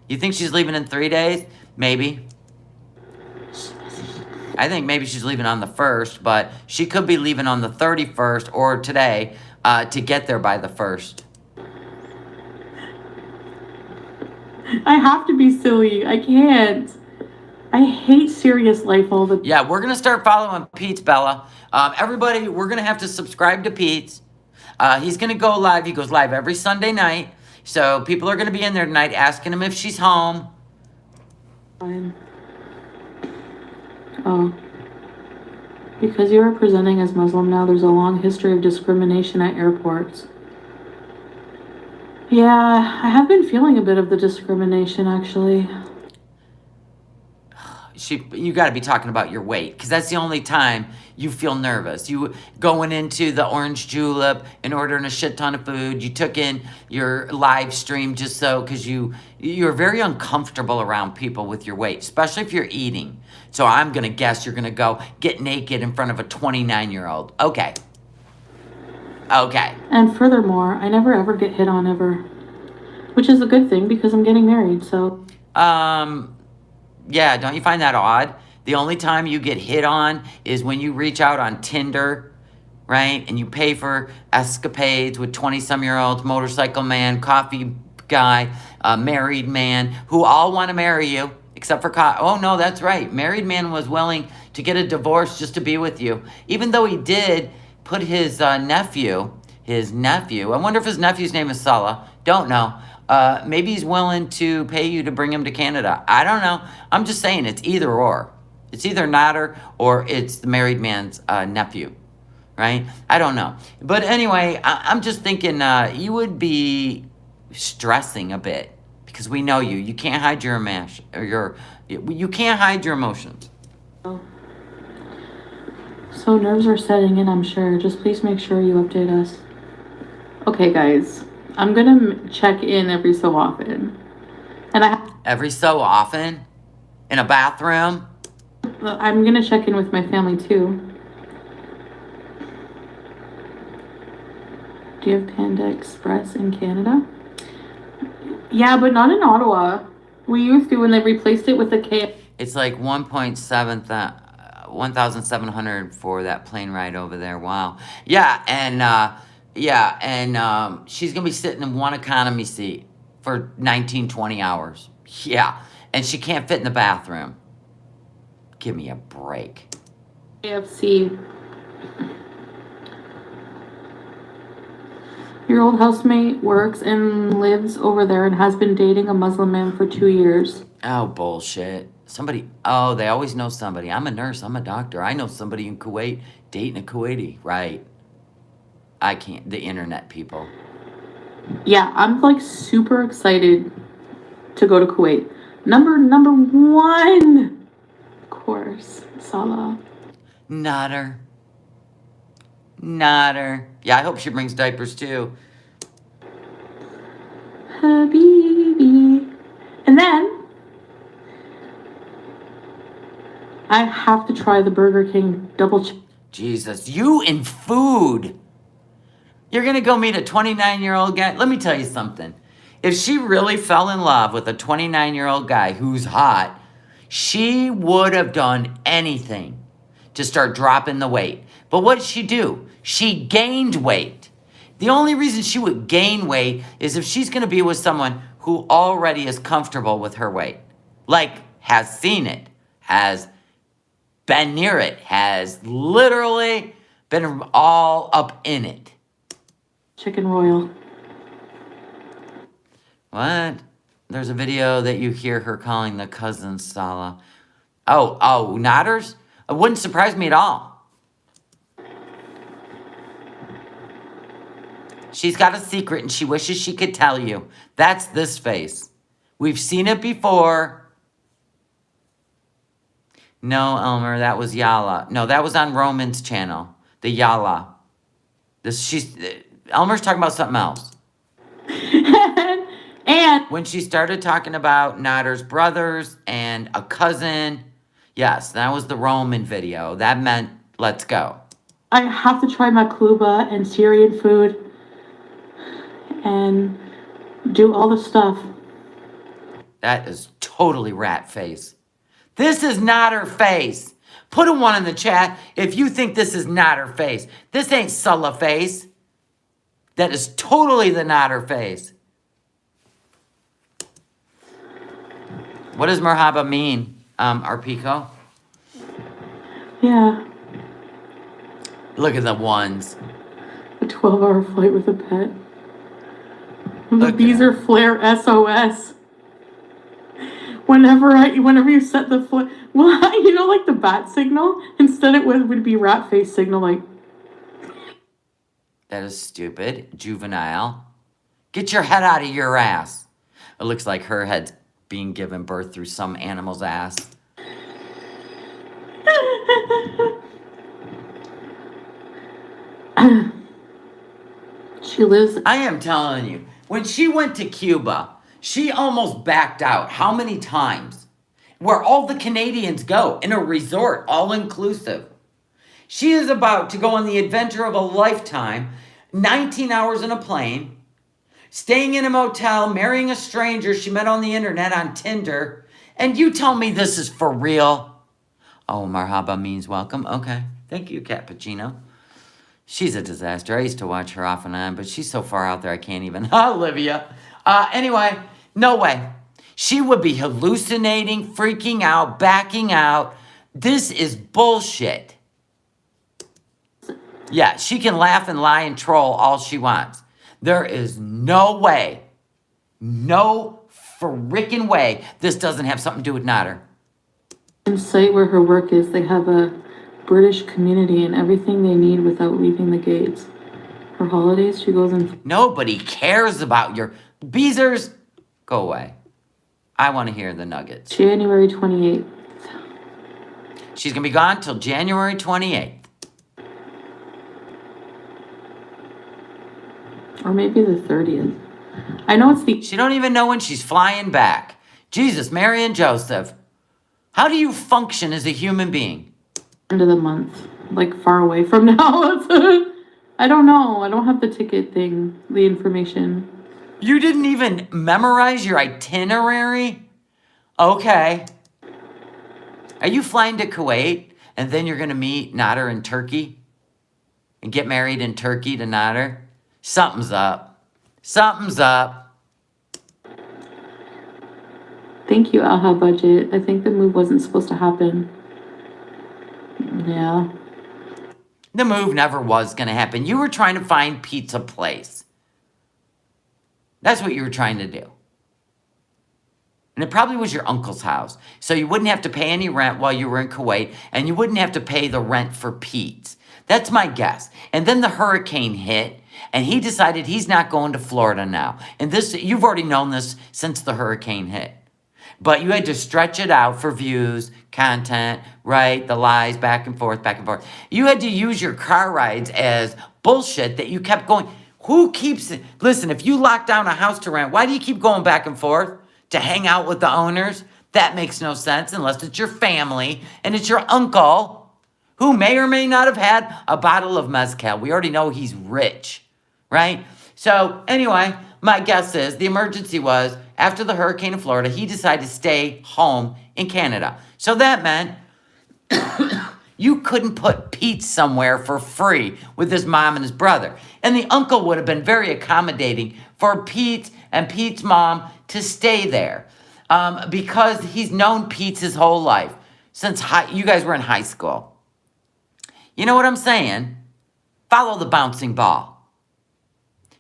You think she's leaving in 3 days? Maybe. I think maybe she's leaving on the 1st. But she could be leaving on the 31st or today to get there by the 1st. I have to be silly. I can't. I hate serious life all the time. Yeah, we're going to start following Pete's, Bella. Everybody, we're going to have to subscribe to Pete's. He's going to go live. He goes live every Sunday night. So people are going to be in there tonight asking him if she's home. Fine. Oh. Because you are presenting as Muslim now, there's a long history of discrimination at airports. Yeah, I have been feeling a bit of the discrimination, actually. You got to be talking about your weight, because that's the only time you feel nervous. You going into the Orange Julep and ordering a shit ton of food. You took in your live stream just so, because you're very uncomfortable around people with your weight, especially if you're eating. So I'm gonna guess you're gonna go get naked in front of a 29-year-old. Okay. And furthermore, I never ever get hit on ever. Which is a good thing because I'm getting married, so. Yeah, don't you find that odd? The only time you get hit on is when you reach out on Tinder, right? And you pay for escapades with 20-some-year-olds, motorcycle man, coffee guy, married man, who all want to marry you, except for oh no, that's right. Married man was willing to get a divorce just to be with you, even though he did put his nephew, I wonder if his nephew's name is Salah, don't know. Maybe he's willing to pay you to bring him to Canada. I don't know. I'm just saying it's either or. It's either Nader or it's the married man's nephew, right? I don't know. But anyway, I'm just thinking you would be stressing a bit because we know you. You can't hide your you can't hide your emotions. So nerves are setting in, I'm sure. Just please make sure you update us. Okay, guys. I'm gonna check in every so often. And every so often? In a bathroom? I'm gonna check in with my family too. Do you have Panda Express in Canada? Yeah, but not in Ottawa. We used to when they replaced it with a K. It's like 1,700 for that plane ride over there. Wow. Yeah, and she's gonna be sitting in one economy seat for 19, 20 hours. Yeah, and she can't fit in the bathroom. Give me a break. AFC. Your old housemate works and lives over there and has been dating a Muslim man for 2 years. Oh, bullshit. Oh, they always know somebody. I'm a nurse, I'm a doctor. I know somebody in Kuwait dating a Kuwaiti, right? I can't, the internet people. Yeah, I'm like super excited to go to Kuwait. Number one, of course, Salah. Nader. Yeah, I hope she brings diapers too. Habibi. And then I have to try the Burger King double cheese. Jesus, you in food. You're gonna go meet a 29-year-old guy? Let me tell you something. If she really fell in love with a 29-year-old guy who's hot, she would have done anything to start dropping the weight. But what did she do? She gained weight. The only reason she would gain weight is if she's gonna be with someone who already is comfortable with her weight. Like, has seen it, has been near it, has literally been all up in it. Chicken Royal. What? There's a video that you hear her calling the cousin Salah. Oh, Nader's? It wouldn't surprise me at all. She's got a secret and she wishes she could tell you. That's this face. We've seen it before. No, Elmer, that was Yala. No, that was on Roman's channel. The Yala. Elmer's talking about something else. And when she started talking about Nader's brothers and a cousin, yes, that was the Roman video. That meant let's go. I have to try makluba and Syrian food and do all the stuff. That is totally rat face. This is not her face. Put a 1 in the chat if you think this is not her face. This ain't Sulla face. That is totally the Nader face. What does Merhaba mean, Arpico? Yeah. Look at the ones. A 12-hour flight with a pet. The bees are flare SOS. Whenever you set the flare, well, you know, like the bat signal. Instead, it would be rat face signal, like. That is stupid, juvenile. Get your head out of your ass. It looks like her head's being given birth through some animal's ass. She lives. I am telling you, when she went to Cuba, she almost backed out. How many times? Where all the Canadians go in a resort, all inclusive. She is about to go on the adventure of a lifetime, 19 hours in a plane, staying in a motel, marrying a stranger she met on the internet on Tinder, and you tell me this is for real? Oh, marhaba means welcome. Okay. Thank you, Cappuccino. She's a disaster. I used to watch her off and on, but she's so far out there I can't even. Olivia. Anyway, no way. She would be hallucinating, freaking out, backing out. This is bullshit. Yeah, she can laugh and lie and troll all she wants. There is no way, no freaking way this doesn't have something to do with Nader. In site where her work is, they have a British community and everything they need without leaving the gates. For holidays, she goes in. Nobody cares about your Beezers. Go away. I want to hear the nuggets. January 28th. She's going to be gone till January 28th. Or maybe the 30th. I know it's the She don't even know when she's flying back. Jesus, Mary and Joseph. How do you function as a human being? end of the month. Like far away from now. I don't know. I don't have the ticket thing, the information. You didn't even memorize your itinerary? Okay. Are you flying to Kuwait and then you're going to meet Nader in Turkey? And get married in Turkey to Nader? Something's up. Something's up. Thank you, Alha Budget. I think the move wasn't supposed to happen. Yeah. The move never was going to happen. You were trying to find pizza place. That's what you were trying to do. And it probably was your uncle's house. So you wouldn't have to pay any rent while you were in Kuwait, and you wouldn't have to pay the rent for Pete's. That's my guess. And then the hurricane hit, and he decided he's not going to Florida now. And this, you've already known this since the hurricane hit. But you had to stretch it out for views, content, right? The lies, back and forth, back and forth. You had to use your car rides as bullshit that you kept going. Who keeps it? Listen, if you lock down a house to rent, why do you keep going back and forth to hang out with the owners? That makes no sense unless it's your family and it's your uncle who may or may not have had a bottle of mezcal. We already know he's rich, right? So anyway, my guess is the emergency was after the hurricane in Florida, he decided to stay home in Canada. So that meant you couldn't put Pete somewhere for free with his mom and his brother. And the uncle would have been very accommodating for Pete and Pete's mom to stay there because he's known Pete his whole life since you guys were in high school. You know what I'm saying? Follow the bouncing ball.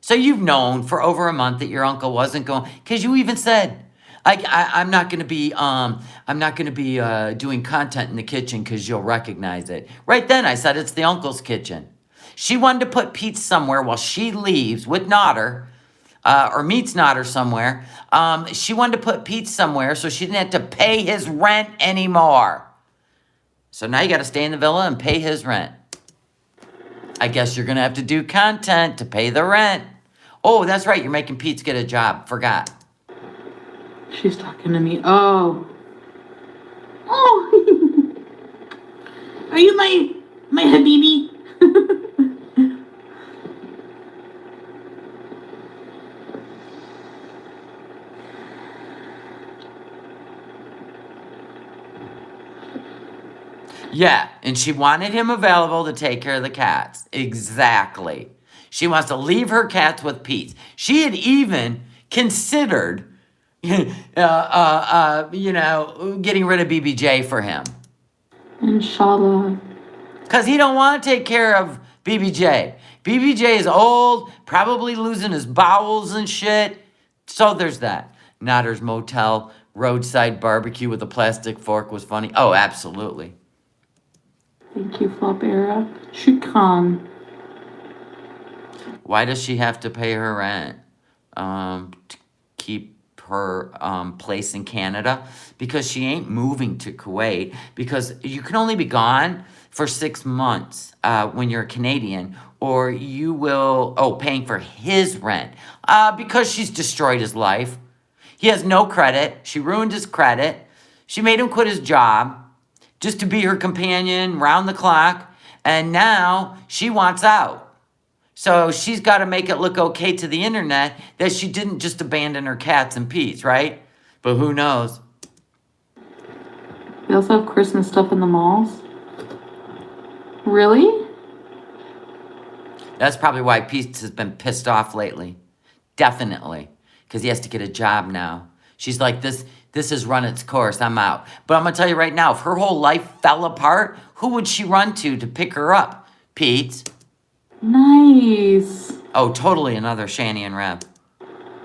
So you've known for over a month that your uncle wasn't going, because you even said, I'm not going to be doing content in the kitchen because you'll recognize it. Right then I said it's the uncle's kitchen. She wanted to put Pete somewhere while she leaves with Nader, or meets Nader somewhere. She wanted to put Pete somewhere so she didn't have to pay his rent anymore. So now you got to stay in the villa and pay his rent. I guess you're going to have to do content to pay the rent. Oh, that's right. You're making Pete get a job. Forgot. She's talking to me. Oh. Oh. Are you my habibi? Yeah, and she wanted him available to take care of the cats. Exactly. She wants to leave her cats with Pete. She had even considered, getting rid of BBJ for him. Inshallah. Because he don't want to take care of BBJ. BBJ is old, probably losing his bowels and shit. So there's that. Nader's Motel roadside barbecue with a plastic fork was funny. Oh, absolutely. Thank you, Flop Era. Shukran. Why does she have to pay her rent? to keep her place in Canada because she ain't moving to Kuwait because you can only be gone for 6 months when you're a Canadian, or you will, paying for his rent because she's destroyed his life. He has no credit. She ruined his credit. She made him quit his job just to be her companion round the clock, and now she wants out. So she's got to make it look okay to the internet that she didn't just abandon her cats and Pete's, right? But who knows? They also have Christmas stuff in the malls. Really? That's probably why Pete has been pissed off lately. Definitely. Because he has to get a job now. She's like, this has run its course. I'm out. But I'm going to tell you right now, if her whole life fell apart, who would she run to pick her up? Pete. Nice. Oh, totally another Shani and Reb.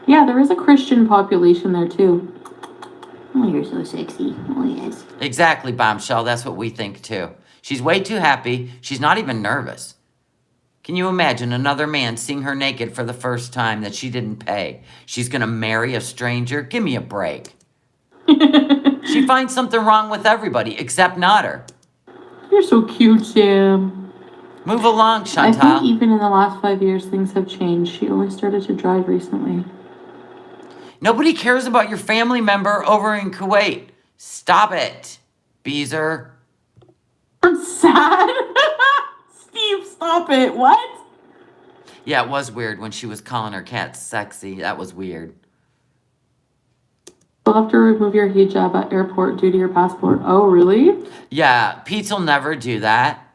Yeah, there is a Christian population there too. Oh, you're so sexy. Oh, yes. Exactly, Bombshell. That's what we think too. She's way too happy. She's not even nervous. Can you imagine another man seeing her naked for the first time that she didn't pay? She's going to marry a stranger? Give me a break. She finds something wrong with everybody except Nader. You're so cute, Sam. Move along, I Chantal. think even in the last 5 years, things have changed. She only started to drive recently. Nobody cares about your family member over in Kuwait. Stop it, Beezer. I'm sad. Steve, stop it. What? Yeah, it was weird when she was calling her cat sexy. That was weird. You'll have to remove your hijab at airport due to your passport. Oh, really? Yeah, Pete will never do that.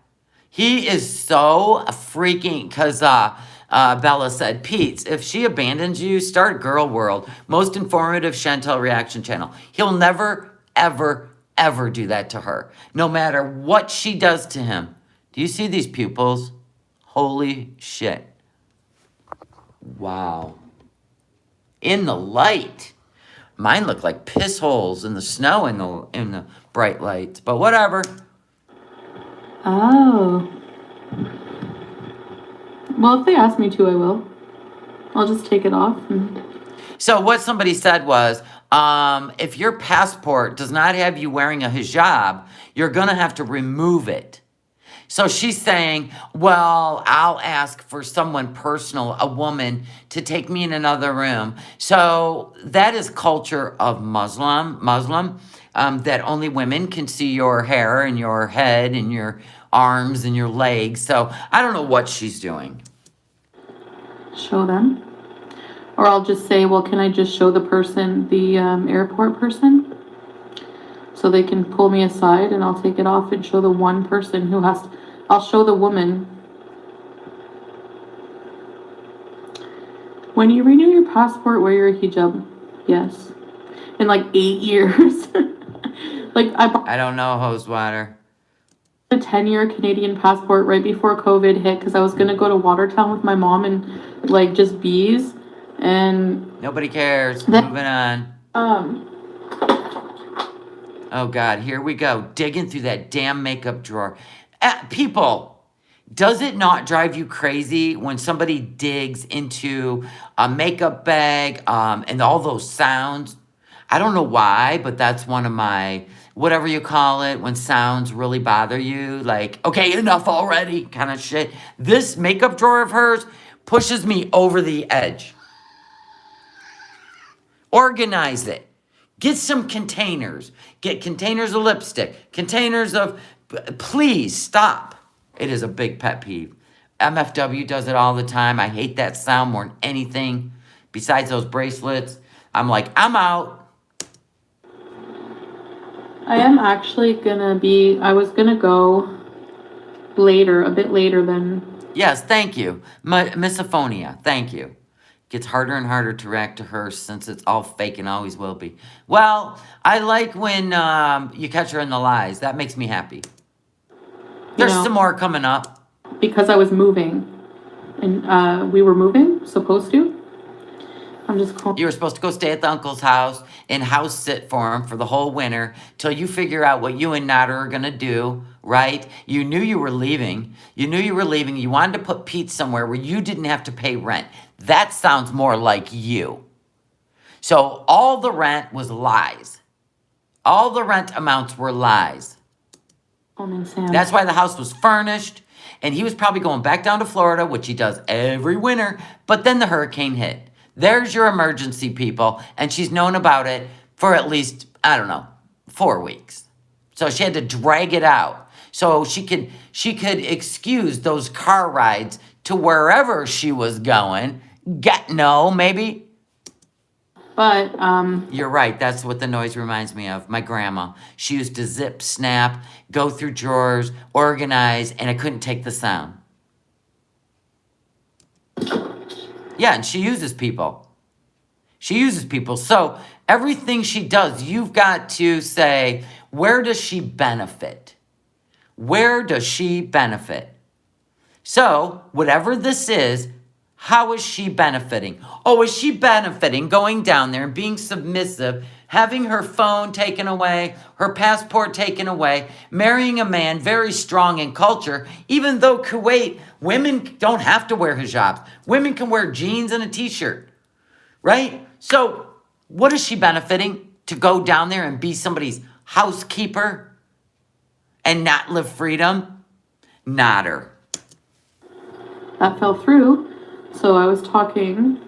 He is so freaking, because Bella said, Pete, if she abandons you, start Girl World. Most informative Chantel reaction channel. He'll never, ever, ever do that to her. No matter what she does to him. Do you see these pupils? Holy shit. Wow. In the light. Mine look like piss holes in the snow in the bright lights. But whatever. Oh. Well, if they ask me to, I will. I'll just take it off. So what somebody said was, if your passport does not have you wearing a hijab, you're going to have to remove it. So she's saying, well, I'll ask for someone personal, a woman, to take me in another room. So that is culture of Muslim, that only women can see your hair and your head and your arms and your legs. So I don't know what she's doing. Show them. Or I'll just say, well, can I just show the person, the airport person? So they can pull me aside and I'll take it off and show the one person who has to, I'll show the woman. When you renew your passport, wear your hijab. Yes. In like 8 years. Like I don't know, Hosewater. A 10-year Canadian passport right before COVID hit because I was going to go to Watertown with my mom and like just bees. And nobody cares. Moving on. Oh, God. Here we go. Digging through that damn makeup drawer. People, does it not drive you crazy when somebody digs into a makeup bag and all those sounds? I don't know why, but that's one of my, whatever you call it, when sounds really bother you. Like, okay, enough already kind of shit. This makeup drawer of hers pushes me over the edge. Organize it. Get some containers. Get containers of lipstick. Containers of... Please, stop. It is a big pet peeve. MFW does it all the time. I hate that sound more than anything. Besides those bracelets, I'm like, I'm out. I am actually I was gonna go later, a bit later than... Yes, thank you. Misophonia, thank you. Gets harder and harder to react to her since it's all fake and always will be. Well, I like when you catch her in the lies. That makes me happy. There's some more coming up. Because I was moving. And we were moving, supposed to. I'm just calling. You were supposed to go stay at the uncle's house and house sit for him for the whole winter till you figure out what you and Nader are going to do. right? You knew you were leaving. You knew you were leaving. You wanted to put Pete somewhere where you didn't have to pay rent. That sounds more like you. So all the rent was lies. All the rent amounts were lies. Sam. That's why the house was furnished. And he was probably going back down to Florida, which he does every winter. But then the hurricane hit. There's your emergency, people. And she's known about it for at least, 4 weeks. So she had to drag it out. So she could excuse those car rides to wherever she was going. Maybe. But, You're right. That's what the noise reminds me of. My grandma. She used to zip, snap, go through drawers, organize, and I couldn't take the sound. Yeah, and she uses people. So everything she does, you've got to say, where does she benefit? Where does she benefit? So whatever this is, how is she benefiting? Oh, is she benefiting going down there and being submissive, having her phone taken away, her passport taken away, marrying a man very strong in culture, even though Kuwait, women don't have to wear hijabs. Women can wear jeans and a t-shirt, right? So what is she benefiting? To go down there and be somebody's housekeeper and not live freedom? Nader. that fell through. So I was talking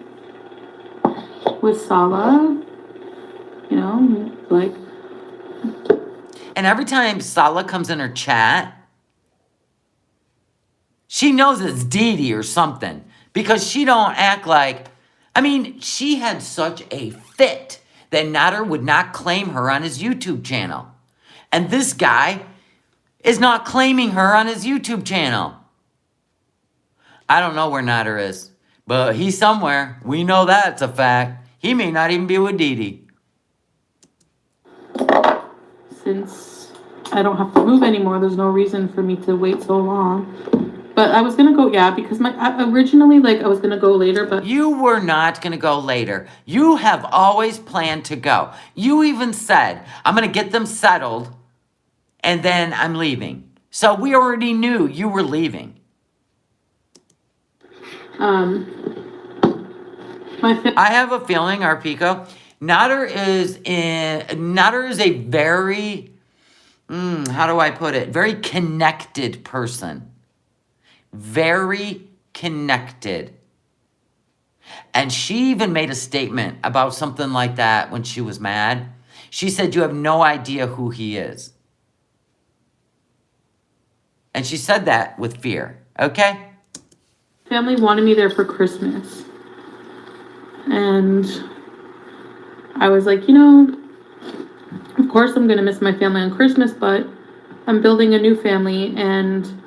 with Sala, like. And every time Sala comes in her chat, she knows it's Dee Dee or something. Because she don't act like, she had such a fit that Nader would not claim her on his YouTube channel. And this guy is not claiming her on his YouTube channel. I don't know where Nader is. But he's somewhere. We know that's a fact. He may not even be with Dee Dee. Since I don't have to move anymore, there's no reason for me to wait so long. But I was going to go, because originally, I was going to go later, but... You were not going to go later. You have always planned to go. You even said, I'm going to get them settled, and then I'm leaving. So we already knew you were leaving. I have a feeling, Arpico, Nader is a very, how do I put it? Very connected person. Very connected. And she even made a statement about something like that when she was mad. She said, you have no idea who he is. And she said that with fear, okay? Family wanted me there for Christmas. And I was like, of course I'm going to miss my family on Christmas, but I'm building a new family. And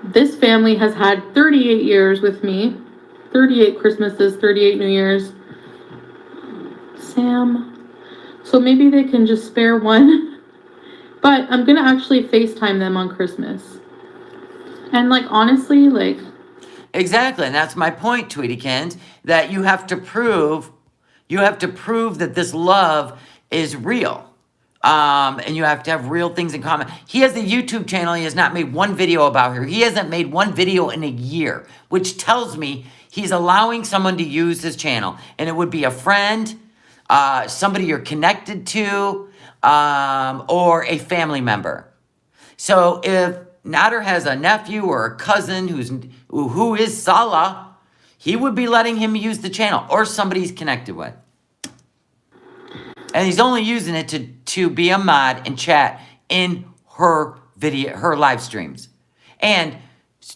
this family has had 38 years with me, 38 Christmases, 38 New Years. Sam. So maybe they can just spare one. But I'm going to actually FaceTime them on Christmas. And honestly, Exactly, and that's my point, Tweetykins, that you have to prove that this love is real. And you have to have real things in common. He has a YouTube channel. He has not made one video about her. He hasn't made one video in a year, which tells me he's allowing someone to use his channel. And it would be a friend, somebody you're connected to, or a family member. So if Nader has a nephew or a cousin who is Salah, he would be letting him use the channel, or somebody he's connected with. And he's only using it to be a mod and chat in her live streams. And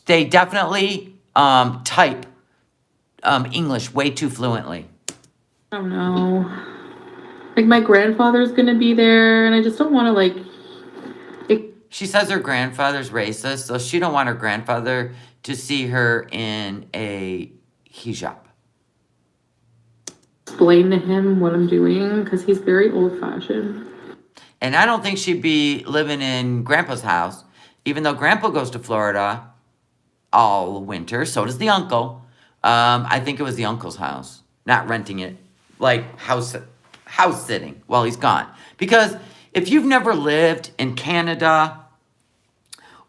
they definitely type English way too fluently. I don't know. My grandfather's going to be there, and I just don't want to, She says her grandfather's racist, so she don't want her grandfather to see her in a hijab. Explain to him what I'm doing, because he's very old-fashioned. And I don't think she'd be living in Grandpa's house, even though Grandpa goes to Florida all winter. So does the uncle. I think it was the uncle's house, not renting it, house sitting while he's gone. Because if you've never lived in Canada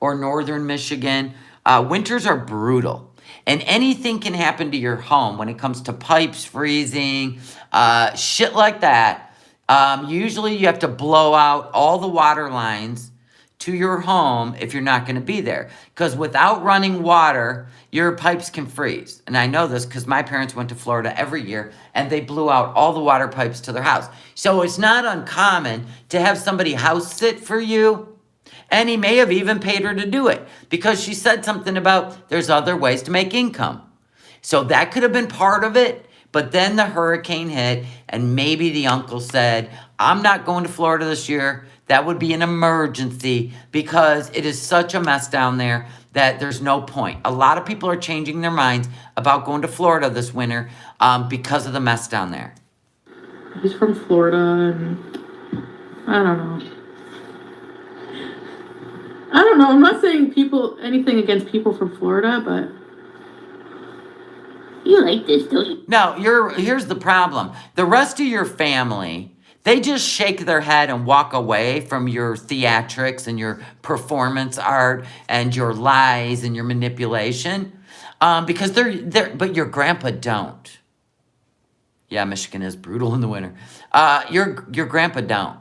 or northern Michigan, winters are brutal. And anything can happen to your home when it comes to pipes freezing, shit like that. Usually you have to blow out all the water lines to your home if you're not going to be there. Because without running water, your pipes can freeze. And I know this because my parents went to Florida every year and they blew out all the water pipes to their house. So it's not uncommon to have somebody house sit for you. And he may have even paid her to do it because she said something about there's other ways to make income. So that could have been part of it. But then the hurricane hit and maybe the uncle said, I'm not going to Florida this year. That would be an emergency because it is such a mess down there that there's no point. A lot of people are changing their minds about going to Florida this winter because of the mess down there. He's from Florida, and I don't know. I don't know. I'm not saying anything against people from Florida, but You like this, don't you? No, here's the problem. The rest of your family, they just shake their head and walk away from your theatrics and your performance art and your lies and your manipulation because but your grandpa don't. Yeah, Michigan is brutal in the winter. Your grandpa don't.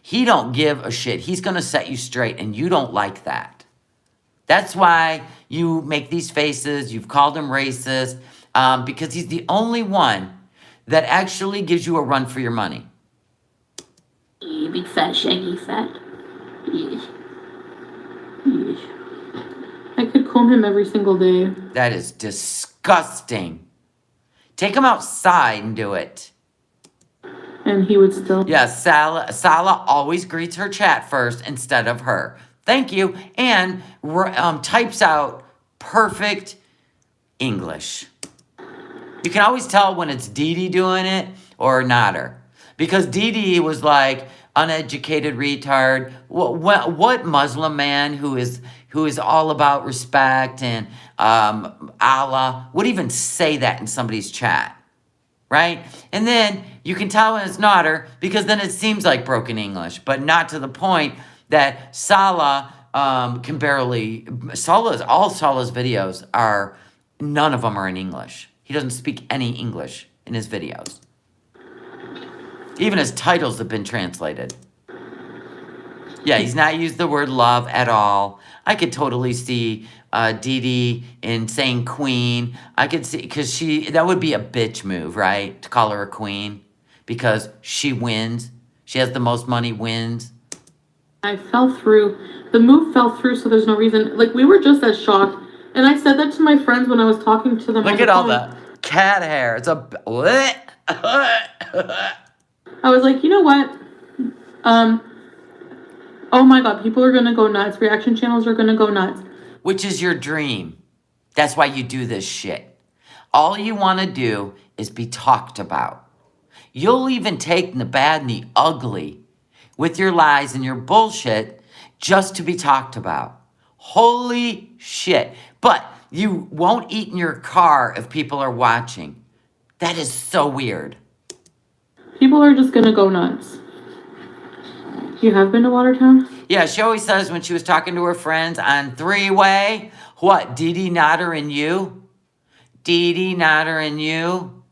He don't give a shit. He's going to set you straight, and you don't like that. That's why you make these faces. You've called him racist because he's the only one that actually gives you a run for your money. You big fat shaggy fat. Yes. Yes. I could comb him every single day. That is disgusting. Take him outside and do it. And he would still... Yeah, Sala always greets her chat first instead of her. Thank you. And types out perfect English. You can always tell when it's Dee Dee doing it or Nader. Because Dee Dee was like uneducated retard. What Muslim man who is all about respect and Allah would even say that in somebody's chat? Right? And then you can tell when it's Nader because then it seems like broken English, but not to the point that Salah can barely... all Salah's videos are... None of them are in English. He doesn't speak any English in his videos. Even his titles have been translated. Yeah, he's not used the word love at all. I could totally see Dee Dee in saying queen. I could see, because that would be a bitch move, right? To call her a queen. Because she wins. She has the most money, wins. I fell through. The move fell through, so there's no reason. Like, we were just as shocked. And I said that to my friends when I was talking to them. Look at all that cat hair. It's a... I was like, you know what? Oh my God, people are going to go nuts. Reaction channels are going to go nuts. Which is your dream. That's why you do this shit. All you want to do is be talked about. You'll even take the bad and the ugly with your lies and your bullshit just to be talked about. Holy shit. But you won't eat in your car if people are watching. That is so weird. People are just going to go nuts. You have been to Watertown? Yeah, she always says when she was talking to her friends on three-way, what, Dee Dee, Nader, and you? Dee Dee, Nader, and you?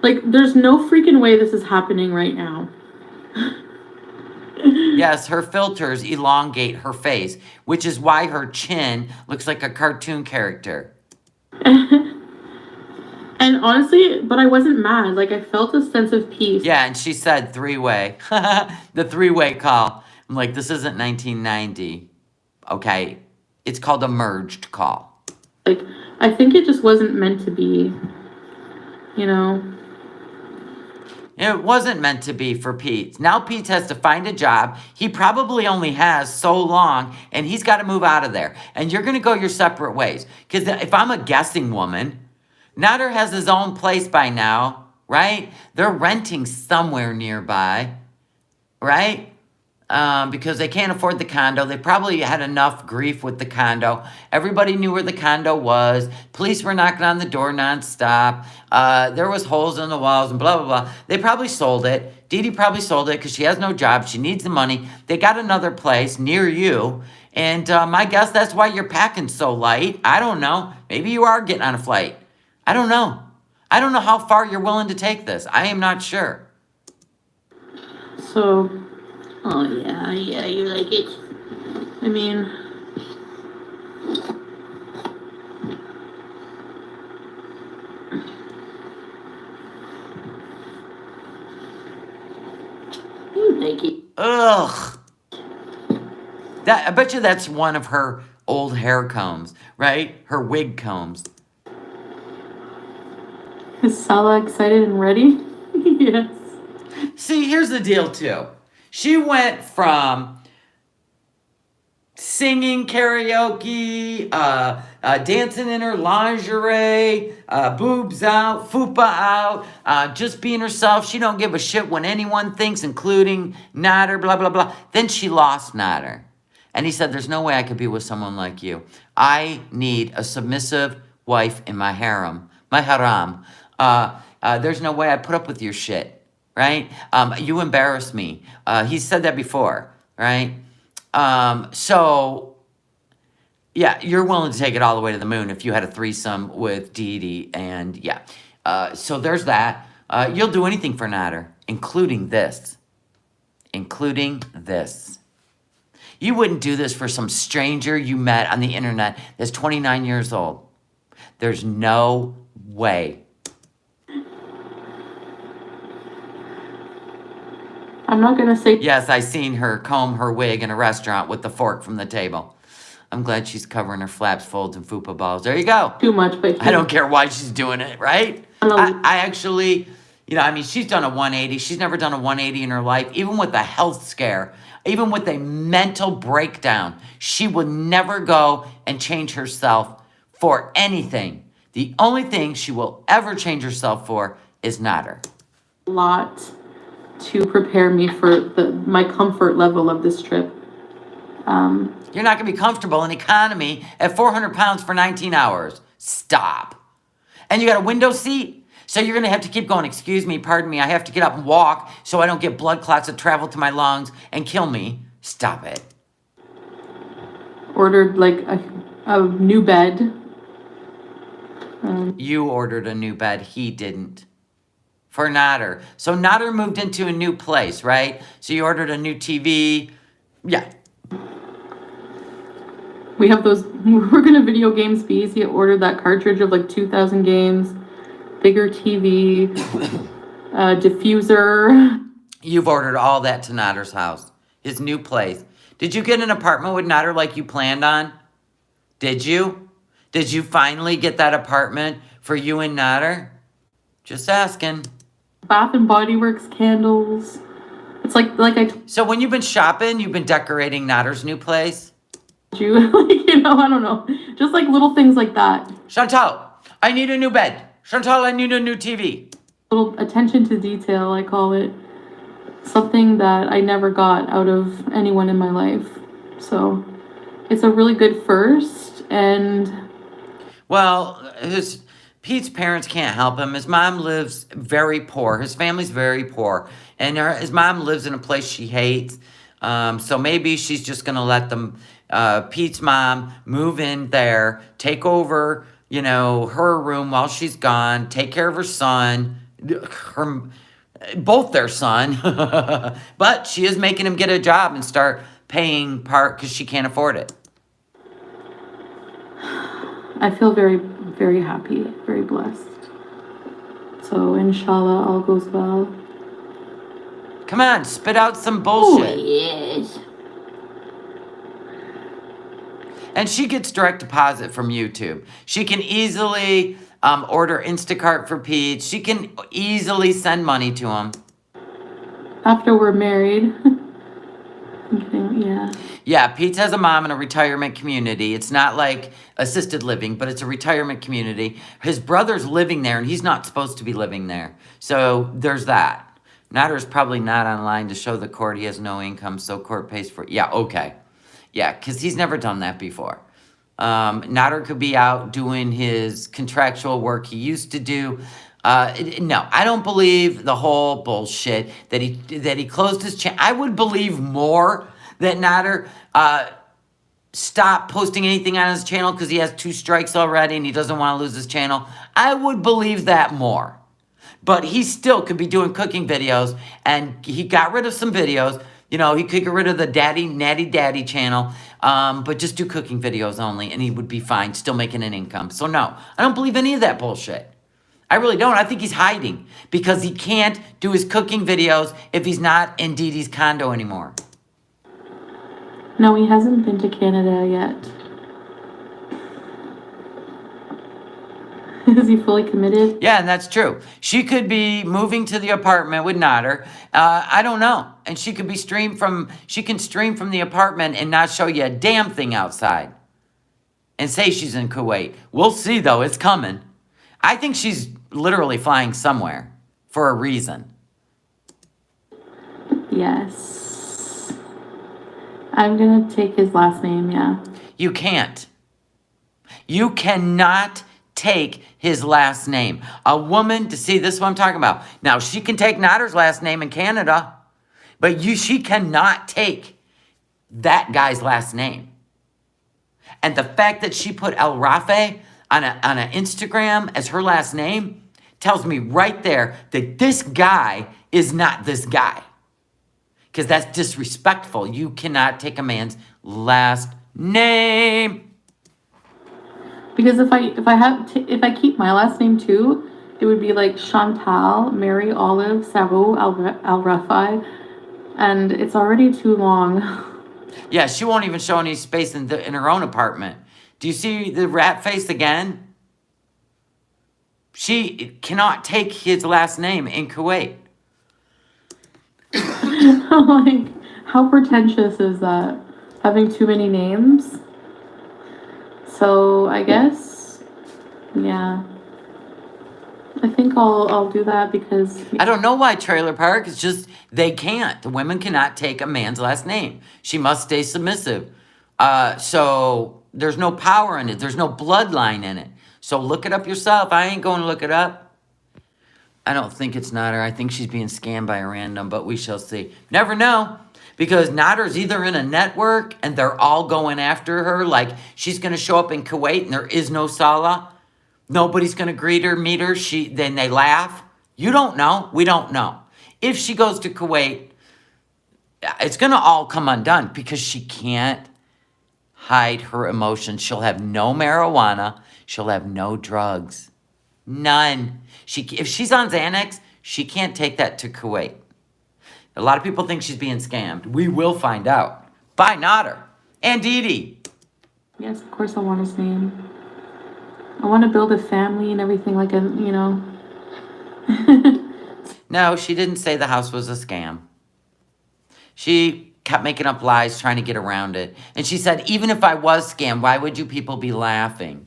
Like, there's no freaking way this is happening right now. Yes, her filters elongate her face, which is why her chin looks like a cartoon character. And honestly, but I wasn't mad. Like, I felt a sense of peace. Yeah, and she said three-way. The three-way call. I'm like, this isn't 1990. Okay? It's called a merged call. Like, I think it just wasn't meant to be, you know? It wasn't meant to be for Pete. Now Pete has to find a job. He probably only has so long, and he's got to move out of there. And you're going to go your separate ways. Because if I'm a guessing woman, Nader has his own place by now, right? They're renting somewhere nearby, right? Because they can't afford the condo. They probably had enough grief with the condo. Everybody knew where the condo was. Police were knocking on the door nonstop. There was holes in the walls and blah, blah, blah. They probably sold it. Dee Dee probably sold it because she has no job. She needs the money. They got another place near you. And I guess that's why you're packing so light. I don't know. Maybe you are getting on a flight. I don't know. I don't know how far you're willing to take this. I am not sure. So, Oh, yeah, you like it. I mean, You like it. Ugh. I bet you that's one of her old hair combs, right? Her wig combs. is Sala excited and ready? Yes. See, here's the deal, too. She went from singing karaoke, dancing in her lingerie, boobs out, fupa out, just being herself. She don't give a shit what anyone thinks, including Nader, blah, blah, blah. Then she lost Nader. And he said, there's no way I could be with someone like you. I need a submissive wife in my harem, my haram. There's no way I put up with your shit, right? You embarrass me. He said that before, right? So, yeah, you're willing to take it all the way to the moon if you had a threesome with Dee and yeah. So there's that. You'll do anything for Nader, including this. Including this. You wouldn't do this for some stranger you met on the internet that's 29 years old. There's no way. I'm not gonna say Yes, I seen her comb her wig in a restaurant with the fork from the table. I'm glad she's covering her flaps, folds, and fupa balls. There you go. too much, but I don't care why she's doing it, right? I actually, she's done a 180. She's never done a 180 in her life, even with a health scare, even with a mental breakdown. She would never go and change herself for anything. The only thing she will ever change herself for is Nader. a lot to prepare me for my comfort level of this trip. You're not going to be comfortable in economy at 400 pounds for 19 hours. Stop. And you got a window seat? So you're going to have to keep going, excuse me, pardon me, I have to get up and walk so I don't get blood clots that travel to my lungs and kill me. Stop it. Ordered like a new bed. You ordered a new bed. He didn't. For Nader. So Nader moved into a new place, right? So you ordered a new TV. Yeah. We have those, we're gonna video games be easy. I ordered that cartridge of like 2,000 games, bigger TV, diffuser. You've ordered all that to Nader's house. His new place. Did you get an apartment with Nader like you planned on? Did you? Did you finally get that apartment for you and Nader? Just asking. Bath and Body Works candles. It's like So when you've been shopping, you've been decorating Nader's new place? you, I don't know. Just like little things like that. Chantal, I need a new bed. Chantal, I need a new TV. Little attention to detail, I call it. Something that I never got out of anyone in my life. So it's a really good first, and Well, Pete's parents can't help him. His mom lives very poor. His family's very poor. And his mom lives in a place she hates. So maybe she's just going to let them, Pete's mom, move in there, take over, her room while she's gone, take care of her son, both their son. But she is making him get a job and start paying part because she can't afford it. I feel very, very happy, very blessed. So inshallah, all goes well. Come on, spit out some Oh, bullshit. yes. And she gets direct deposit from YouTube. She can easily order Instacart for Pete. She can easily send money to him. After we're married. Yeah. Yeah, Pete has a mom in a retirement community. It's not like assisted living, but it's a retirement community. His brother's living there, and he's not supposed to be living there. So there's that. Nader's probably not online to show the court he has no income, so court pays for it. Yeah, okay. Yeah, because he's never done that before. Nader could be out doing his contractual work he used to do. No, I don't believe the whole bullshit that he closed his channel. I would believe more that Nader stop posting anything on his channel because he has 2 strikes already and he doesn't want to lose his channel, I would believe that more. But he still could be doing cooking videos, and he got rid of some videos. You know, he could get rid of the Natty Daddy channel, but just do cooking videos only, and he would be fine, still making an income. So no, I don't believe any of that bullshit. I really don't. I think he's hiding because he can't do his cooking videos if he's not in Dee Dee's condo anymore. No, he hasn't been to Canada yet. Is he fully committed? Yeah, and that's true. She could be moving to the apartment with Nader. I don't know. And she could be she can stream from the apartment and not show you a damn thing outside. And say she's in Kuwait. We'll see though, it's coming. I think she's literally flying somewhere for a reason. Yes. I'm gonna take his last name, yeah. You can't. You cannot take his last name. A woman, to see, this is what I'm talking about. Now, she can take Nader's last name in Canada, but she cannot take that guy's last name. And the fact that she put El Rafe on an Instagram as her last name tells me right there that this guy is not this guy. Because that's disrespectful. You cannot take a man's last name. Because if I keep my last name too, it would be like Chantal, Mary Olive, Saru, Al Rafi, and it's already too long. Yeah, she won't even show any space in her own apartment. Do you see the rat face again? She cannot take his last name in Kuwait. Like, how pretentious is that? Having too many names? So I guess, yeah. I think I'll do that because I don't know why Trailer Park. It's just they can't. The women cannot take a man's last name. She must stay submissive. So there's no power in it. There's no bloodline in it. So look it up yourself. I ain't going to look it up. I don't think it's Nader. I think she's being scammed by a random, but we shall see. Never know. Because Nader's either in a network and they're all going after her. Like she's going to show up in Kuwait and there is no Salah. Nobody's going to greet her, meet her. Then they laugh. You don't know. We don't know. If she goes to Kuwait, it's going to all come undone because she can't hide her emotions. She'll have no marijuana. She'll have no drugs. None. If she's on Xanax, she can't take that to Kuwait. A lot of people think she's being scammed. We will find out. By Nader and Dee Dee. yes, of course I want his name. I want to build a family and everything like a, you know. No, she didn't say the house was a scam. She kept making up lies trying to get around it. And she said, even if I was scammed, why would you people be laughing?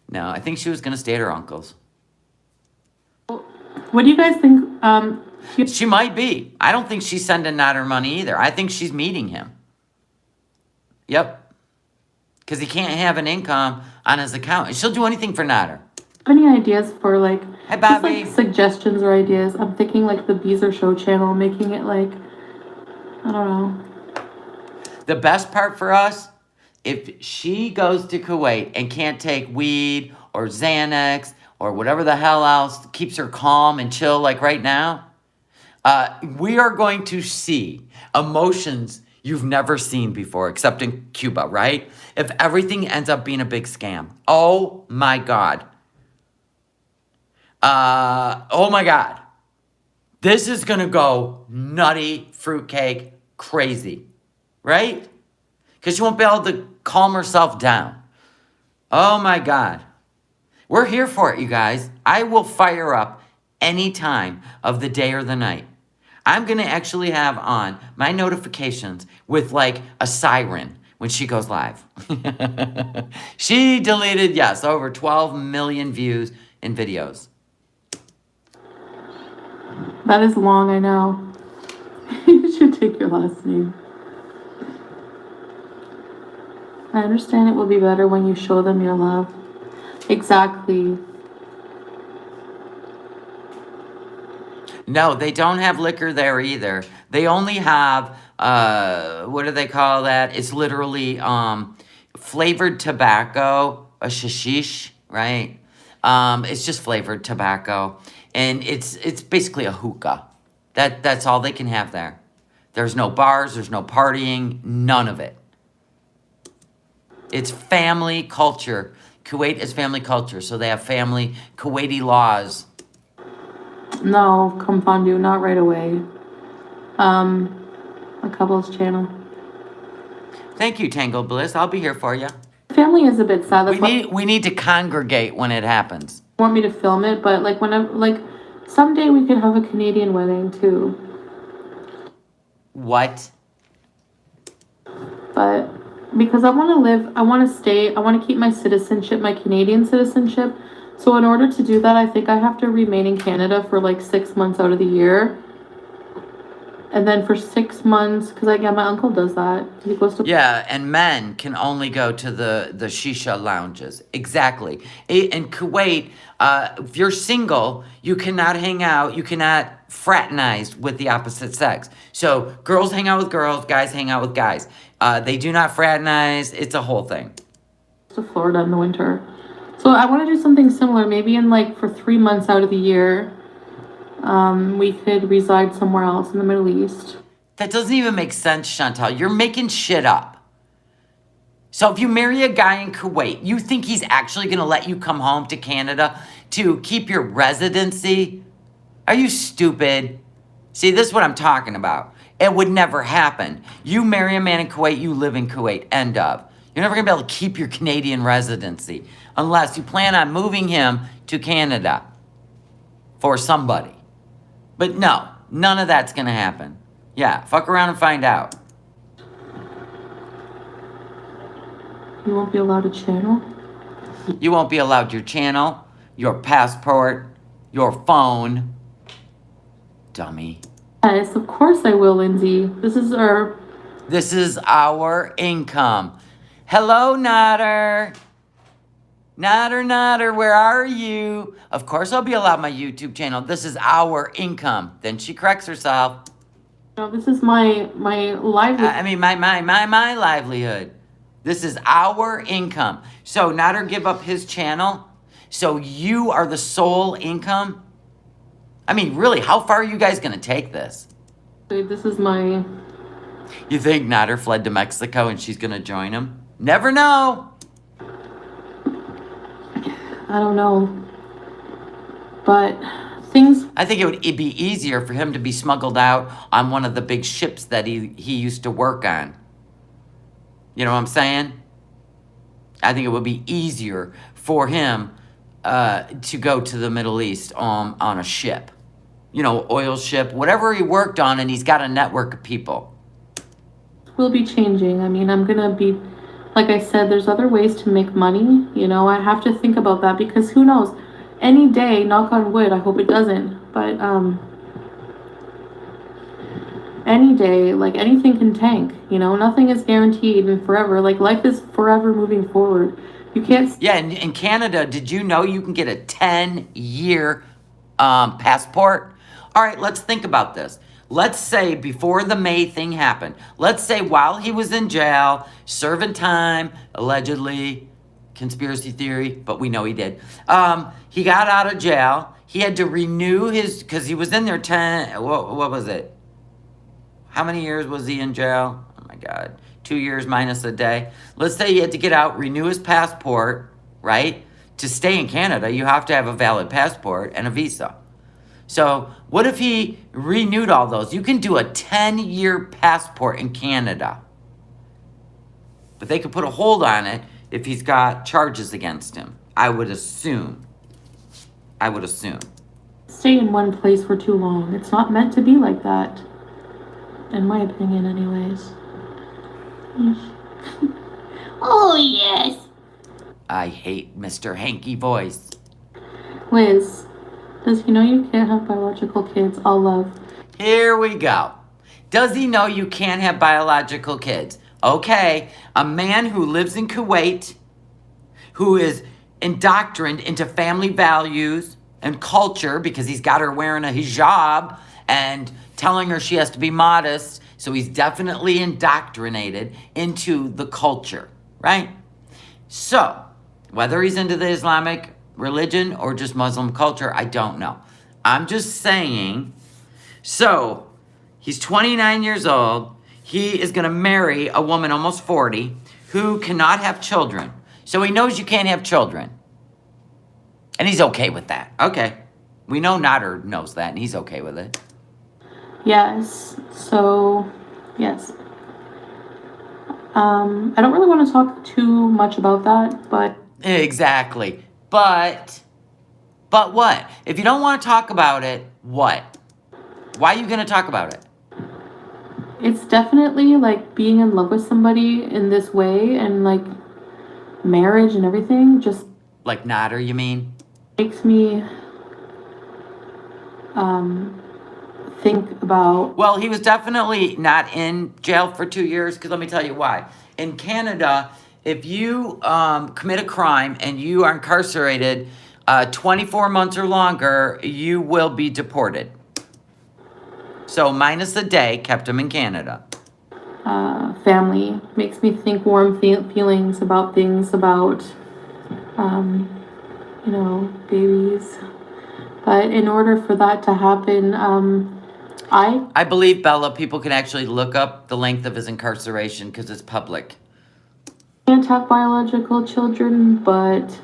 No, I think she was going to stay at her uncle's. What do you guys think? She might be. I don't think she's sending Nader money either. I think she's meeting him. Yep. Because he can't have an income on his account. And she'll do anything for Nader. Any ideas for like, Hey, just Bobby. like suggestions or ideas? I'm thinking like the Beezer Show channel, making it like, I don't know. The best part for us, if she goes to Kuwait and can't take weed or Xanax or whatever the hell else keeps her calm and chill like right now, we are going to see emotions you've never seen before, except in Cuba, right? If everything ends up being a big scam. Oh my God. Oh my God. This is going to go nutty, fruitcake, crazy, right? Because she won't be able to calm herself down. Oh my God. We're here for it, you guys. I will fire up any time of the day or the night. I'm going to actually have on my notifications with like a siren when she goes live. She deleted, yes, over 12 million views in videos. That is long, I know. You should take your last name. I understand it will be better when you show them your love. Exactly. No, they don't have liquor there either. They only have what do they call that? It's literally flavored tobacco, a shishish, right? It's just flavored tobacco, and it's basically a hookah. That's all they can have there. There's no bars, there's no partying, none of it. It's family culture. Kuwait is family culture, so they have family Kuwaiti laws. No, come fondue, not right away. A couple's channel. Thank you, Tangled Bliss. I'll be here for you. Family is a bit sad. That's We need to congregate when it happens. want me to film it, but like someday we could have a Canadian wedding too. What? But because I want to stay, I want to keep my citizenship, my Canadian citizenship. So in order to do that, I think I have to remain in Canada for like 6 months out of the year. And then for 6 months, because my uncle does that. He goes to Yeah, and men can only go to the shisha lounges. Exactly. In Kuwait, if you're single, you cannot hang out. You cannot fraternize with the opposite sex. So girls hang out with girls, guys hang out with guys. They do not fraternize. It's a whole thing. to Florida in the winter. So I want to do something similar. Maybe in like for 3 months out of the year, we could reside somewhere else in the Middle East. That doesn't even make sense, Chantal. You're making shit up. So if you marry a guy in Kuwait, you think he's actually going to let you come home to Canada to keep your residency? Are you stupid? See, this is what I'm talking about. It would never happen. You marry a man in Kuwait, you live in Kuwait, end of. You're never going to be able to keep your Canadian residency unless you plan on moving him to Canada for somebody. But no, none of that's going to happen. Yeah, fuck around and find out. You won't be allowed a channel? You won't be allowed your channel, your passport, your phone. Dummy. Yes, of course I will, Lindsay. This is our income. Hello, Nader. Nader, where are you? Of course I'll be allowed my YouTube channel. This is our income. Then she corrects herself. No, this is my livelihood. I mean, my livelihood. This is our income. So Nader give up his channel. So you are the sole income. I mean, really, how far are you guys going to take this? This is my... You think Nader fled to Mexico and she's going to join him? Never know. I don't know. But things... I think it would be easier for him to be smuggled out on one of the big ships that he used to work on. You know what I'm saying? I think it would be easier for him to go to the Middle East on a ship. You know, oil ship, whatever he worked on, and he's got a network of people. Will be changing. I mean, I'm gonna be... Like I said, there's other ways to make money. You know, I have to think about that because who knows? Any day, knock on wood, I hope it doesn't. But, any day, like, anything can tank. You know, nothing is guaranteed and forever. Like, life is forever moving forward. You can't... Yeah, in Canada, did you know you can get a 10-year passport? All right, let's think about this. Let's say before the May thing happened, let's say while he was in jail, serving time, allegedly, conspiracy theory, but we know he did. He got out of jail. He had to renew his, because he was in there 10, what was it? How many years was he in jail? Oh my God, 2 years minus a day. Let's say he had to get out, renew his passport, right? To stay in Canada, you have to have a valid passport and a visa. So what if he renewed all those? You can do a 10-year passport in Canada. But they could put a hold on it if he's got charges against him. I would assume. Stay in one place for too long. It's not meant to be like that. In my opinion, anyways. Oh, yes. I hate Mr. Hanky Voice. Liz, does he know you can't have biological kids? All love. Here we go. Does he know you can't have biological kids? Okay, a man who lives in Kuwait, who is indoctrined into family values and culture because he's got her wearing a hijab and telling her she has to be modest, So he's definitely indoctrinated into the culture, right? So, whether he's into the Islamic religion or just Muslim culture, I don't know. I'm just saying, so he's 29 years old. He is going to marry a woman almost 40 who cannot have children. So he knows you can't have children. And he's okay with that. Okay. We know Nader knows that, and he's okay with it. Yes. So, yes. I don't really want to talk too much about that, but Exactly. But what? If you don't want to talk about it, what? Why are you going to talk about it? it's definitely like being in love with somebody in this way and like marriage and everything just Like Nader, you mean? makes me think about. Well, he was definitely not in jail for 2 years, because let me tell you why. In Canada, if you commit a crime and you are incarcerated 24 months or longer, you will be deported. So minus a day kept him in Canada. Family makes me think warm feelings about things about babies, but in order for that to happen, I believe, Bella, people can actually look up the length of his incarceration because it's public. can't have biological children, but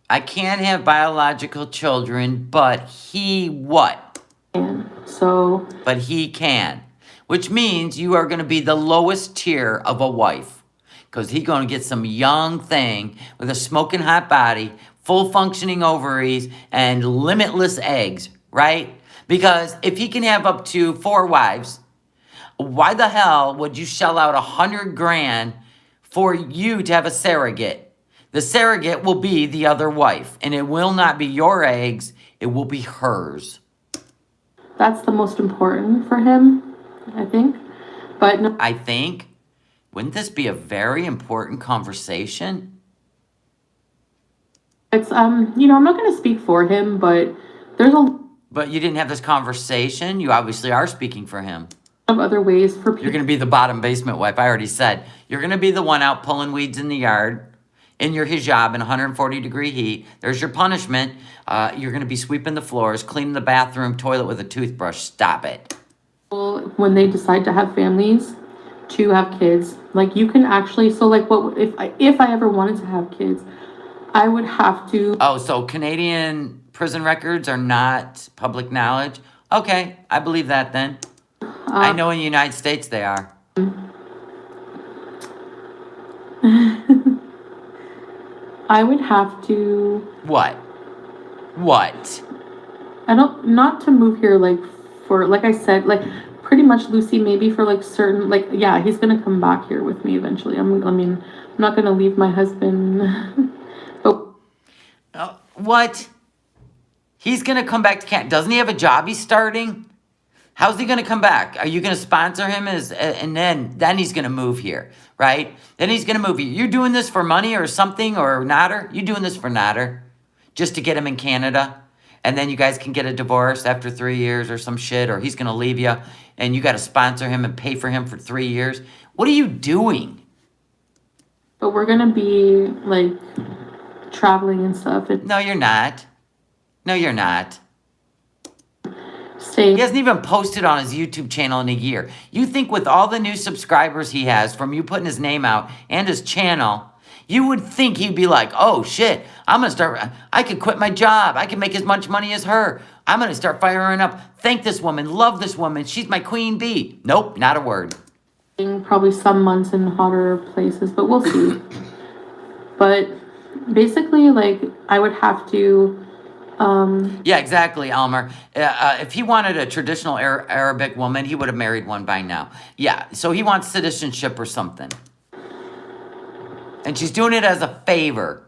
I can't have biological children, but he what? can. So But he can. Which means you are going to be the lowest tier of a wife. Because he's going to get some young thing with a smoking hot body, full functioning ovaries, and limitless eggs, right? Because if he can have up to 4 wives, why the hell would you shell out $100,000 for you to have a surrogate? The surrogate will be the other wife, and it will not be your eggs, it will be hers. that's the most important for him, I think. But no, I think, wouldn't this be a very important conversation? it's I'm not going to speak for him, but there's a lot But you didn't have this conversation. You obviously are speaking for him. of other ways for You're people. going to be the bottom basement wife. I already said. You're going to be the one out pulling weeds in the yard in your hijab in 140-degree heat. There's your punishment. You're going to be sweeping the floors, cleaning the bathroom toilet with a toothbrush. Stop it. When they decide to have families, to have kids, like you can actually. So like, what if I ever wanted to have kids, I would have to. Oh, so Canadian prison records are not public knowledge? Okay, I believe that then. I know in the United States they are. I would have to. What? What? Not to move here, like for like I said, like pretty much Lucy, maybe for like certain, like yeah, he's gonna come back here with me eventually. I'm not gonna leave my husband. But What? He's going to come back to Canada. Doesn't he have a job he's starting? How's he going to come back? Are you going to sponsor him and then he's going to move here, right? Then he's going to move here. You doing this for money or something, or Nader? You doing this for Nader? Just to get him in Canada? And then you guys can get a divorce after 3 years or some shit, or he's going to leave you and you got to sponsor him and pay for him for 3 years? What are you doing? but we're gonna be like traveling and stuff and No, you're not. No, you're not. staying. He hasn't even posted on his YouTube channel in a year. You think with all the new subscribers he has from you putting his name out and his channel, you would think he'd be like, oh shit, I'm going to start, I could quit my job. I can make as much money as her. I'm going to start firing up. Thank this woman, love this woman. She's my queen bee. Nope, not a word. Probably some months in hotter places, but we'll see. But basically, like I would have to. Yeah, exactly, Elmer. If he wanted a traditional Arabic woman, he would have married one by now. Yeah, so he wants citizenship or something. And she's doing it as a favor.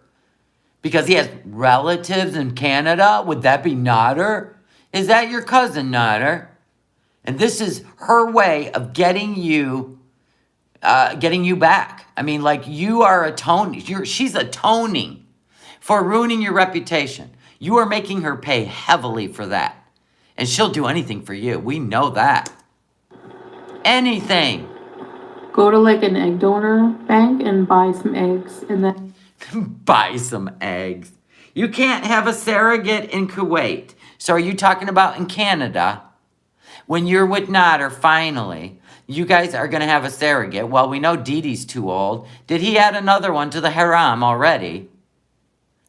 Because he has relatives in Canada. Would that be Nader? Is that your cousin, Nader? And this is her way of getting you back. I mean, like, you are atoning. She's atoning for ruining your reputation. You are making her pay heavily for that. And she'll do anything for you. We know that. Anything. Go to like an egg donor bank and buy some eggs, and then Buy some eggs. You can't have a surrogate in Kuwait. So are you talking about in Canada? When you're with Nader, finally, you guys are going to have a surrogate. Well, we know Dee Dee's too old. Did he add another one to the haram already?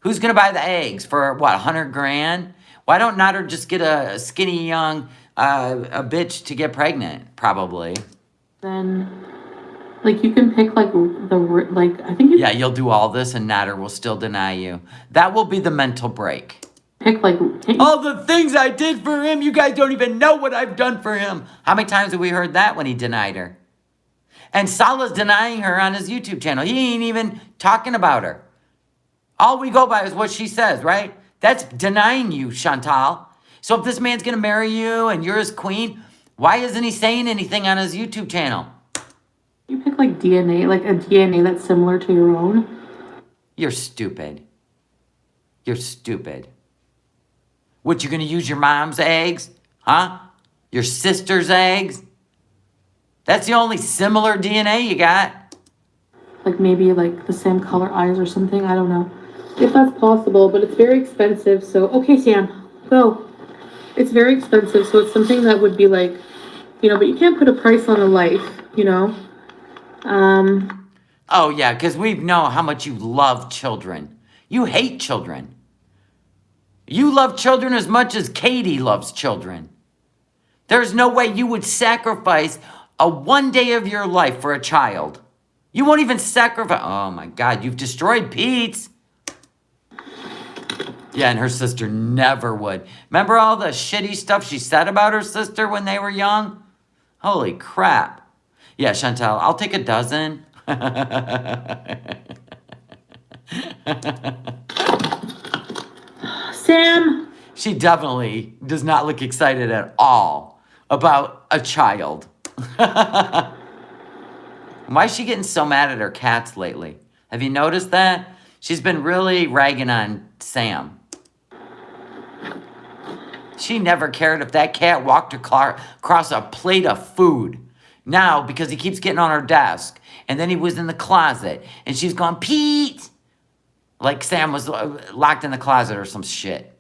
Who's going to buy the eggs for, what, 100 grand? Why don't Nader just get a skinny young a bitch to get pregnant, probably? then like you can pick like like I think you Yeah, you'll do all this and Nader will still deny you. That will be the mental break. pick like All the things I did for him, you guys don't even know what I've done for him. How many times have we heard that when he denied her? And Salah's denying her on his YouTube channel. He ain't even talking about her. All we go by is what she says, right? That's denying you, Chantal. So if this man's going to marry you and you're his queen, why isn't he saying anything on his YouTube channel? you pick like DNA, like a DNA that's similar to your own. You're stupid. You're stupid. What, you're going to use your mom's eggs? Huh? Your sister's eggs? That's the only similar DNA you got. Like maybe like the same color eyes or something. I don't know if that's possible, but it's very expensive. So okay, Sam, go. It's very expensive, so it's something that would be like, but you can't put a price on a life. Oh, yeah, because we know how much you love children. You hate children. You love children as much as Katie loves children. There's no way you would sacrifice a 1 day of your life for a child. You won't even sacrifice. Oh, my God, you've destroyed Pete's. Yeah, and her sister never would. Remember all the shitty stuff she said about her sister when they were young? Holy crap. Yeah, Chantal, I'll take a dozen. Sam. She definitely does not look excited at all about a child. Why is she getting so mad at her cats lately? Have you noticed that? She's been really ragging on Sam. She never cared if that cat walked across a plate of food. Now, because he keeps getting on her desk, and then he was in the closet, and she's going, Pete! Like Sam was locked in the closet or some shit.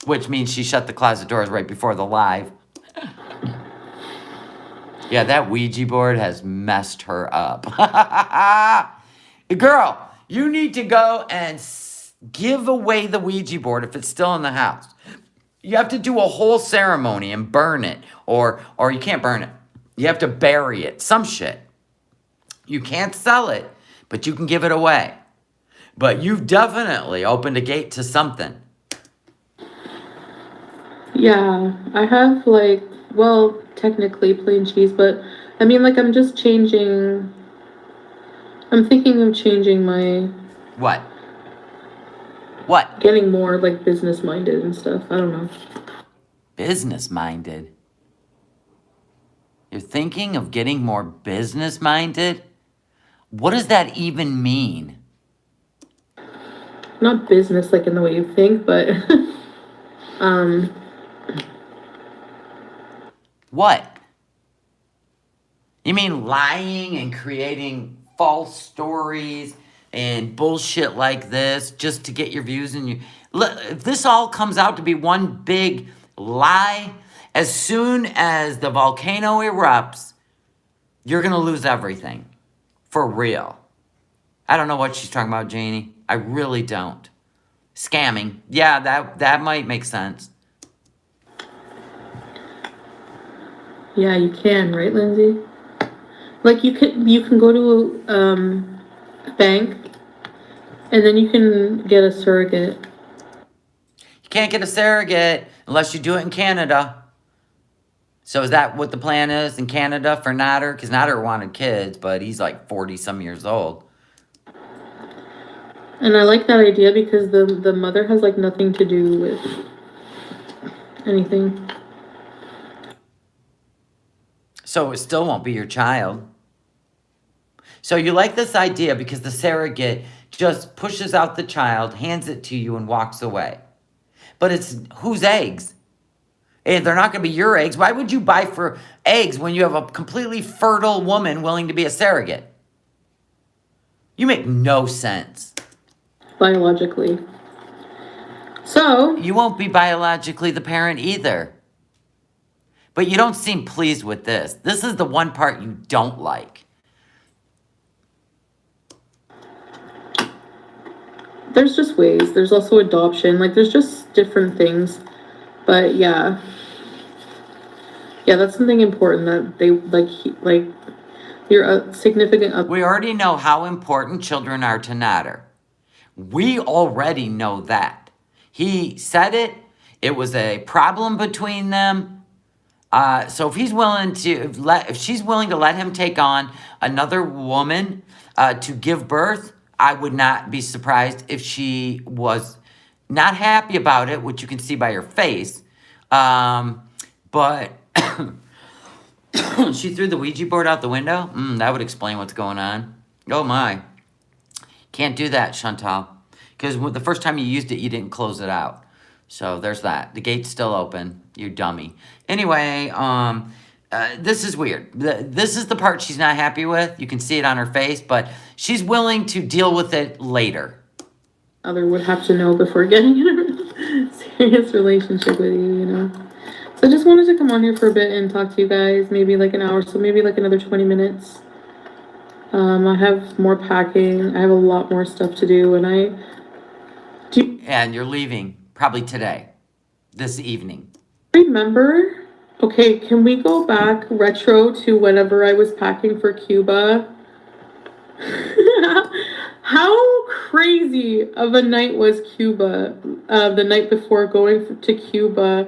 Which means she shut the closet doors right before the live. Yeah, that Ouija board has messed her up. Girl, you need to go and give away the Ouija board if it's still in the house. You have to do a whole ceremony and burn it. Or you can't burn it. You have to bury it. Some shit. You can't sell it, but you can give it away. But you've definitely opened a gate to something. Yeah, I have technically plain cheese, but I mean I'm just changing. I'm thinking of changing my. What? What? Getting more business minded and stuff. I don't know. Business minded? You're thinking of getting more business minded? What does that even mean? Not business in the way you think, but What? You mean lying and creating false stories and bullshit like this just to get your views and if this all comes out to be one big lie, as soon as the volcano erupts, you're going to lose everything. For real. I don't know what she's talking about, Janie. I really don't. Scamming. Yeah, that might make sense. yeah, you can, right, Lindsay? You can go to a bank, and then you can get a surrogate. You can't get a surrogate unless you do it in Canada. So is that what the plan is in Canada for Nader? Because Nader wanted kids, but he's 40-some years old. And I like that idea because the mother has nothing to do with anything. So it still won't be your child. So you like this idea because the surrogate just pushes out the child, hands it to you, and walks away. But it's whose eggs? And they're not going to be your eggs. Why would you buy for eggs when you have a completely fertile woman willing to be a surrogate? You make no sense. Biologically. So, You won't be biologically the parent either. But you don't seem pleased with this. This is the one part you don't like. there's just ways. There's also adoption. Like, there's just different things. But yeah. Yeah, that's something important that they, like, your significant other. We already know how important children are to Nader. We already know that. He said it. It was a problem between them. So if she's willing to let him take on another woman to give birth, I would not be surprised if she was not happy about it, which you can see by her face. But she threw the Ouija board out the window. That would explain what's going on. Oh my. Can't do that, Chantal. Because the first time you used it, you didn't close it out. So there's that. The gate's still open. You dummy. Anyway, this is weird. This is the part she's not happy with. You can see it on her face, but she's willing to deal with it later. Other would have to know before getting in a serious relationship with you, you know? So I just wanted to come on here for a bit and talk to you guys. Maybe like an hour, so maybe like another 20 minutes. I have more packing. I have a lot more stuff to do, and And you're leaving probably today, this evening. remember. Okay, can we go back retro to whenever I was packing for Cuba? How crazy of a night was Cuba? The night before going to Cuba.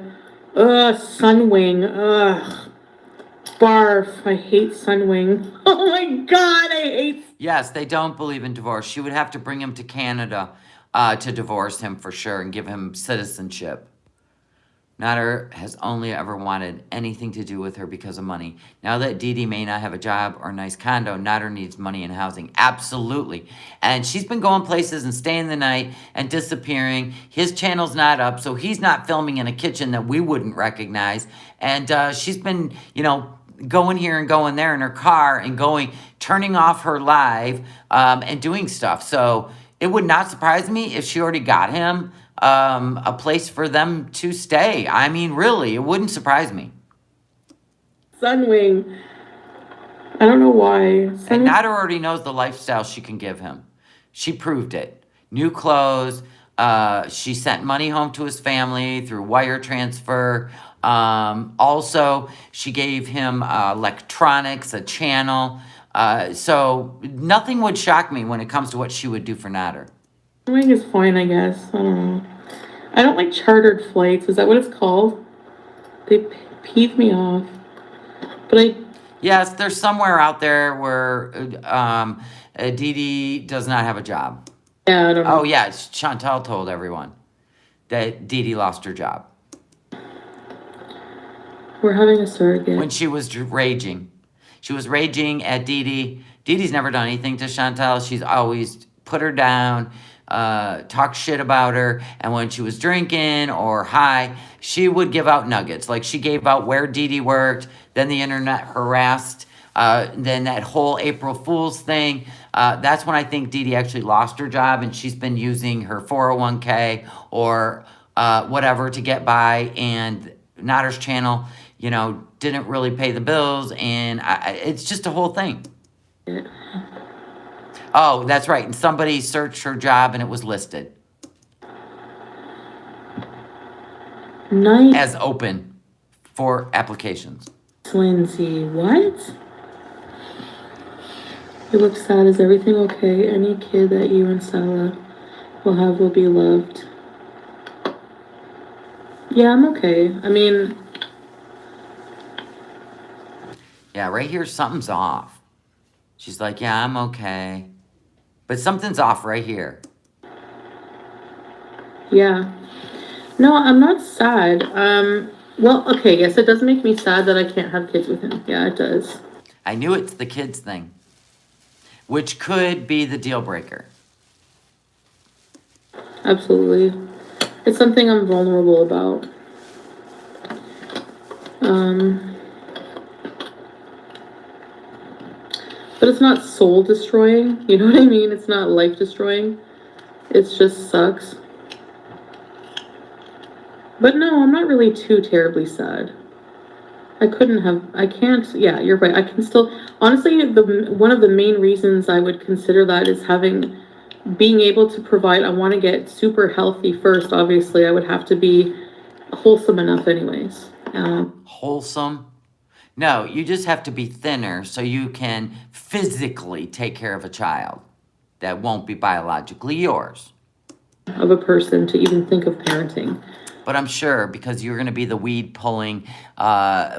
Sunwing. Ugh. Barf. I hate Sunwing. Oh my god, I hate. Yes, they don't believe in divorce. She would have to bring him to Canada to divorce him for sure and give him citizenship. Nader has only ever wanted anything to do with her because of money. Now that Didi may not have a job or a nice condo, Nader needs money and housing. Absolutely. And she's been going places and staying the night and disappearing. His channel's not up, so he's not filming in a kitchen that we wouldn't recognize. And she's been, going here and going there in her car and turning off her live and doing stuff. So it would not surprise me if she already got him a place for them to stay. I mean, really, it wouldn't surprise me. Sunwing. I don't know why. And Nader already knows the lifestyle she can give him. She proved it. New clothes. She sent money home to his family through wire transfer. Also, she gave him electronics, a channel. So nothing would shock me when it comes to what she would do for Nader. Sunwing is fine, I guess. I don't know. I don't like chartered flights. Is that what it's called? They peeve me off. But Yes, there's somewhere out there where Didi does not have a job. Yeah, I don't know. Oh, yeah, Chantal told everyone that Didi lost her job. We're having a surrogate. When she was raging. She was raging at Didi. Didi's never done anything to Chantal. She's always put her down, talk shit about her. And when she was drinking or high, she would give out nuggets. Like she gave out where Didi worked. Then the internet harassed. Then that whole April Fool's thing. That's when I think Didi actually lost her job. And she's been using her 401k or whatever to get by. And Nader's channel, didn't really pay the bills. And it's just a whole thing. Oh, that's right. And somebody searched her job and it was listed. Nice. As open for applications. Lindsay, what? You look sad. Is everything okay? Any kid that you and Salah will be loved. Yeah, I'm okay. I mean... Yeah, right here, something's off. She's like, yeah, I'm okay. But something's off right here. Yeah. No, I'm not sad. Well, okay, yes, it does make me sad that I can't have kids with him. Yeah, it does. I knew it's the kids thing. Which could be the deal breaker. Absolutely. It's something I'm vulnerable about. Um, but it's not soul destroying. You know what I mean? It's not life destroying. It just sucks. But no, I'm not really too terribly sad. Yeah, you're right. I can still, honestly, one of the main reasons I would consider that is being able to provide. I want to get super healthy first. Obviously, I would have to be wholesome enough anyways. Wholesome? No, you just have to be thinner so you can physically take care of a child that won't be biologically yours. Of a person to even think of parenting. But I'm sure because you're going to be the weed pulling,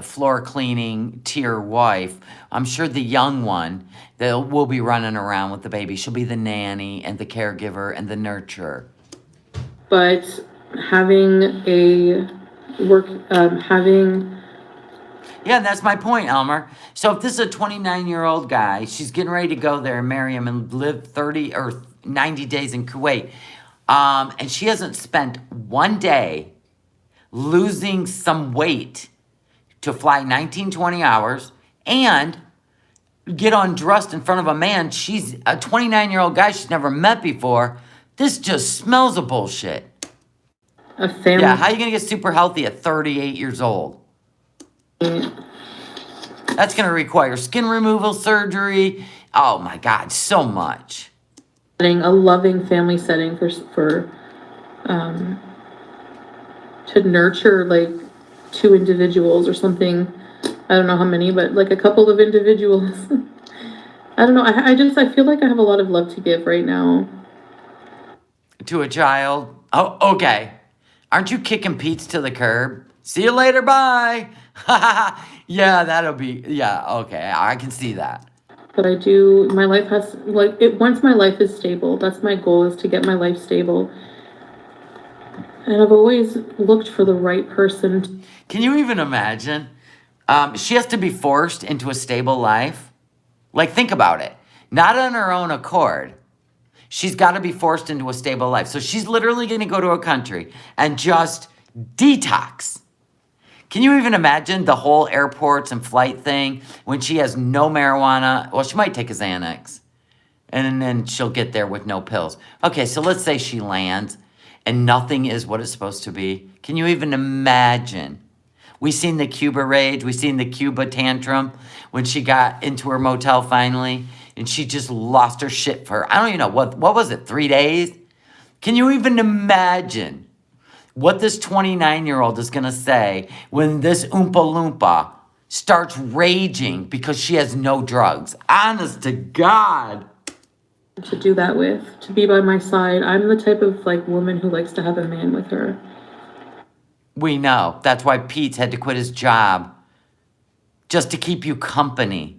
floor cleaning tier wife, I'm sure the young one that will be running around with the baby, she'll be the nanny and the caregiver and the nurturer. But having Yeah, and that's my point, Elmer. So if this is a 29-year-old guy, she's getting ready to go there and marry him and live 30 or 90 days in Kuwait, and she hasn't spent one day losing some weight to fly 19, 20 hours and get undressed in front of a man. She's a 29-year-old guy she's never met before. This just smells of bullshit. A family. Yeah, how are you going to get super healthy at 38 years old? That's going to require skin removal surgery. Oh my God, so much. A loving family setting for to nurture like 2 individuals or something. I don't know how many, but like a couple of individuals. I don't know. I feel like I have a lot of love to give right now. To a child? Oh, okay. Aren't you kicking Pete's to the curb? See you later, bye. Yeah, okay. I can see that. But my life has, once my life is stable, that's my goal, is to get my life stable. And I've always looked for the right person. Can you even imagine? She has to be forced into a stable life. Like, think about it. Not on her own accord. She's got to be forced into a stable life. So she's literally going to go to a country and just detox. Can you even imagine the whole airports and flight thing when she has no marijuana? Well, she might take a Xanax. And then she'll get there with no pills. Okay, so let's say she lands and nothing is what it's supposed to be. Can you even imagine? We seen the Cuba rage. We seen the Cuba tantrum when she got into her motel finally. And she just lost her shit for, I don't even know, what was it, 3 days? Can you even imagine what this 29-year-old is going to say when this Oompa Loompa starts raging because she has no drugs? Honest to God. To do that with, to be by my side. I'm the type of woman who likes to have a man with her. We know. That's why Pete's had to quit his job. Just to keep you company.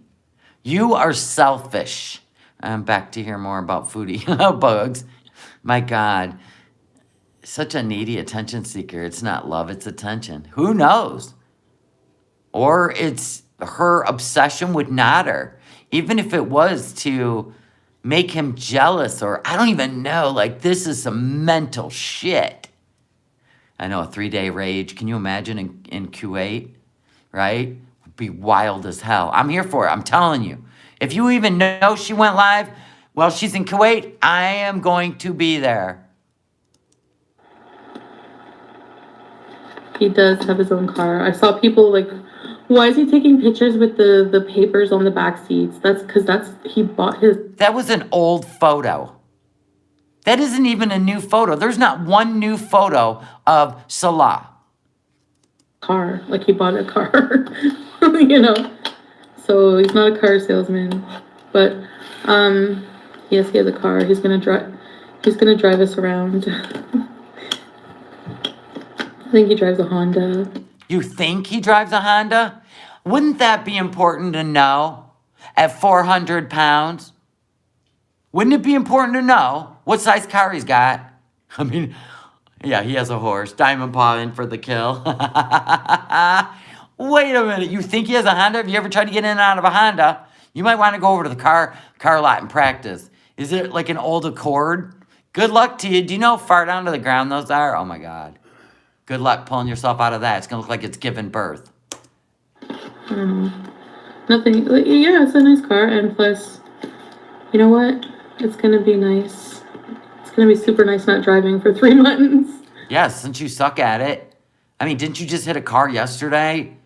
You are selfish. I'm back to hear more about Foodie. Bugs. My God. Such a needy attention seeker. It's not love, it's attention. Who knows? Or it's her obsession with Nader. Even if it was to make him jealous, or I don't even know. This is some mental shit. I know, a 3-day rage. Can you imagine in Kuwait? Right? Would be wild as hell. I'm here for it. I'm telling you. If you even know she went live while she's in Kuwait, I am going to be there. He does have his own car. I saw people why is he taking pictures with the papers on the back seats? That's because he bought his. That was an old photo. That isn't even a new photo. There's not one new photo of Salah. Car. He bought a car. So he's not a car salesman. But yes, he has a car. He's gonna drive us around. I think he drives a Honda. You think he drives a Honda? Wouldn't that be important to know at 400 pounds? Wouldn't it be important to know what size car he's got? I mean, yeah, he has a horse. Diamond Paw in for the kill. Wait a minute. You think he has a Honda? Have you ever tried to get in and out of a Honda? You might want to go over to the car lot and practice. Is it like an old Accord? Good luck to you. Do you know how far down to the ground those are? Oh, my God. Good luck pulling yourself out of that. It's going to look like it's given birth. I don't know. Nothing. Like, yeah, it's a nice car, and plus, you know what? It's gonna be nice. It's gonna be super nice not driving for 3 months. Yeah, since you suck at it. I mean, didn't you just hit a car yesterday?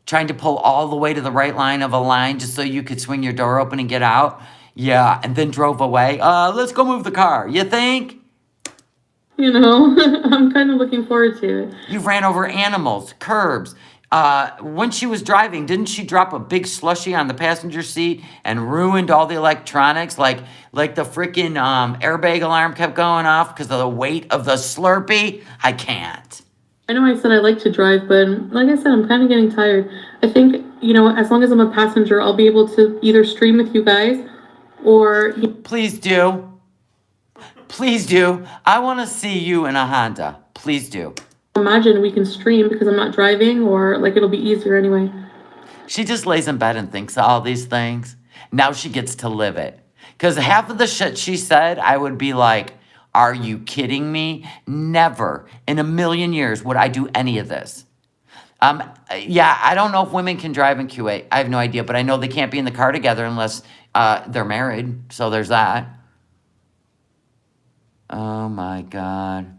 Trying to pull all the way to the right line of a line just so you could swing your door open and get out? Yeah, and then drove away. Let's go move the car. You think? You know, I'm kind of looking forward to it. You ran over animals, curbs. When she was driving, didn't she drop a big slushie on the passenger seat and ruined all the electronics? Like the freaking airbag alarm kept going off because of the weight of the Slurpee? I can't. I know I said I like to drive, but like I said, I'm kind of getting tired. I think, you know, as long as I'm a passenger, I'll be able to either stream with you guys or... Please do. Please do. I want to see you in a Honda. Please do. Imagine we can stream because I'm not driving, or like it'll be easier anyway. She just lays in bed and thinks of all these things. Now she gets to live it. Because half of the shit she said, I would be like, are you kidding me? Never in a million years would I do any of this. Yeah, I don't know if women can drive in Kuwait. I have no idea, but I know they can't be in the car together unless they're married. So there's that. Oh my God.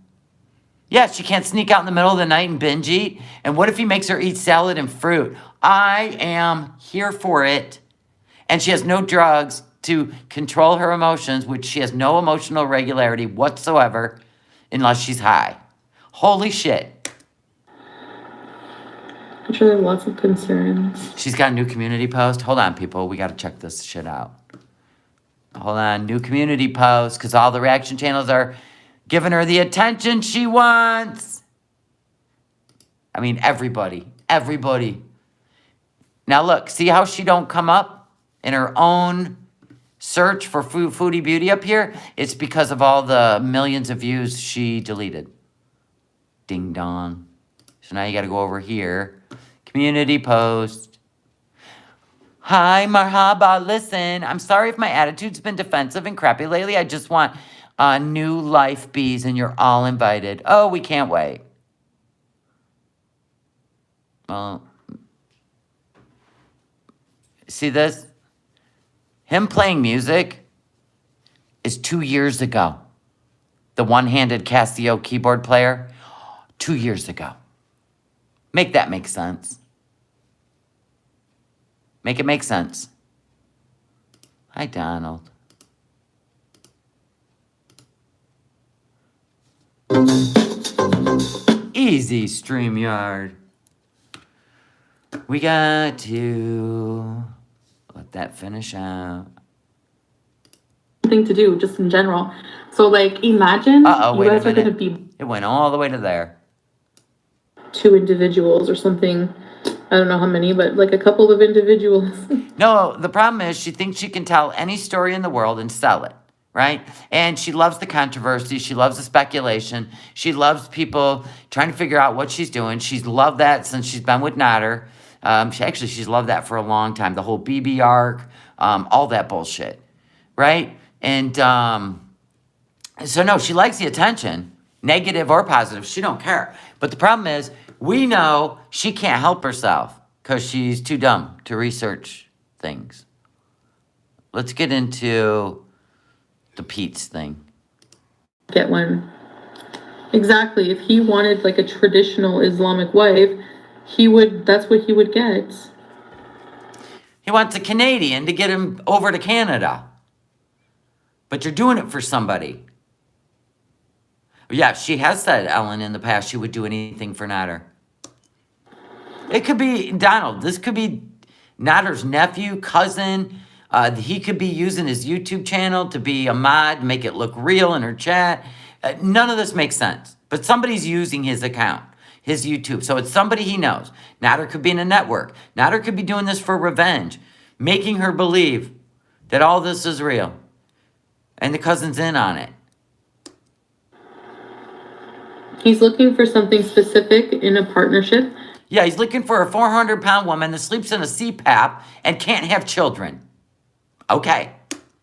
Yeah, she can't sneak out in the middle of the night and binge eat. And what if he makes her eat salad and fruit? I am here for it. And she has no drugs to control her emotions, which she has no emotional regularity whatsoever unless she's high. Holy shit. I'm sure there are lots of concerns. She's got a new community post. Hold on, people. We got to check this shit out. Hold on. New community post, because all the reaction channels are giving her the attention she wants. I mean, everybody. Now look, see how she don't come up in her own search for Foodie Beauty up here? It's because of all the millions of views she deleted. Ding dong. So now you got to go over here. Community post. Hi, marhaba. Listen, I'm sorry if my attitude's been defensive and crappy lately. I just want new life bees, and you're all invited. Oh, we can't wait. Well, see this? Him playing music is 2 years ago. The one-handed Casio keyboard player, 2 years ago. Make that make sense. Make it make sense. Hi, Donald. Easy, StreamYard. We got to let that finish out. Thing to do, just in general. So, like, imagine you wait guys a are going to minute. be It went all the way to there. 2 individuals or something. I don't know how many, but like a couple of individuals. No, the problem is she thinks she can tell any story in the world and sell it, right? And she loves the controversy. She loves the speculation. She people trying to figure out what she's doing. She's loved that since she's been with Nader. She's loved that for a long time. The whole BB arc, all that bullshit, right? And so no, she likes the attention, negative or positive. She don't care. But the problem is, we know she can't help herself because she's too dumb to research things. Let's get into the Pete's thing. Get one. Exactly. If he wanted like a traditional Islamic wife, that's what he would get. He wants a Canadian to get him over to Canada. But you're doing it for somebody. Yeah, she has said, Ellen, in the past, she would do anything for Nader. It could be Donald. This could be Nader's nephew, cousin. He could be using his YouTube channel to be a mod, make it look real in her chat. None of this makes sense. But somebody's using his account, his YouTube. So it's somebody he knows. Nader could be in a network. Nader could be doing this for revenge, making her believe that all this is real. And the cousin's in on it. He's looking for something specific in a partnership. Yeah, he's looking for a 400-pound woman that sleeps in a CPAP and can't have children. Okay.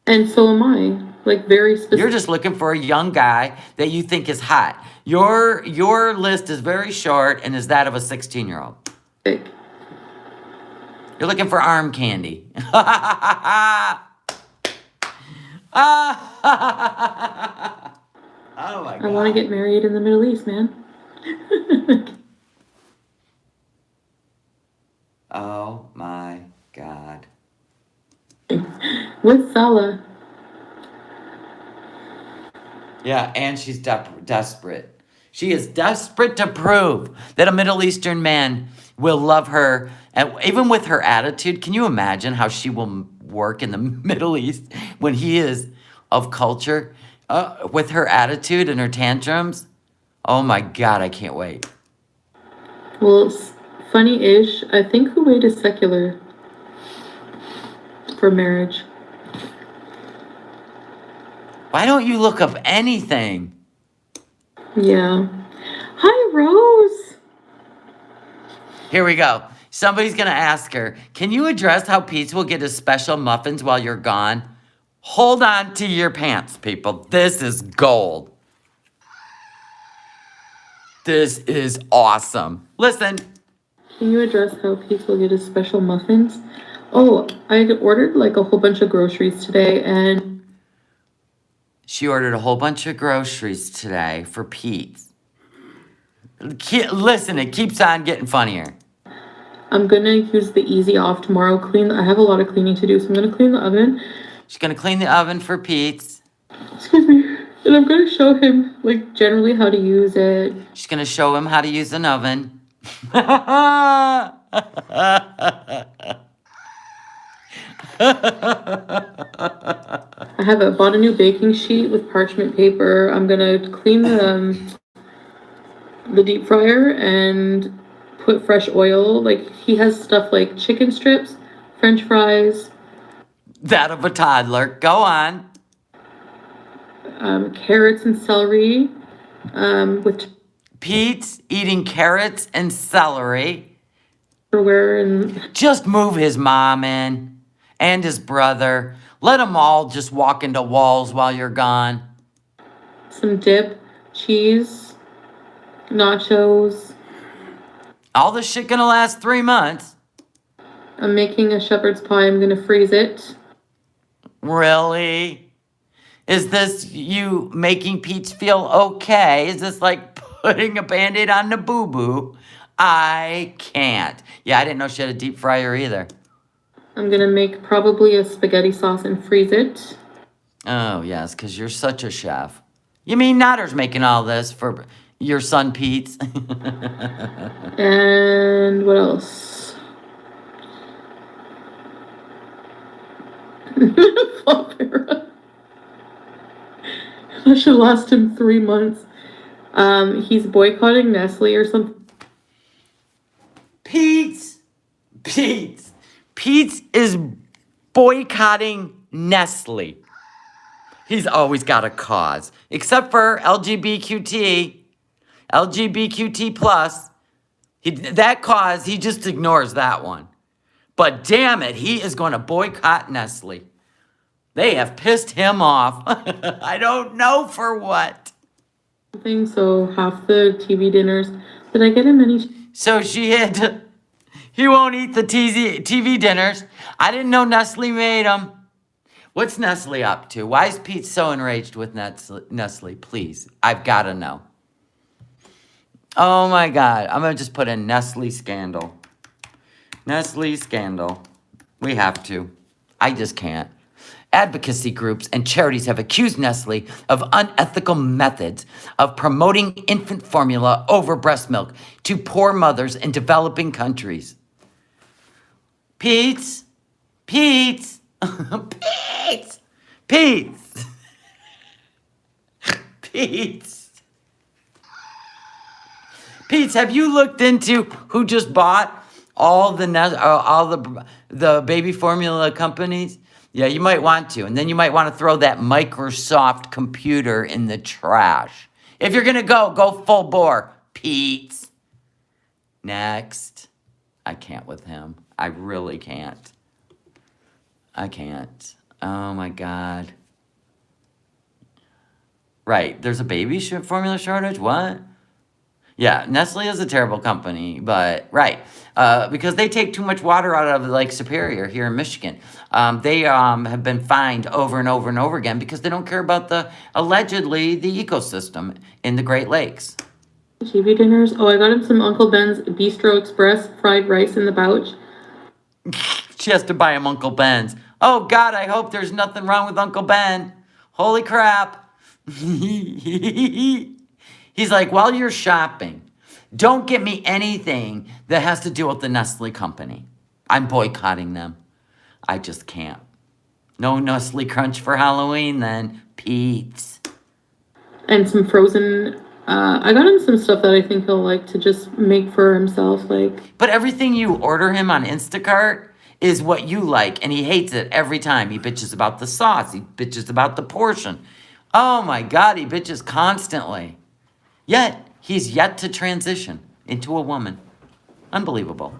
And so am I. Like, very specific. You're just looking for a young guy that you think is hot. Your list is very short and is that of a 16-year-old. You're looking for arm candy. Oh my I want to God. get married in the Middle East, man. Oh my God. With Salah. Yeah, and she's desperate. She is desperate to prove that a Middle Eastern man will love her. And even with her attitude, can you imagine how she will work in the Middle East when he is of culture? With her attitude and her tantrums? Oh my God, I can't wait. Well, funny-ish. I think Kuwait is secular for marriage. Why don't you look up anything? Yeah. Hi, Rose. Here we go. Somebody's going to ask her, can you address how Pete will get his special muffins while you're gone? Hold on to your pants, people. This is gold. This is awesome. Listen. Can you address how Pete will get his special muffins? Oh, I ordered like a whole bunch of groceries today, and She ordered a whole bunch of groceries today for Pete. Listen, it keeps on getting funnier. I'm gonna use the easy off tomorrow. I have a lot of cleaning to do, so I'm gonna clean the oven. She's going to clean the oven for Pete. Excuse me. And I'm gonna show him like generally how to use it. She's going to show him how to use an oven. I bought a new baking sheet with parchment paper. I'm gonna clean the deep fryer and put fresh oil. Like he has stuff like chicken strips, French fries, That of a toddler. Go on. carrots and celery, with Pete's eating carrots and celery. Tupperware and Just move his mom in and his brother. Let them all just walk into walls while you're gone. some dip, cheese, nachos. All this shit gonna last 3 months. I'm making a shepherd's pie. I'm gonna freeze it. Really? Is this you making Pete's feel okay? Is this like putting a Band-Aid on the boo-boo? I can't. Yeah, I didn't know she had a deep fryer either. I'm gonna make probably a spaghetti sauce and freeze it. Oh, yes, because you're such a chef. You mean Nader's making all this for your son Pete's? And what else? Flopera. That should last him 3 months. He's boycotting Nestle or something. Pete's is boycotting Nestle. He's always got a cause. Except for LGBTQT plus. That cause, he just ignores that one. But damn it, he is going to boycott Nestle. They have pissed him off. I don't know for what. So half the TV dinners. Did I get him any? So he won't eat the TV dinners. I didn't know Nestle made them. What's Nestle up to? Why is Pete so enraged with Nestle? Please, I've got to know. Oh my God, I'm going to just put in Nestle scandal. Nestle scandal. We have to. I just can't. Advocacy groups and charities have accused Nestle of unethical methods of promoting infant formula over breast milk to poor mothers in developing countries. Pete's. Pete's, have you looked into who just bought all the baby formula companies? Yeah, you might want to. And then you might want to throw that Microsoft computer in the trash. If you're going to go full bore. Pete's. Next. I can't with him. I really can't. I can't. Oh my God. Right, there's a baby formula shortage? What? Yeah, Nestle is a terrible company, but right. Because they take too much water out of Lake Superior here in Michigan. They have been fined over and over and over again because they don't care about allegedly, the ecosystem in the Great Lakes. TV dinners. Oh, I got him some Uncle Ben's Bistro Express fried rice in the pouch. She has to buy him Uncle Ben's. Oh, God, I hope there's nothing wrong with Uncle Ben. Holy crap. He's like, while you're shopping, don't get me anything that has to do with the Nestle company. I'm boycotting them. I just can't. No Nestle Crunch for Halloween then, Pete's. And some frozen. I got him some stuff that I think he'll like to just make for himself. Like, But everything you order him on Instacart is what you like, and he hates it every time. He bitches about the sauce. He bitches about the portion. Oh my God, he bitches constantly. Yet, he's yet to transition into a woman. Unbelievable.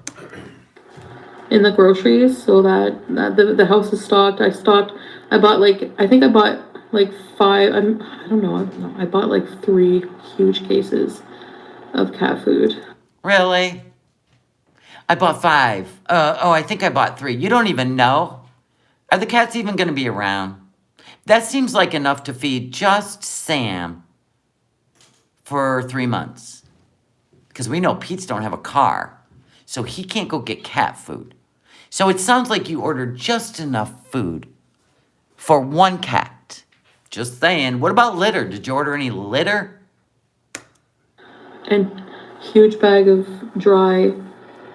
in the groceries, so that the house is stocked. I bought like I think I bought like five. I don't know. I bought like 3 huge cases of cat food. Really? I bought 5. I think I bought 3. You don't even know? Are the cats even going to be around? That seems like enough to feed just Sam for 3 months. Because we know Pete's don't have a car, so he can't go get cat food. So it sounds like you ordered just enough food for 1 cat. Just saying. What about litter? Did you order any litter? And huge bag of dry.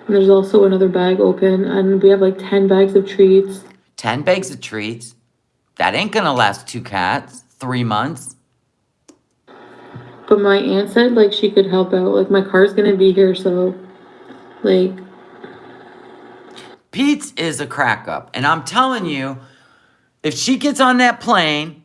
And there's also another bag open, and we have like 10 bags of treats. 10 bags of treats? That ain't gonna last 2 cats. 3 months. But my aunt said like she could help out. Like my car's gonna be here, so like Pete's is a crack up. And I'm telling you, if she gets on that plane,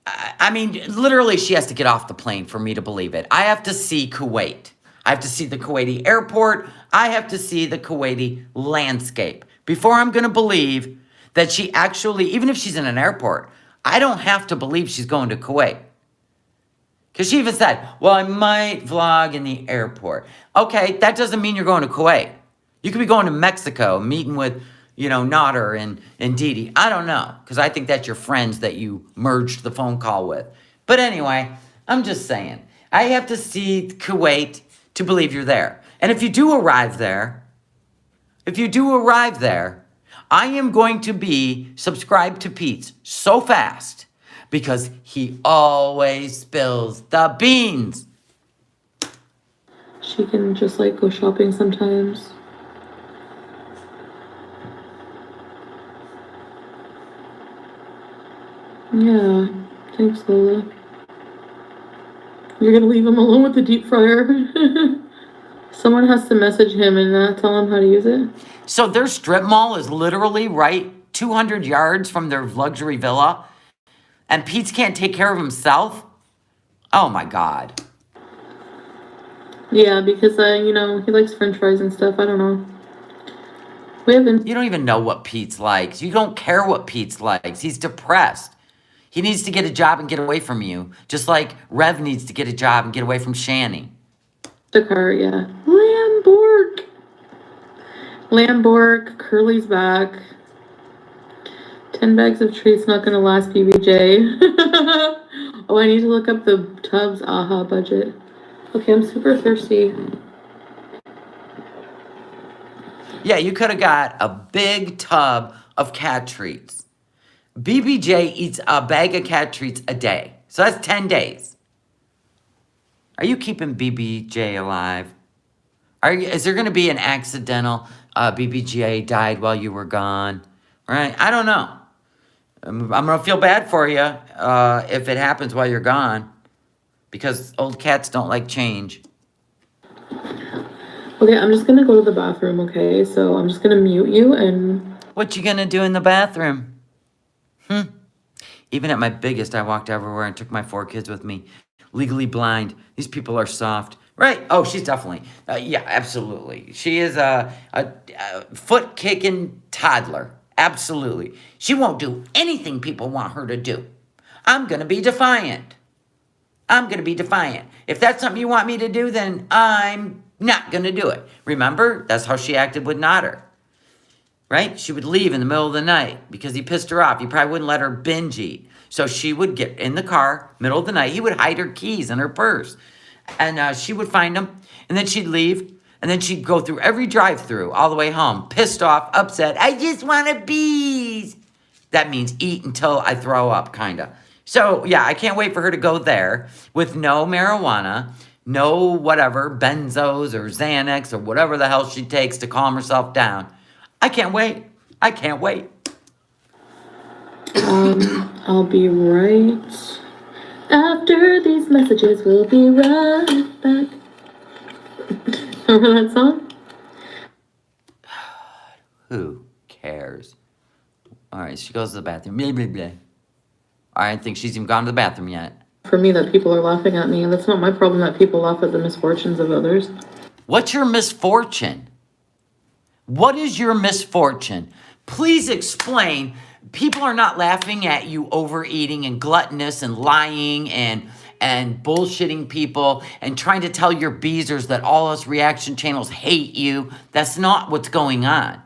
I mean, literally she has to get off the plane for me to believe it. I have to see Kuwait. I have to see the Kuwaiti airport. I have to see the Kuwaiti landscape before I'm going to believe that she actually, even if she's in an airport, I don't have to believe she's going to Kuwait. Because she even said, well, I might vlog in the airport. Okay, that doesn't mean you're going to Kuwait. You could be going to Mexico, meeting with, Nader and Didi. I don't know, because I think that's your friends that you merged the phone call with. But anyway, I'm just saying, I have to see Kuwait to believe you're there. And if you do arrive there, I am going to be subscribed to Pete's so fast because he always spills the beans. she can just like go shopping sometimes. Yeah, thanks, Lola. You're gonna leave him alone with the deep fryer? Someone has to message him and tell him how to use it. So their strip mall is literally right 200 yards from their luxury villa, and Pete's can't take care of himself? Oh my God. Yeah, because he likes French fries and stuff. I don't know. We haven't. You don't even know what Pete's likes. You don't care what Pete's likes. He's depressed. He needs to get a job and get away from you, just like Rev needs to get a job and get away from Shani. The car, yeah. Lamborg, Curly's back. 10 bags of treats not gonna last, BBJ. Oh, I need to look up the Tubbs AHA budget. Okay, I'm super thirsty. Yeah, you could have got a big tub of cat treats. BBJ eats a bag of cat treats a day. So that's 10 days. Are you keeping BBJ alive? Is there going to be an accidental BBJ died while you were gone? Right? I don't know. I'm going to feel bad for you if it happens while you're gone. Because old cats don't like change. Okay, I'm just going to go to the bathroom, okay? So I'm just going to mute you and... What you going to do in the bathroom? Even at my biggest, I walked everywhere and took my 4 kids with me. Legally blind. These people are soft. Right? Oh, she's definitely. Yeah, absolutely. She is a foot-kicking toddler. Absolutely. She won't do anything people want her to do. I'm going to be defiant. I'm going to be defiant. If that's something you want me to do, then I'm not going to do it. Remember, that's how she acted with Nader, right? She would leave in the middle of the night because he pissed her off. He probably wouldn't let her binge eat. So she would get in the car, middle of the night. He would hide her keys in her purse. And she would find them. And then she'd leave. And then she'd go through every drive-through all the way home, pissed off, upset. I just want a bees. That means eat until I throw up, kind of. So, yeah, I can't wait for her to go there with no marijuana, no whatever, benzos or Xanax or whatever the hell she takes to calm herself down. I can't wait. I can't wait. I'll be right after these messages. We'll be right back. Remember that song? Who cares? All right, she goes to the bathroom. Blah, blah, blah. I don't think she's even gone to the bathroom yet. For me, that people are laughing at me. That's not my problem that people laugh at the misfortunes of others. What's your misfortune? What is your misfortune? Please explain. People are not laughing at you overeating and gluttonous and lying and bullshitting people and trying to tell your beezers that all us reaction channels hate you. That's not what's going on.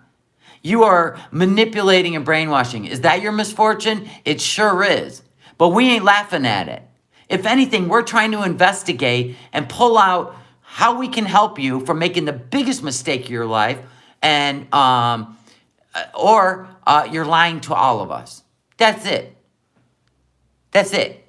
You are manipulating and brainwashing. Is that your misfortune? It sure is. But we ain't laughing at it. If anything, we're trying to investigate and pull out how we can help you from making the biggest mistake of your life and or you're lying to all of us. That's it. That's it.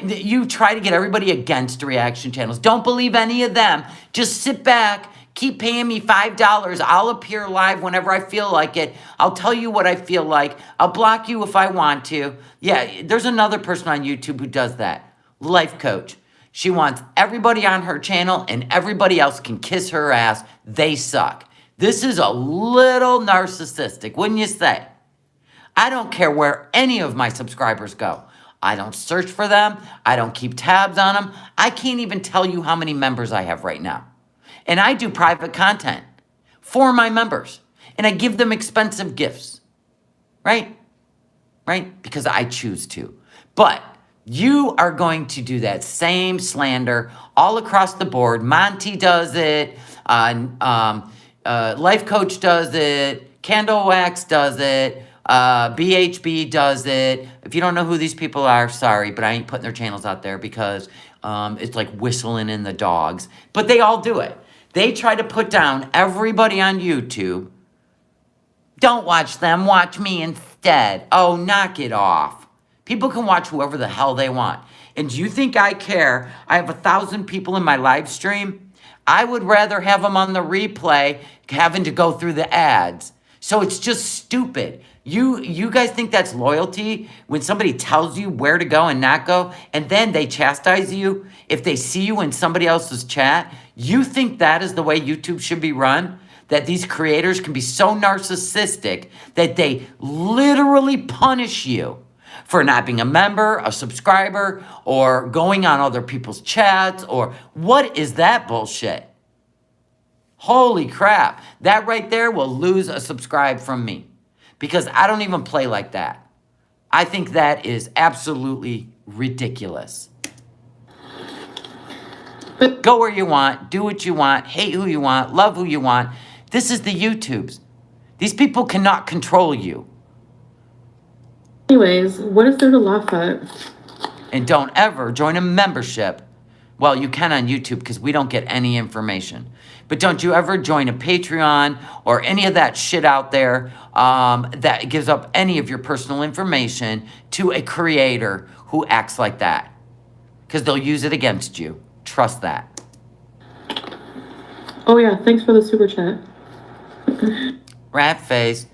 You try to get everybody against reaction channels. Don't believe any of them. Just sit back. Keep paying me $5. I'll appear live whenever I feel like it. I'll tell you what I feel like. I'll block you if I want to. Yeah, there's another person on YouTube who does that. Life coach. She wants everybody on her channel and everybody else can kiss her ass. They suck. This is a little narcissistic, wouldn't you say? I don't care where any of my subscribers go. I don't search for them. I don't keep tabs on them. I can't even tell you how many members I have right now. And I do private content for my members. And I give them expensive gifts. Right? Right? Because I choose to. But you are going to do that same slander all across the board. Monty does it. Life Coach does it. Candle Wax does it. BHB does it. If you don't know who these people are, sorry, but I ain't putting their channels out there because it's like whistling in the dogs. But they all do it. They try to put down everybody on YouTube. Don't watch them, watch me instead. Oh, knock it off. People can watch whoever the hell they want. And do you think I care? I have 1,000 people in my live stream. I would rather have them on the replay having to go through the ads. So it's just stupid. You guys think that's loyalty when somebody tells you where to go and not go, and then they chastise you if they see you in somebody else's chat? You think that is the way YouTube should be run? That these creators can be so narcissistic that they literally punish you for not being a member, a subscriber, or going on other people's chats, or what is that bullshit? Holy crap. That right there will lose a subscribe from me because I don't even play like that. I think that is absolutely ridiculous. But go where you want, do what you want, hate who you want, love who you want. This is the YouTubes. These people cannot control you. Anyways, what is there to laugh at? And don't ever join a membership. Well, you can on YouTube because we don't get any information. But don't you ever join a Patreon or any of that shit out there that gives up any of your personal information to a creator who acts like that. Because they'll use it against you. Trust that. Oh yeah, thanks for the super chat. Rat face.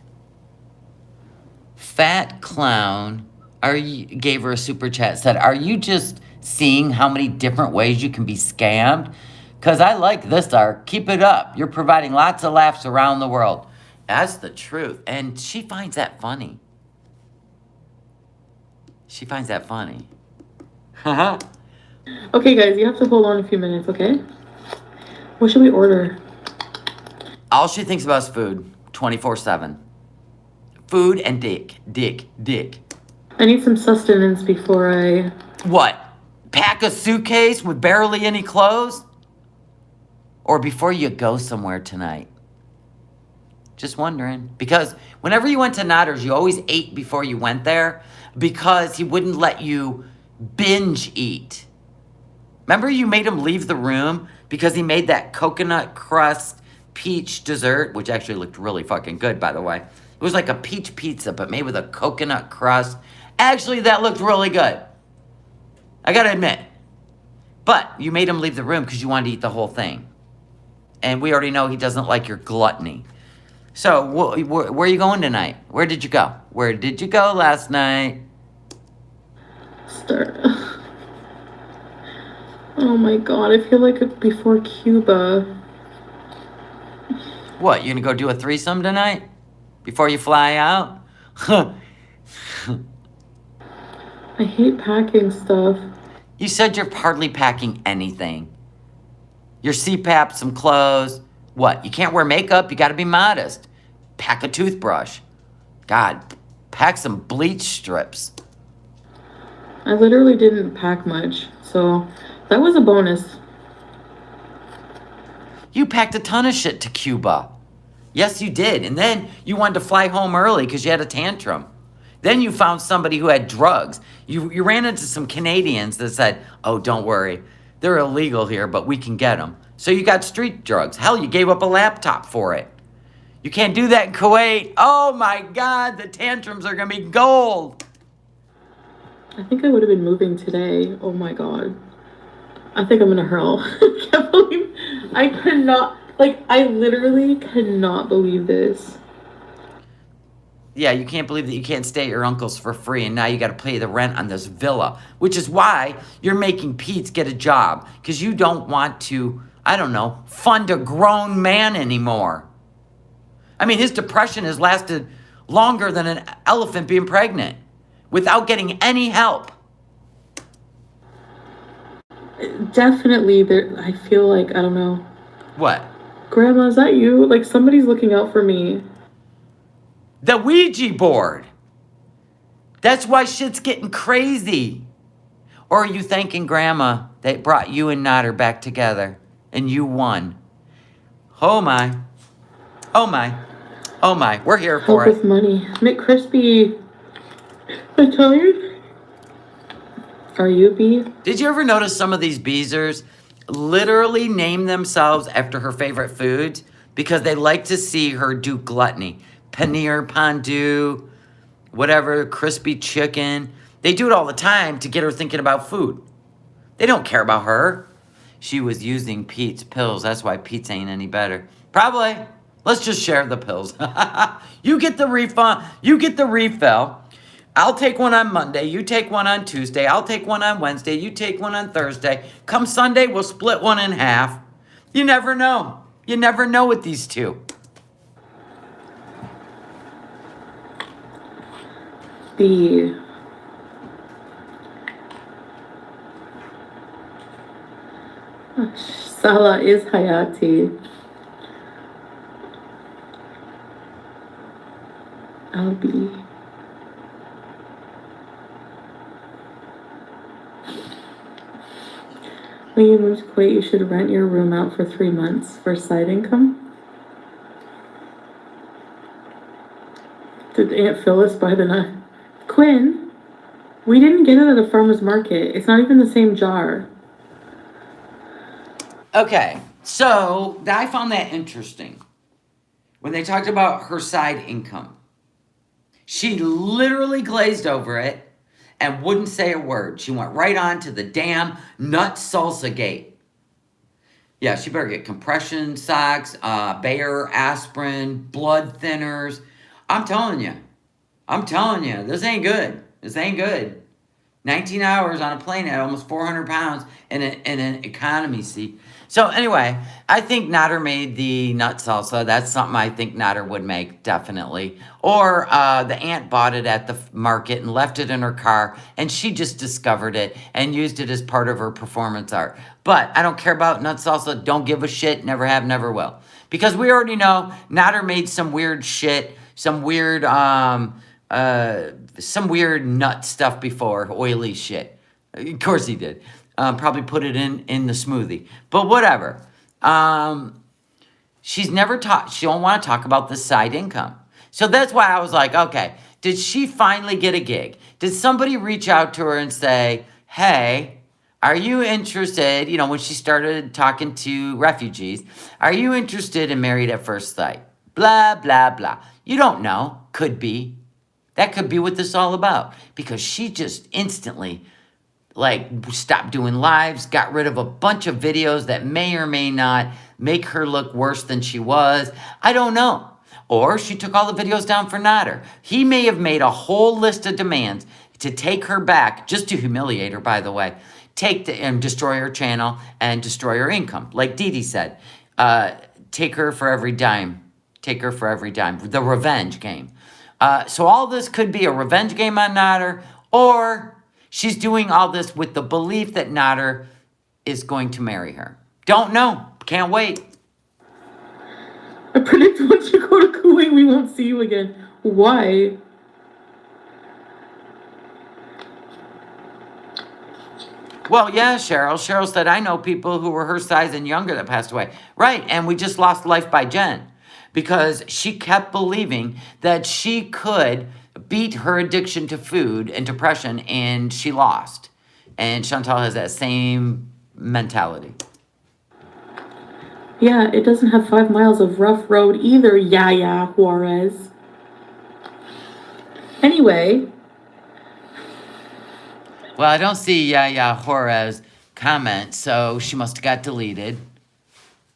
Fat clown gave her a super chat. Said, are you just seeing how many different ways you can be scammed? Because I like this art. Keep it up. You're providing lots of laughs around the world. That's the truth. And she finds that funny. She finds that funny. Okay, guys, you have to hold on a few minutes, okay? What should we order? All she thinks about is food, 24/7. Food and dick, dick, dick. I need some sustenance before I... What? pack a suitcase with barely any clothes? Or before you go somewhere tonight? Just wondering. Because whenever you went to Nader's, you always ate before you went there because he wouldn't let you binge eat. Remember you made him leave the room because he made that coconut crust peach dessert, which actually looked really fucking good, by the way. It was like a peach pizza, but made with a coconut crust. Actually, that looked really good. I gotta admit. But you made him leave the room because you wanted to eat the whole thing. And we already know he doesn't like your gluttony. So, where are you going tonight? Where did you go? Where did you go last night? Oh my god, I feel like before Cuba. What, you gonna go do a threesome tonight? Before you fly out? I hate packing stuff. You said you're hardly packing anything. Your CPAP, some clothes. What, you can't wear makeup? You gotta be modest. Pack a toothbrush. God, pack some bleach strips. I literally didn't pack much, so that was a bonus. You packed a ton of shit to Cuba. Yes, you did. And then you wanted to fly home early because you had a tantrum. Then you found somebody who had drugs. You ran into some Canadians that said, oh, don't worry. They're illegal here, but we can get them. So you got street drugs. Hell, you gave up a laptop for it. You can't do that in Kuwait. Oh my God, the tantrums are going to be gold. I think I would have been moving today. Oh my god. I think I'm gonna hurl. I can't believe I could not, like, I literally cannot believe this. Yeah, you can't believe that you can't stay at your uncle's for free, and now you got to pay the rent on this villa, which is why you're making Pete get a job, because you don't want to, I don't know, fund a grown man anymore. I mean, his depression has lasted longer than an elephant being pregnant without getting any help. Definitely, there. I feel like, I don't know. What? Grandma, is that you? Like, somebody's looking out for me. The Ouija board. That's why shit's getting crazy. Or are you thanking Grandma that brought you and Nader back together and you won? Oh my. Oh my. Oh my. We're here for Help it. with money. McCrispy. I'm tired. Are you, Bee? Did you ever notice some of these Beezers literally name themselves after her favorite foods because they like to see her do gluttony? Paneer Pandu, whatever, crispy chicken. They do it all the time to get her thinking about food. They don't care about her. She was using Pete's pills. That's why Pete's ain't any better. Probably. Let's just share the pills. You get the refund. You get the refill. I'll take one on Monday. You take one on Tuesday. I'll take one on Wednesday. You take one on Thursday. Come Sunday, we'll split one in half. You never know. You never know with these two. Bee. Salah is Hayati. I'll be. When you move to Kuwait, you should rent your room out for 3 months for side income. Did Aunt Phyllis buy the nut? Quinn, we didn't get it at a farmer's market. It's not even the same jar. Okay, so I found that interesting. When they talked about her side income, she literally glazed over it and wouldn't say a word. She went right on to the damn nut salsa gate. Yeah, she better get compression socks, Bayer aspirin, blood thinners. I'm telling you, this ain't good. This ain't good. 19 hours on a plane at almost 400 pounds in an economy seat. So anyway, I think Nader made the nut salsa. That's something I think Nader would make, definitely. Or the aunt bought it at the market and left it in her car, and she just discovered it and used it as part of her performance art. But I don't care about nut salsa. Don't give a shit. Never have, never will. Because we already know Nader made some weird shit, some weird nut stuff before, oily shit. Of course he did. Probably put it in the smoothie. But whatever. She's never taught. She don't want to talk about the side income. So that's why I was like, okay, did she finally get a gig? Did somebody reach out to her and say, hey, are you interested, when she started talking to refugees, are you interested in Married at First Sight? Blah, blah, blah. You don't know. Could be. That could be what this is all about. Because she just instantly, stopped doing lives, got rid of a bunch of videos that may or may not make her look worse than she was. I don't know. Or she took all the videos down for Nader. He may have made a whole list of demands to take her back, just to humiliate her, by the way. And destroy her channel and destroy her income. Like Dee Dee said, take her for every dime. Take her for every dime. The revenge game. So all this could be a revenge game on Nader, or she's doing all this with the belief that Nader is going to marry her. Don't know. Can't wait. I predict once you go to Kuwait, we won't see you again. Why? Well, yeah, Cheryl. Cheryl said, I know people who were her size and younger that passed away. Right, and we just lost Life by Jen because she kept believing that she could beat her addiction to food and depression, and she lost. And Chantal has that same mentality. Yeah, it doesn't have 5 miles of rough road either, Yaya Juarez. Anyway. Well, I don't see Yaya Juarez comment, so she must have got deleted.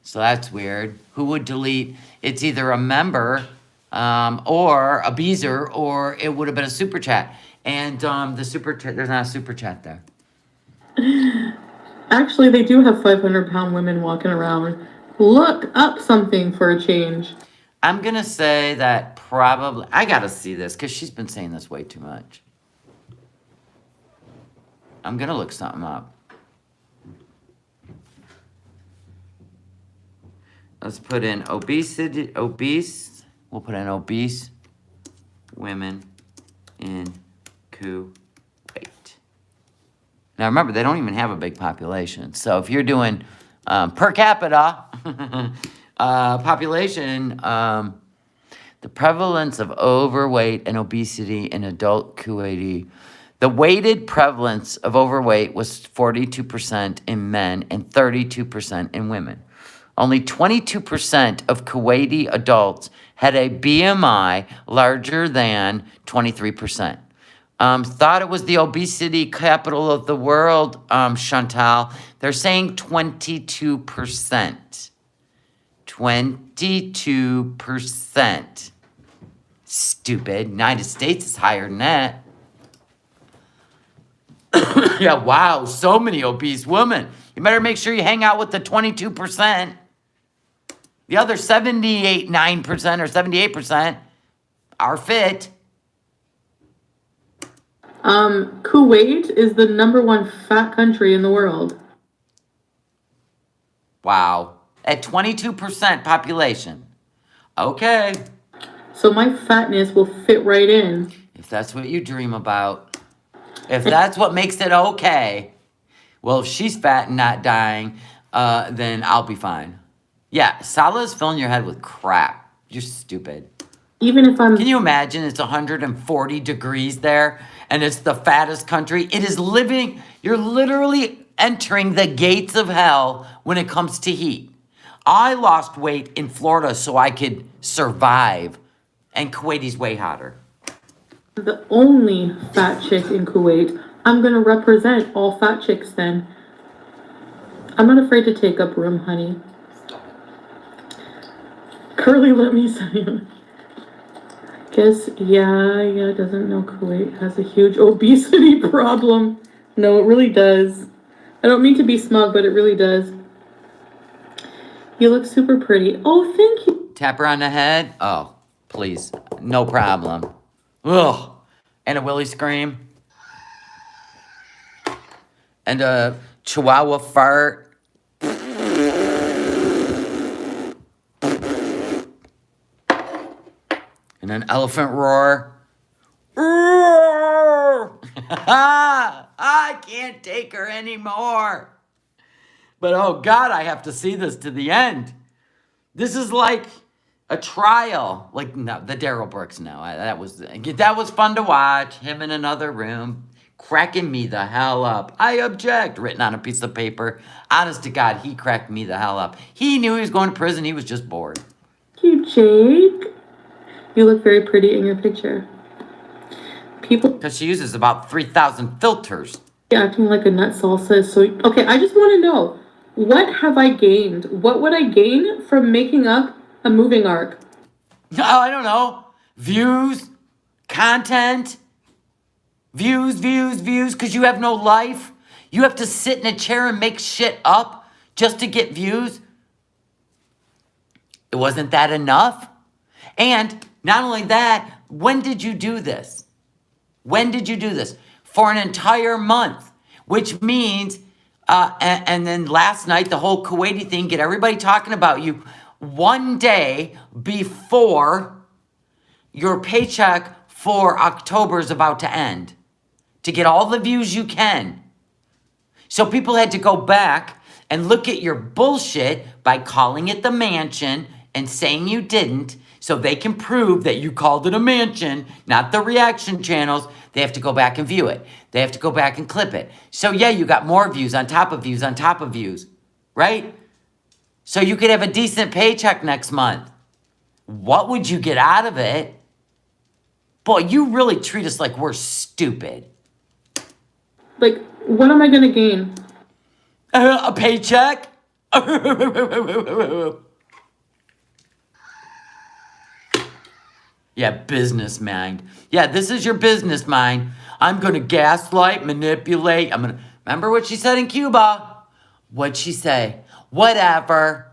So that's weird. Who would delete? It's either a member or a Beezer, or it would have been a super chat. And the super chat, there's not a super chat there. Actually, they do have 500-pound women walking around. Look up something for a change. I'm going to say that probably, I got to see this because she's been saying this way too much. I'm going to look something up. Let's put in obese. We'll put in obese women in Kuwait. Now remember, they don't even have a big population. So if you're doing per capita population, the prevalence of overweight and obesity in adult Kuwaiti, the weighted prevalence of overweight was 42% in men and 32% in women. Only 22% of Kuwaiti adults had a BMI larger than 23%. Thought it was the obesity capital of the world, Chantal. They're saying 22%. 22%. Stupid. United States is higher than that. Yeah, wow. So many obese women. You better make sure you hang out with the 22%. The other 9% or 78% are fit. Kuwait is the #1 fat country in the world. Wow. At 22% population. Okay. So my fatness will fit right in. If that's what you dream about. If that's what makes it okay. Well, if she's fat and not dying, then I'll be fine. Yeah, Salah is filling your head with crap. You're stupid. Even if I'm... Can you imagine it's 140 degrees there and it's the fattest country? It is living, you're literally entering the gates of hell when it comes to heat. I lost weight in Florida so I could survive, and Kuwaiti's way hotter. The only fat chick in Kuwait. I'm going to represent all fat chicks then. I'm not afraid to take up room, honey. Curly, let me say. Guess, yeah, doesn't know Kuwait has a huge obesity problem. No, it really does. I don't mean to be smug, but it really does. You look super pretty. Oh, thank you. Tap her on the head? Oh, please. No problem. Ugh. And a willy scream. And a chihuahua fart. And an elephant roar. I can't take her anymore. But oh God, I have to see this to the end. This is like a trial. Like, no, the Daryl Brooks, no. That was fun to watch. Him in another room, cracking me the hell up. I object, written on a piece of paper. Honest to God, he cracked me the hell up. He knew he was going to prison. He was just bored. Cute, Jake. You look very pretty in your picture. People Because she uses about 3,000 filters. acting like a nut salsa is so... Okay, I just want to know, what have I gained? What would I gain from making up a moving arc? Oh, I don't know. Views, content, views, because you have no life. You have to sit in a chair and make shit up just to get views. It wasn't that enough? And not only that, when did you do this? When did you do this? For an entire month, which means, and then last night, the whole Kuwaiti thing, get everybody talking about you one day before your paycheck for October is about to end, to get all the views you can. So people had to go back and look at your bullshit by calling it the mansion and saying you didn't, so they can prove that you called it a mansion, not the reaction channels. They have to go back and view it. They have to go back and clip it. So yeah, you got more views on top of views on top of views, right? So you could have a decent paycheck next month. What would you get out of it? Boy, you really treat us like we're stupid. Like, what am I going to gain? A paycheck? Yeah, business mind. Yeah, this is your business mind. I'm going to gaslight, manipulate. Remember what she said in Cuba? What'd she say? Whatever.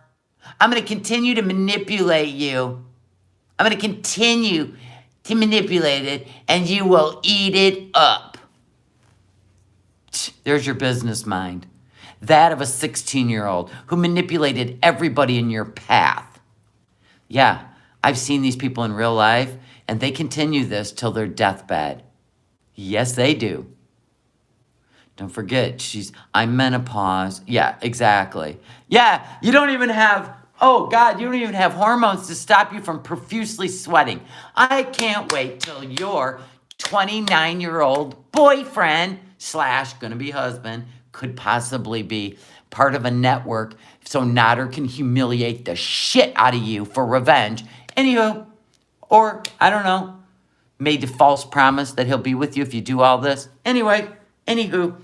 I'm going to continue to manipulate you. I'm going to continue to manipulate it, and you will eat it up. There's your business mind. That of a 16-year-old who manipulated everybody in your path. Yeah, I've seen these people in real life, and they continue this till their deathbed. Yes, they do. Don't forget, I'm menopause. Yeah, exactly. Yeah, you don't even have, oh God, you don't even have hormones to stop you from profusely sweating. I can't wait till your 29-year-old boyfriend / gonna be husband could possibly be part of a network so Nader can humiliate the shit out of you for revenge. Anywho, or, I don't know, made a false promise that he'll be with you if you do all this. Anyway, anywho,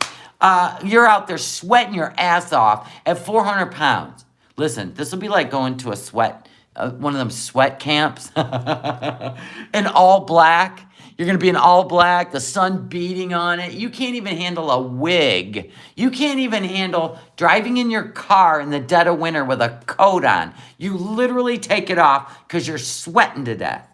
you're out there sweating your ass off at 400 pounds. Listen, this will be like going to one of them sweat camps in all black. You're going to be in all black, the sun beating on it. You can't even handle a wig. You can't even handle driving in your car in the dead of winter with a coat on. You literally take it off because you're sweating to death.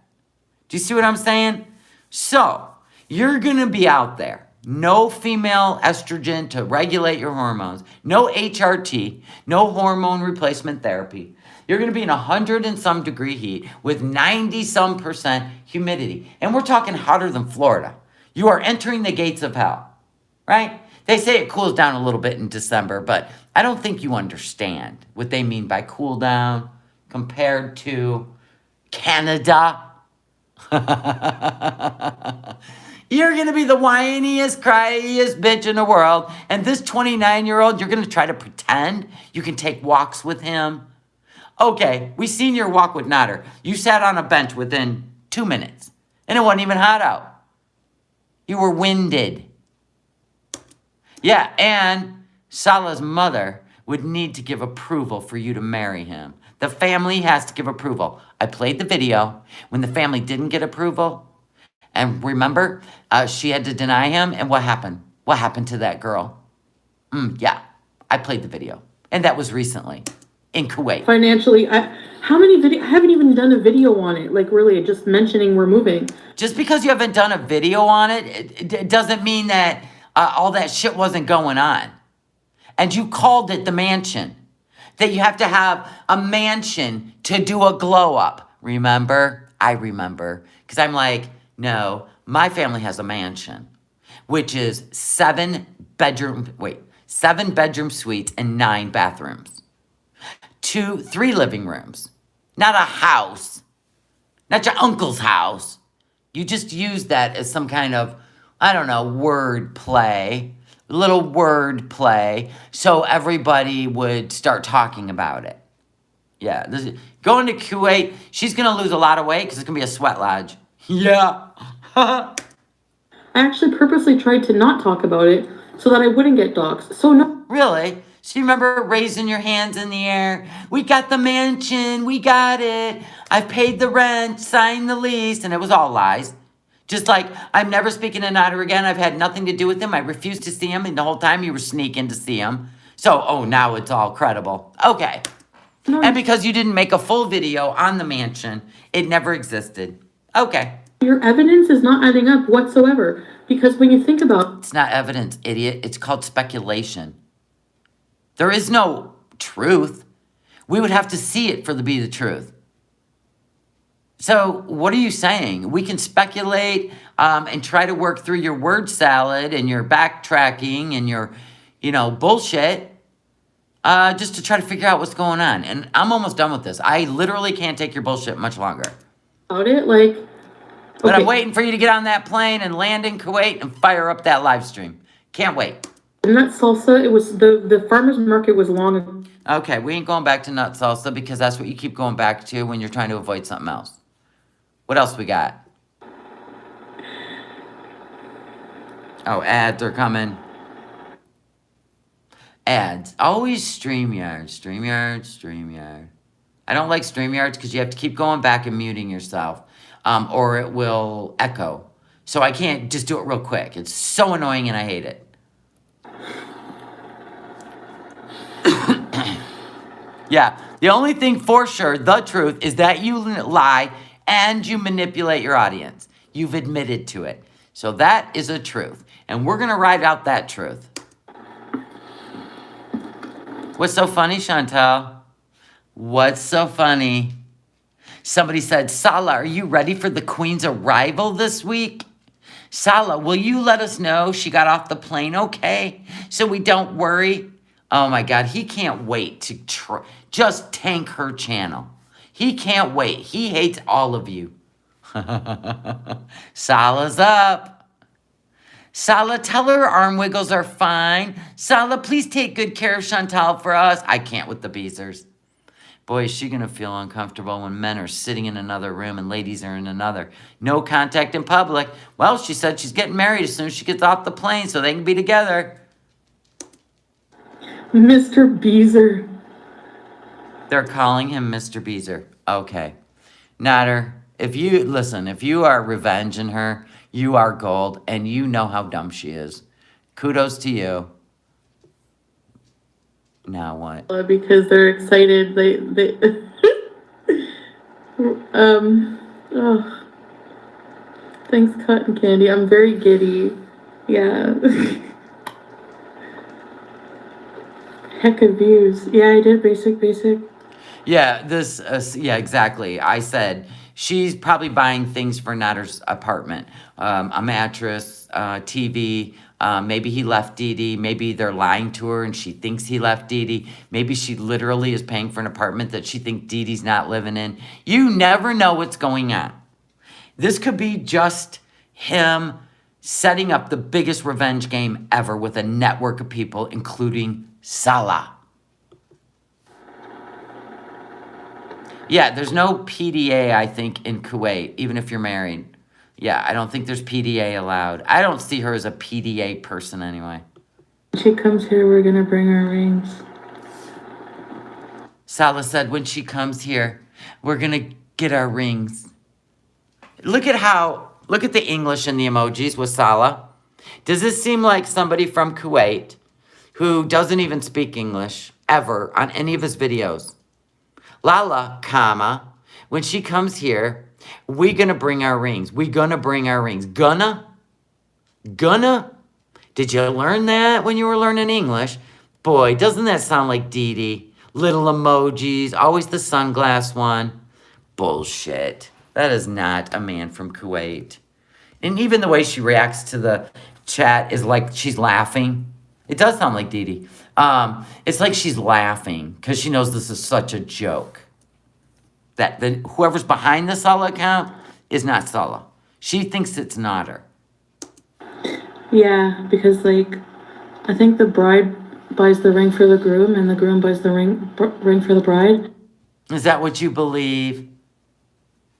Do you see what I'm saying? So, you're going to be out there. No female estrogen to regulate your hormones. No HRT. No hormone replacement therapy. You're going to be in 100 and some degree heat with 90% humidity. And we're talking hotter than Florida. You are entering the gates of hell, right? They say it cools down a little bit in December, but I don't think you understand what they mean by cool down compared to Canada. You're going to be the whiniest, cryest bitch in the world. And this 29-year-old, you're going to try to pretend you can take walks with him. Okay, we seen your walk with Nader. You sat on a bench within 2 minutes, and it wasn't even hot out. You were winded. Yeah, and Salah's mother would need to give approval for you to marry him. The family has to give approval. I played the video. When the family didn't get approval, and remember, she had to deny him, and what happened? What happened to that girl? Yeah, I played the video, and that was recently. In Kuwait. Financially, I haven't even done a video on it. Like, really, just mentioning we're moving. Just because you haven't done a video on it, it doesn't mean that all that shit wasn't going on. And you called it the mansion. That you have to have a mansion to do a glow up. Remember? I remember. Because I'm like, no, my family has a mansion. which is 7 bedroom suites and 9 bathrooms. 3 living rooms. Not a house. Not your uncle's house. You just use that as some kind of, I don't know, word play. Little word play. So everybody would start talking about it. Yeah. Going to Kuwait, she's going to lose a lot of weight because it's going to be a sweat lodge. Yeah. I actually purposely tried to not talk about it so that I wouldn't get doxxed. So no. Really? So you remember raising your hands in the air? We got the mansion. We got it. I've paid the rent, signed the lease, and it was all lies. Just like, I'm never speaking to Nader again. I've had nothing to do with him. I refused to see him, and the whole time you were sneaking to see him. So, now it's all credible. Okay. No, And because you didn't make a full video on the mansion, it never existed. Okay. your evidence is not adding up whatsoever. Because when you think about It's not evidence, idiot. It's called speculation. There is no truth. We would have to see it for it to be the truth. So what are you saying? We can speculate and try to work through your word salad and your backtracking and your, bullshit just to try to figure out what's going on. And I'm almost done with this. I literally can't take your bullshit much longer. it, like, But okay, I'm waiting for you to get on that plane and land in Kuwait and fire up that live stream. Can't wait. nut salsa, it was the farmer's market was long. Okay, we ain't going back to nut salsa because that's what you keep going back to when you're trying to avoid something else. What else we got? Oh, ads are coming. Ads. Always StreamYard. I don't like StreamYards because you have to keep going back and muting yourself. Or it will echo. So I can't just do it real quick. It's so annoying and I hate it. Yeah, the only thing for sure, the truth, is that you lie and you manipulate your audience. You've admitted to it. So that is a truth. And we're going to ride out that truth. What's so funny, Chantal? What's so funny? Somebody said, Sala, are you ready for the Queen's arrival this week? Sala, will you let us know she got off the plane okay? So we don't worry? Oh my God, he can't wait to just tank her channel. He can't wait. He hates all of you. Sala's up. Sala, tell her arm wiggles are fine. Sala, please take good care of Chantal for us. I can't with the Beezers. Boy, is she going to feel uncomfortable when men are sitting in another room and ladies are in another. No contact in public. Well, she said she's getting married as soon as she gets off the plane so they can be together. Mr. Beezer. They're calling him Mr. Beezer. Okay. Nader, if you are revenging her, you are gold, and you know how dumb she is. Kudos to you. Now what? Because they're excited. They oh. Thanks, Cotton Candy. I'm very giddy. Yeah. Heck of views. Yeah, I did basic. Yeah, yeah, exactly. I said she's probably buying things for Nader's apartment. A mattress, TV, maybe he left Dee Dee. Maybe they're lying to her and she thinks he left Dee Dee. Maybe she literally is paying for an apartment that she thinks Dee Dee's not living in. You never know what's going on. This could be just him setting up the biggest revenge game ever with a network of people, including Salah. Yeah, there's no PDA, I think, in Kuwait, even if you're married. Yeah, I don't think there's PDA allowed. I don't see her as a PDA person anyway. When she comes here, we're gonna bring her rings. Salah said when she comes here, we're gonna get our rings. Look at the English and the emojis with Salah. Does this seem like somebody from Kuwait who doesn't even speak English ever on any of his videos? Lala, comma, when she comes here, we gonna bring our rings. We gonna bring our rings. Gonna? Did you learn that when you were learning English? Boy, doesn't that sound like Dee Dee? Little emojis, always the sunglass one. Bullshit. That is not a man from Kuwait. And even the way she reacts to the chat is like she's laughing. It does sound like Dee Dee. It's like she's laughing because she knows this is such a joke. That whoever's behind the Sala account is not Sala. She thinks it's Nader. Yeah, because like, I think the bride buys the ring for the groom, and the groom buys the ring for the bride. Is that what you believe?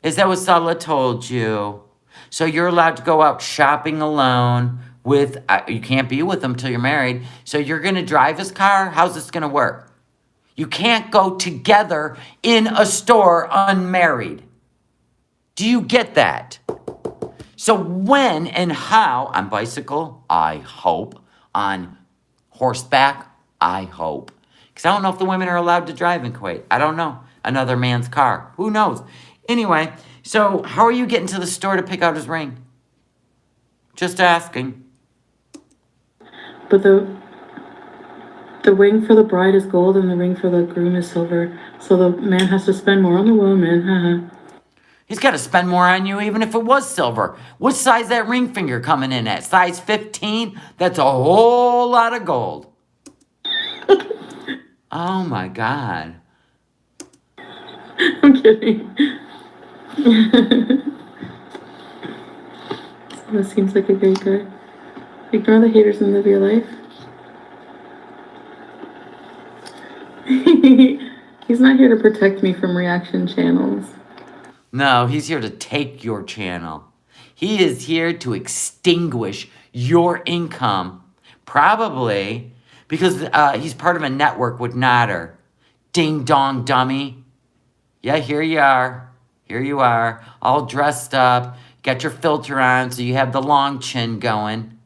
Is that what Sala told you? So you're allowed to go out shopping alone with, you can't be with him till you're married. So you're going to drive his car? How's this going to work? You can't go together in a store unmarried. Do you get that? So when and how, on bicycle, I hope. On horseback, I hope. Because I don't know if the women are allowed to drive in Kuwait. I don't know. Another man's car. Who knows? Anyway, so how are you getting to the store to pick out his ring? Just asking. But the ring for the bride is gold and the ring for the groom is silver. So the man has to spend more on the woman. He's got to spend more on you even if it was silver. What size that ring finger coming in at? Size 15? That's a whole lot of gold. Oh my God. I'm kidding. This seems like a great guy. Ignore the haters and live your life. He's not here to protect me from reaction channels. No, he's here to take your channel. He is here to extinguish your income. Probably because he's part of a network with Nader. Ding dong dummy. Yeah, here you are. Here you are. All dressed up. Got your filter on so you have the long chin going.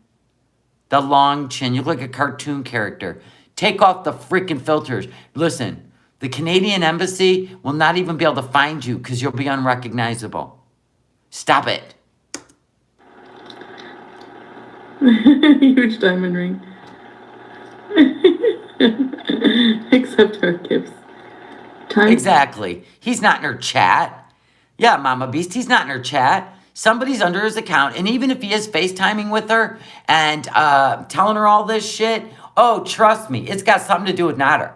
The long chin. You look like a cartoon character. Take off the freaking filters. Listen, the Canadian embassy will not even be able to find you because you'll be unrecognizable. Stop it. Huge diamond ring. Except her gifts. Exactly. He's not in her chat. Yeah, Mama Beast, he's not in her chat. Somebody's under his account, and even if he is FaceTiming with her and telling her all this shit, oh, trust me, it's got something to do with Nader.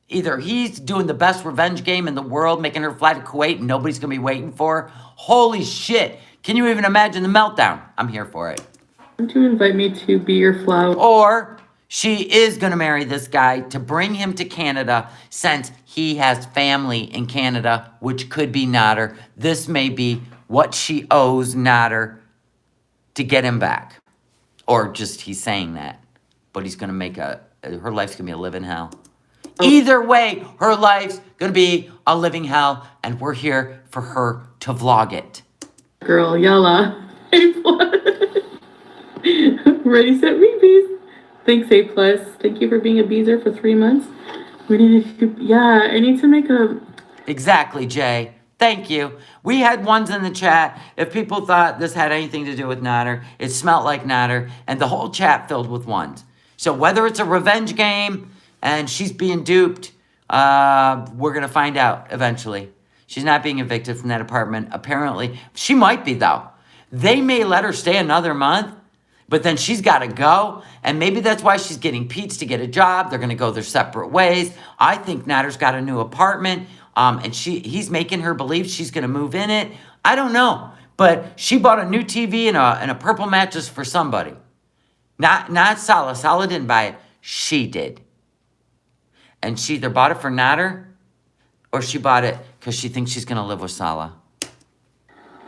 Either he's doing the best revenge game in the world, making her fly to Kuwait and nobody's going to be waiting for her. Holy shit. Can you even imagine the meltdown? I'm here for it. Want to invite me to be your flower? Or she is going to marry this guy to bring him to Canada since he has family in Canada, which could be Nader. This may be what she owes Nader to get him back. Or just he's saying that. But he's going to make her life's going to be a living hell. Either way, her life's going to be a living hell, and we're here for her to vlog it. Girl, yalla. Ready, set, repeat. Thanks, A+. Thank you for being a beezer for 3 months. I need to make a... Exactly, Jay. Thank you. We had ones in the chat. If people thought this had anything to do with Nader, it smelled like Nader, and the whole chat filled with ones. So whether it's a revenge game and she's being duped, we're going to find out eventually. She's not being evicted from that apartment. Apparently, she might be, though. They may let her stay another month, but then she's got to go. And maybe that's why she's getting Pete's to get a job. They're going to go their separate ways. I think Nader's got a new apartment, and he's making her believe she's going to move in it. I don't know. But she bought a new TV and a purple mattress for somebody. Not Sala. Sala didn't buy it. She did. And she either bought it for Nader or she bought it because she thinks she's going to live with Sala.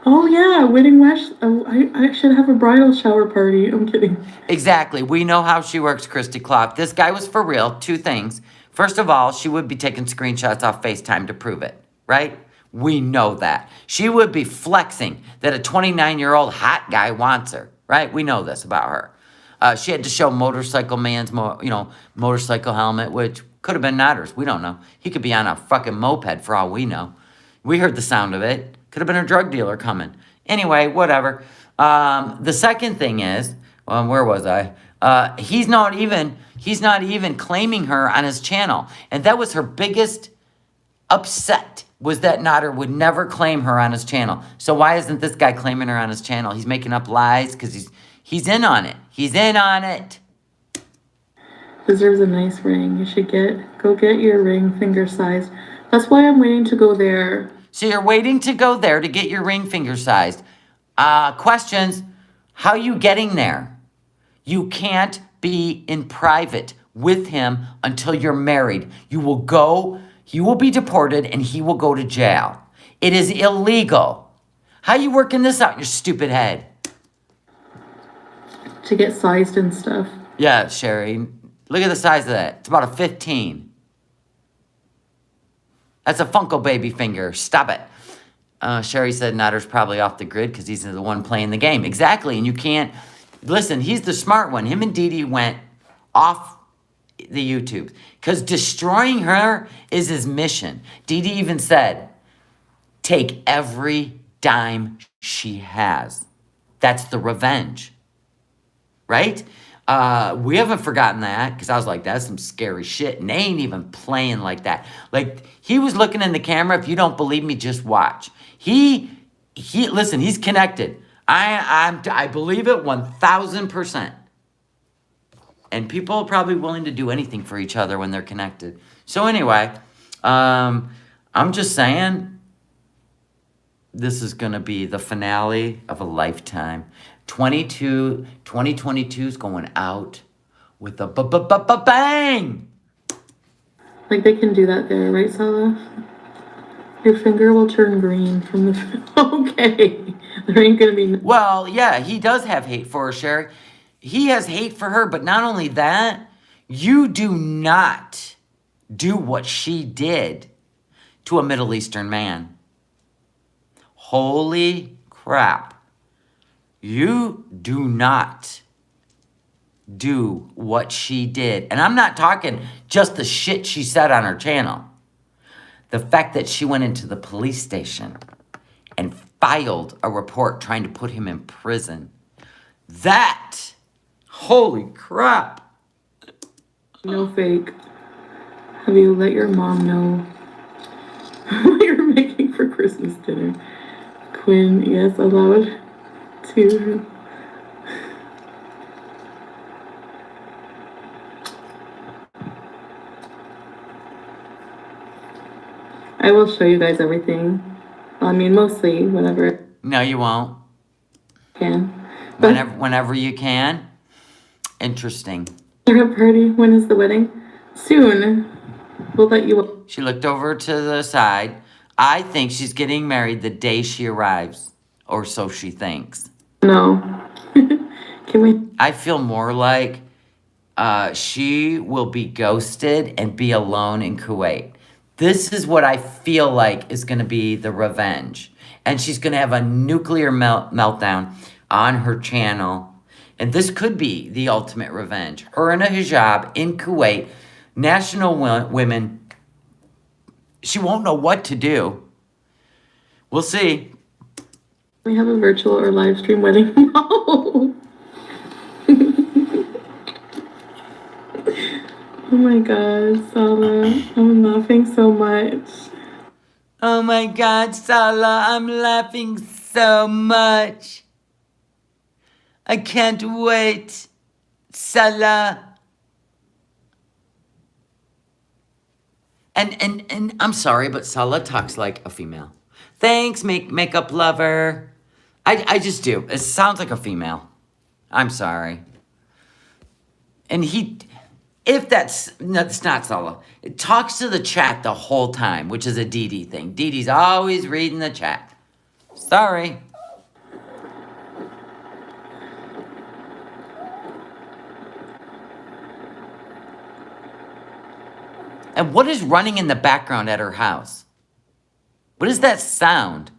Oh, yeah. Wedding Wesh. I should have a bridal shower party. I'm kidding. Exactly. We know how she works, Christy Klopp. This guy was for real. 2 things. First of all, she would be taking screenshots off FaceTime to prove it, right? We know that. She would be flexing that a 29-year-old hot guy wants her, right? We know this about her. She had to show Motorcycle Man's, motorcycle helmet, which could have been Nader's. We don't know. He could be on a fucking moped for all we know. We heard the sound of it. Could have been a drug dealer coming. Anyway, whatever. The second thing is, where was I? He's not even claiming her on his channel. And that was her biggest upset, was that Nader would never claim her on his channel. So why isn't this guy claiming her on his channel? He's making up lies because He's in on it. He's in on it. Deserves a nice ring. You should go get your ring finger sized. That's why I'm waiting to go there. So you're waiting to go there to get your ring finger sized. Questions. How are you getting there? You can't be in private with him until you're married. You will be deported and he will go to jail. It is illegal. How are you working this out in your stupid head? To get sized and stuff. Yeah, Sherry. Look at the size of that. It's about a 15. That's a Funko baby finger. Stop it. Sherry said Nader's probably off the grid because he's the one playing the game. Exactly. And you can't... Listen, he's the smart one. Him and Dee Dee went off the YouTube because destroying her is his mission. Dee Dee even said, take every dime she has. That's the revenge. Right? We haven't forgotten that because I was like, that's some scary shit. And they ain't even playing like that. Like, he was looking in the camera. If you don't believe me, just watch. Listen, he's connected. I believe it 1,000%. And people are probably willing to do anything for each other when they're connected. So anyway, I'm just saying, this is going to be the finale of a lifetime. 2022 is going out with a bang. Like they can do that there, right, Sala? Your finger will turn green from the... Okay. There ain't gonna be... Well, yeah, he does have hate for her, Sherry. He has hate for her, but not only that, you do not do what she did to a Middle Eastern man. Holy crap. You do not do what she did. And I'm not talking just the shit she said on her channel. The fact that she went into the police station and filed a report trying to put him in prison. That, holy crap. No fake. Have you let your mom know what you're making for Christmas dinner? Quinn, yes, allowed to. I will show you guys everything. I mean, mostly whenever No, you won't. I can. But Whenever you can. Interesting. our party, when is the wedding? Soon. We'll let you... She looked over to the side. I think she's getting married the day she arrives. Or so she thinks. No. Can we... I feel more like she will be ghosted and be alone in Kuwait. This is what I feel like is going to be the revenge. And she's going to have a nuclear meltdown on her channel. And this could be the ultimate revenge. Her in a hijab in Kuwait, national women. She won't know what to do. We'll see. We have a virtual or live stream wedding? No. Oh my god, Sala. I'm laughing so much. Oh my God, Salah, I'm laughing so much. I can't wait. Salah. And I'm sorry, but Salah talks like a female. Thanks, makeup lover. I just do. It sounds like a female. I'm sorry. And that's not Salah. It talks to the chat the whole time, which is a Dee Dee thing. Dee Dee's always reading the chat. Sorry. And what is running in the background at her house? What is that sound?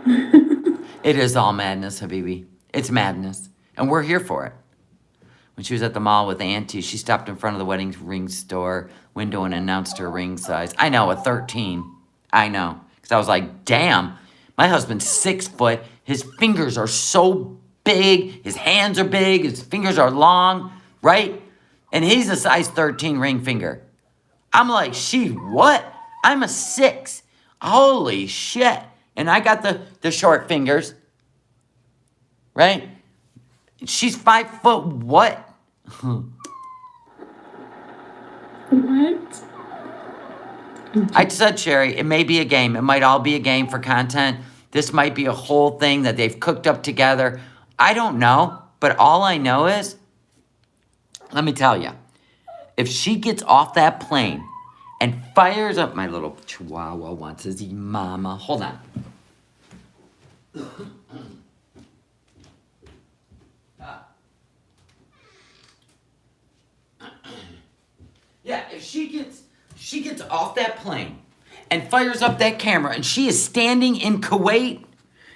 It is all madness, Habibi. It's madness. And we're here for it. When she was at the mall with Auntie, she stopped in front of the wedding ring store window and announced her ring size. I know, a 13. I know. Because I was like, damn, my husband's 6 foot. His fingers are so big. His hands are big. His fingers are long, right? And he's a size 13 ring finger. I'm like, what? I'm a 6. Holy shit. And I got the short fingers. right? She's 5 foot what? What? I said, Sherry, it may be a game. It might all be a game for content. This might be a whole thing that they've cooked up together. I don't know. But all I know is, let me tell you, if she gets off that plane and fires up, my little chihuahua wants his mama. Hold on. Yeah, if she gets off that plane and fires up that camera and she is standing in Kuwait,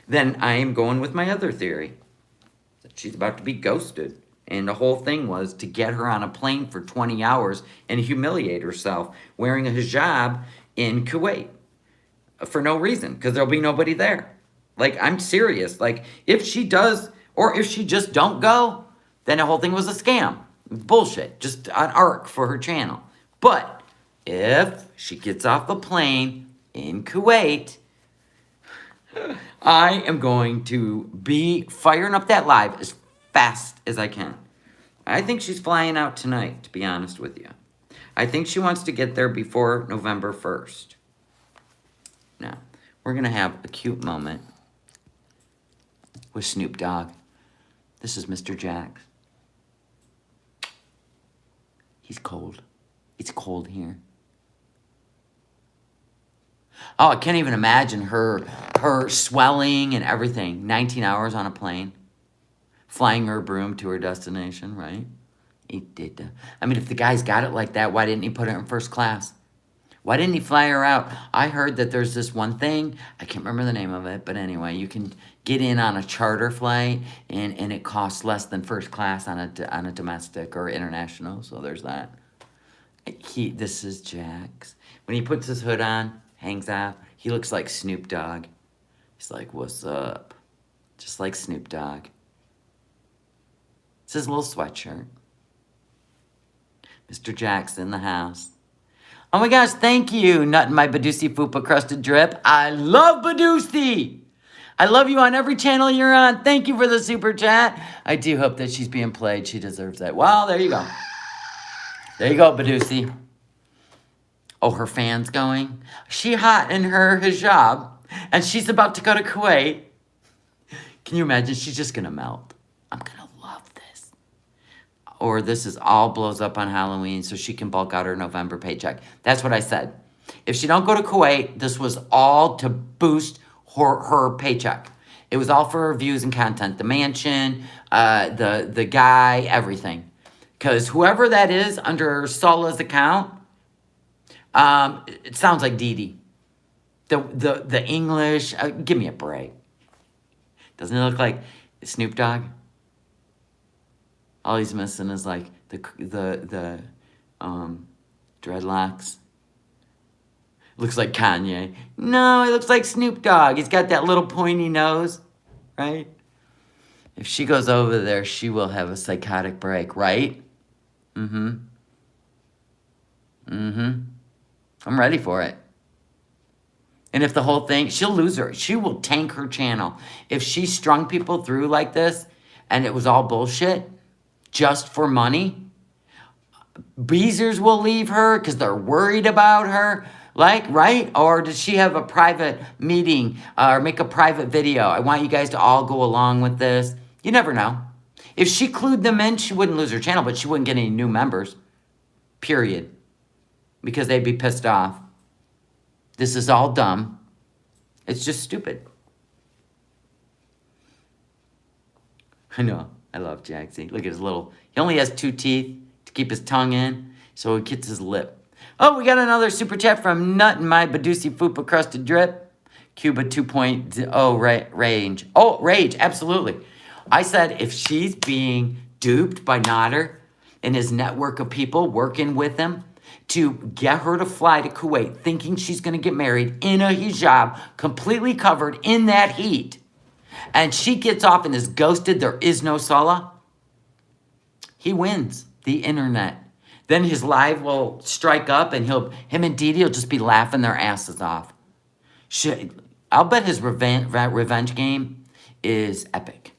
then I am going with my other theory. That she's about to be ghosted. And the whole thing was to get her on a plane for 20 hours and humiliate herself wearing a hijab in Kuwait. For no reason, because there'll be nobody there. Like, I'm serious. Like, if she does, or if she just don't go, then the whole thing was a scam. Bullshit. Just an arc for her channel. But if she gets off the plane in Kuwait, I am going to be firing up that live as fast as I can. I think she's flying out tonight, to be honest with you. I think she wants to get there before November 1st. Now, we're going to have a cute moment with Snoop Dogg. This is Mr. Jax. He's cold. It's cold here. Oh, I can't even imagine her swelling and everything. 19 hours on a plane. Flying her broom to her destination, right? He did. I mean, if the guy's got it like that, why didn't he put her in first class? Why didn't he fly her out? I heard that there's this one thing. I can't remember the name of it. But anyway, you can get in on a charter flight. And it costs less than first class on a domestic or international. So there's that. This is Jax. When he puts his hood on, hangs out, he looks like Snoop Dogg. He's like, what's up? Just like Snoop Dogg. It's his little sweatshirt. Mr. Jax in the house. Oh my gosh, thank you, Nut in my Badusi Fupa Crusted Drip. I love Badusi. I love you on every channel you're on. Thank you for the super chat. I do hope that she's being played. She deserves that. Well, there you go. There you go, Badusi. Oh, her fan's going. She hot in her hijab, and she's about to go to Kuwait. Can you imagine? She's just going to melt. I'm going to love this. Or this is all blows up on Halloween so she can bulk out her November paycheck. That's what I said. If she don't go to Kuwait, this was all to boost her paycheck. It was all for her views and content. The mansion, the guy, everything. Because whoever that is under Sola's account, it sounds like Dee Dee. The English, give me a break. Doesn't it look like Snoop Dogg? All he's missing is like the dreadlocks. Looks like Kanye. No, he looks like Snoop Dogg. He's got that little pointy nose, right? If she goes over there, she will have a psychotic break, right? I'm ready for it. And if the whole thing, she'll lose her. She will tank her channel. If she strung people through like this and it was all bullshit just for money, Beezers will leave her because they're worried about her. Like, right? Or does she have a private meeting or make a private video? I want you guys to all go along with this. You never know. If she clued them in, she wouldn't lose her channel, but she wouldn't get any new members. Period. Because they'd be pissed off. This is all dumb. It's just stupid. I know. I love Jaxie. Look at his little... He only has 2 teeth to keep his tongue in, so he gets his lip. Oh, we got another super chat from Nut in my Badusi Fupa Crusted Drip. Cuba 2.0 range. Oh, rage, absolutely. I said if she's being duped by Nader and his network of people working with him to get her to fly to Kuwait thinking she's going to get married in a hijab, completely covered in that heat, and she gets off and is ghosted, there is no Salah, he wins the internet. Then his live will strike up and him and Dee Dee will just be laughing their asses off. I'll bet his revenge game is epic.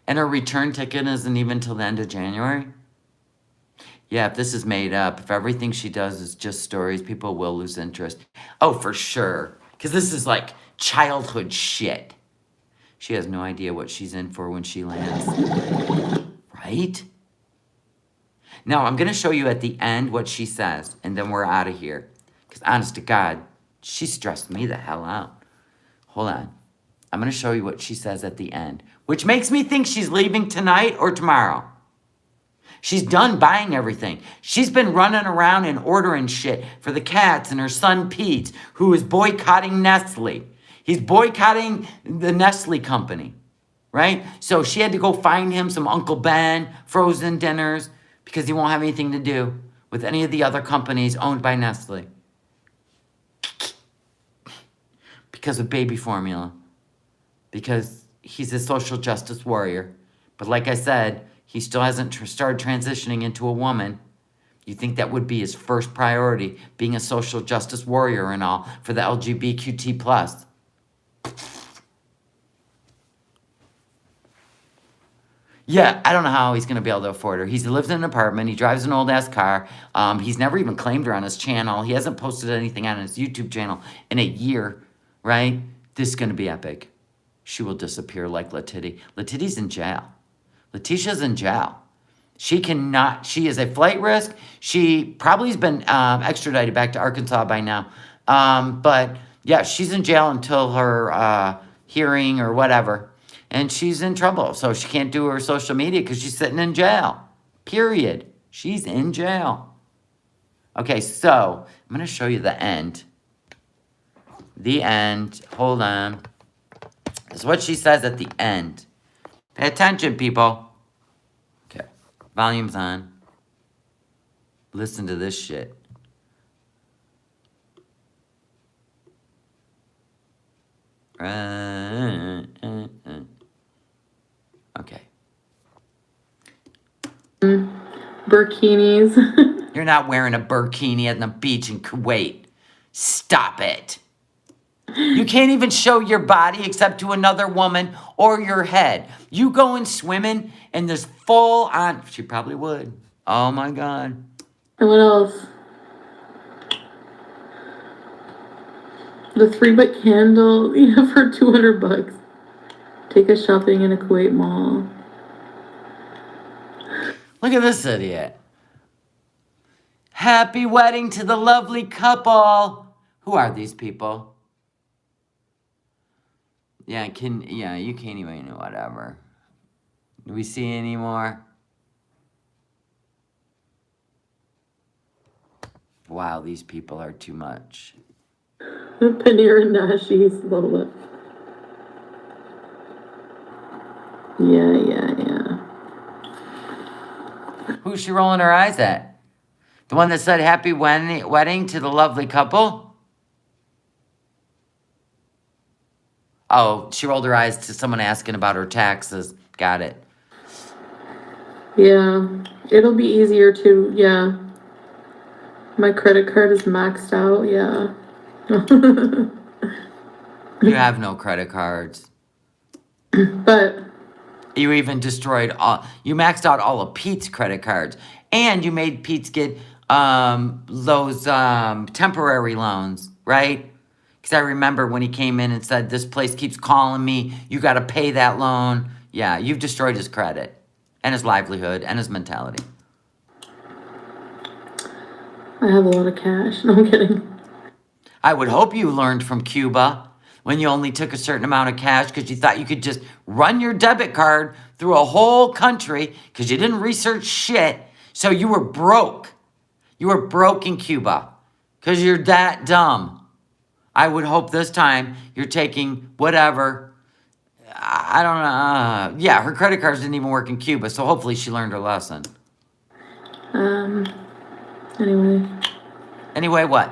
And her return ticket isn't even till the end of January? Yeah, if this is made up, if everything she does is just stories, people will lose interest. Oh, for sure. Because this is like childhood shit. She has no idea what she's in for when she lands. Right? Now, I'm going to show you at the end what she says, and then we're out of here. Because honest to God, she stressed me the hell out. Hold on. I'm going to show you what she says at the end, which makes me think she's leaving tonight or tomorrow. She's done buying everything. She's been running around and ordering shit for the cats and her son Pete, who is boycotting Nestle. He's boycotting the Nestle company, right? So she had to go find him some Uncle Ben frozen dinners because he won't have anything to do with any of the other companies owned by Nestle. Because of baby formula. Because he's a social justice warrior. But like I said, he still hasn't started transitioning into a woman. You think that would be his first priority, being a social justice warrior and all for the LGBTQ+. Yeah, I don't know how he's going to be able to afford her. He lives in an apartment. He drives an old-ass car. He's never even claimed her on his channel. He hasn't posted anything on his YouTube channel in a year, right? This is going to be epic. She will disappear like Letitty. Letitty's in jail. Letitia's in jail. She is a flight risk. She probably has been extradited back to Arkansas by now. But yeah, she's in jail until her hearing or whatever. And she's in trouble. So she can't do her social media because she's sitting in jail. Period. She's in jail. Okay, so I'm going to show you the end. The end. Hold on. This is what she says at the end. Pay attention, people. Okay. Volume's on. Listen to this shit. Okay. Burkinis. You're not wearing a burkini at the beach in Kuwait. Stop it. You can't even show your body except to another woman or your head. You going swimming in this full on... She probably would. Oh, my God. And what else? The 3-wick candle, yeah, for $200. Take us shopping in a Kuwait mall. Look at this idiot. Happy wedding to the lovely couple. Who are these people? Yeah, you can't even, whatever. Do we see any more? Wow, these people are too much. Paneer and Nashi's Lola. Yeah. Who's she rolling her eyes at? The one that said happy wedding to the lovely couple? Oh, she rolled her eyes to someone asking about her taxes. Got it. Yeah, it'll be easier to, yeah. My credit card is maxed out, yeah. You have no credit cards. But you even destroyed you maxed out all of Pete's credit cards. And you made Pete get those temporary loans, right? Because I remember when he came in and said, this place keeps calling me, you got to pay that loan. Yeah, you've destroyed his credit and his livelihood and his mentality. I have a lot of cash. No, I'm kidding. I would hope you learned from Cuba when you only took a certain amount of cash because you thought you could just run your debit card through a whole country because you didn't research shit. So you were broke. You were broke in Cuba because you're that dumb. I would hope this time you're taking whatever. I don't know. Yeah, her credit cards didn't even work in Cuba, so hopefully she learned her lesson. Anyway. Anyway, what?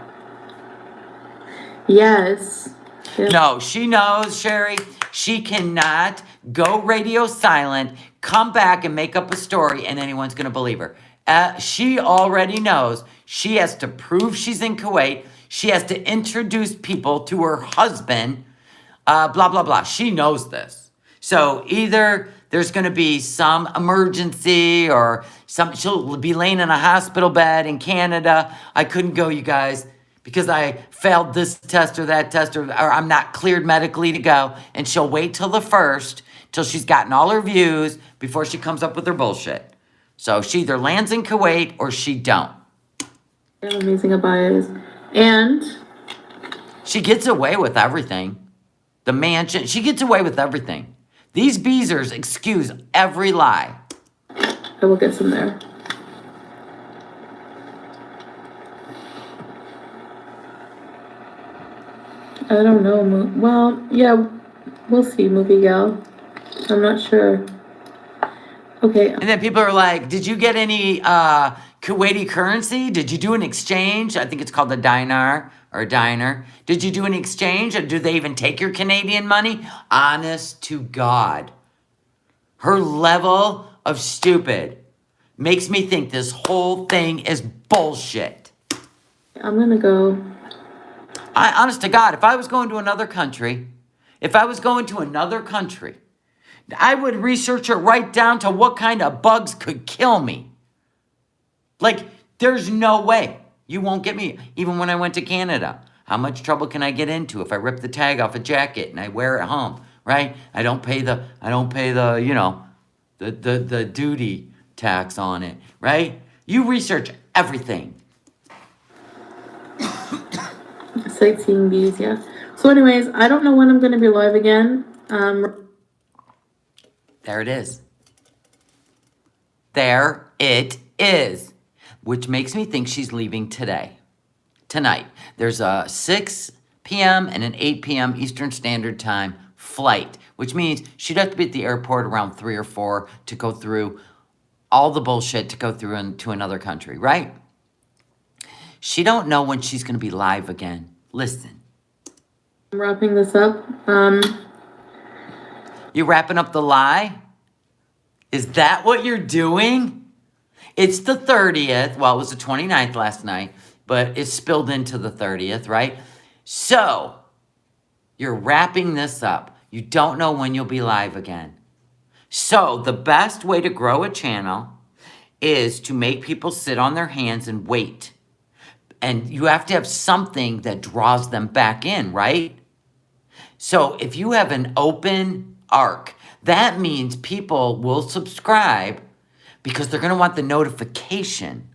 Yes. Yep. No, she knows, Sherry. She cannot go radio silent, come back and make up a story, and anyone's going to believe her. She already knows. She has to prove she's in Kuwait. She has to introduce people to her husband. Blah, blah, blah. She knows this. So either there's going to be some emergency or she'll be laying in a hospital bed in Canada. I couldn't go, you guys, because I failed this test or that test, or I'm not cleared medically to go. And she'll wait till the 1st, till she's gotten all her views before she comes up with her bullshit. So she either lands in Kuwait or she don't. How amazing Abaya is. And She gets away with everything. The mansion, she gets away with everything. These Beezers excuse every lie. I will get some there. I don't know. Well, yeah, we'll see, movie gal. I'm not sure. Okay. And then people are like, did you get any Kuwaiti currency? Did you do an exchange? I think it's called a dinar or a diner. Did you do an exchange? Or do they even take your Canadian money? Honest to God. Her level of stupid makes me think this whole thing is bullshit. I'm gonna go. Honest to God, if I was going to another country, I would research it right down to what kind of bugs could kill me. Like, there's no way. You won't get me. Even when I went to Canada, how much trouble can I get into if I rip the tag off a jacket and I wear it home, right? I don't pay the the duty tax on it, right? You research everything. Sightseeing bees, yeah. So anyways, I don't know when I'm gonna be live again. There it is. There it is. Which makes me think she's leaving tonight. There's a 6 p.m. and an 8 p.m. Eastern Standard Time flight, which means she'd have to be at the airport around 3 or 4 to go through all the bullshit to go through into another country, right? She don't know when she's going to be live again. Listen. I'm wrapping this up. You wrapping up the lie? Is that what you're doing? It's the 30th. Well, it was the 29th last night, but it spilled into the 30th, right? So, you're wrapping this up. You don't know when you'll be live again. So, the best way to grow a channel is to make people sit on their hands and wait. And you have to have something that draws them back in, right? So, if you have an open arc, that means people will subscribe because they're going to want the notification.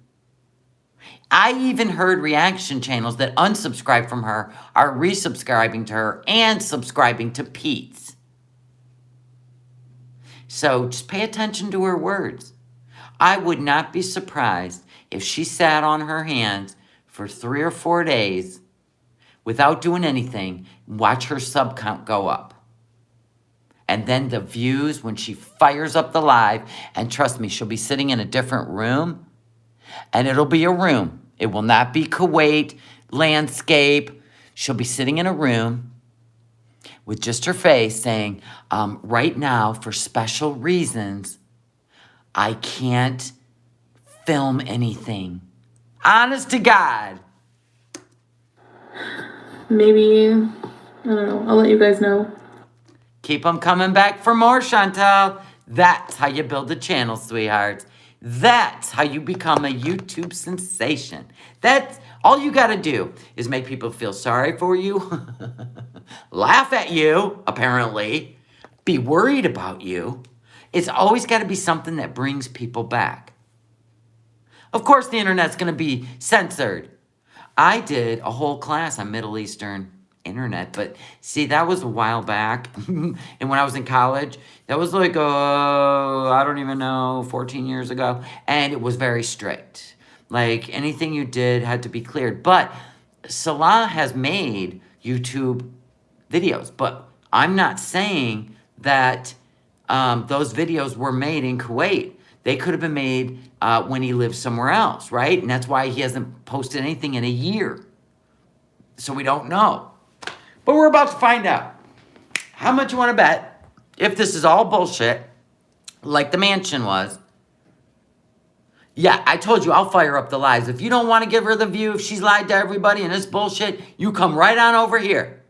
I even heard reaction channels that unsubscribe from her are resubscribing to her and subscribing to Pete's. So just pay attention to her words. I would not be surprised if she sat on her hands for 3 or 4 days without doing anything, watch her sub count go up. And then the views when she fires up the live, and trust me, she'll be sitting in a different room, and it'll be a room. It will not be Kuwait landscape. She'll be sitting in a room with just her face saying, right now, for special reasons, I can't film anything. Honest to God. Maybe, I don't know. I'll let you guys know. Keep them coming back for more, Chantal. That's how you build a channel, sweethearts. That's how you become a YouTube sensation. That's all you got to do is make people feel sorry for you, laugh at you, apparently, be worried about you. It's always got to be something that brings people back. Of course, the internet's going to be censored. I did a whole class on Middle Eastern internet, but see, that was a while back. And when I was in college, that was like, I don't even know, 14 years ago. And it was very strict. Like, anything you did had to be cleared. But Salah has made YouTube videos. But I'm not saying that those videos were made in Kuwait. They could have been made when he lived somewhere else, right? And that's why he hasn't posted anything in a year. So we don't know. But we're about to find out. How much you want to bet if this is all bullshit, like the mansion was? Yeah, I told you I'll fire up the lives. If you don't want to give her the view, if she's lied to everybody and it's bullshit, you come right on over here.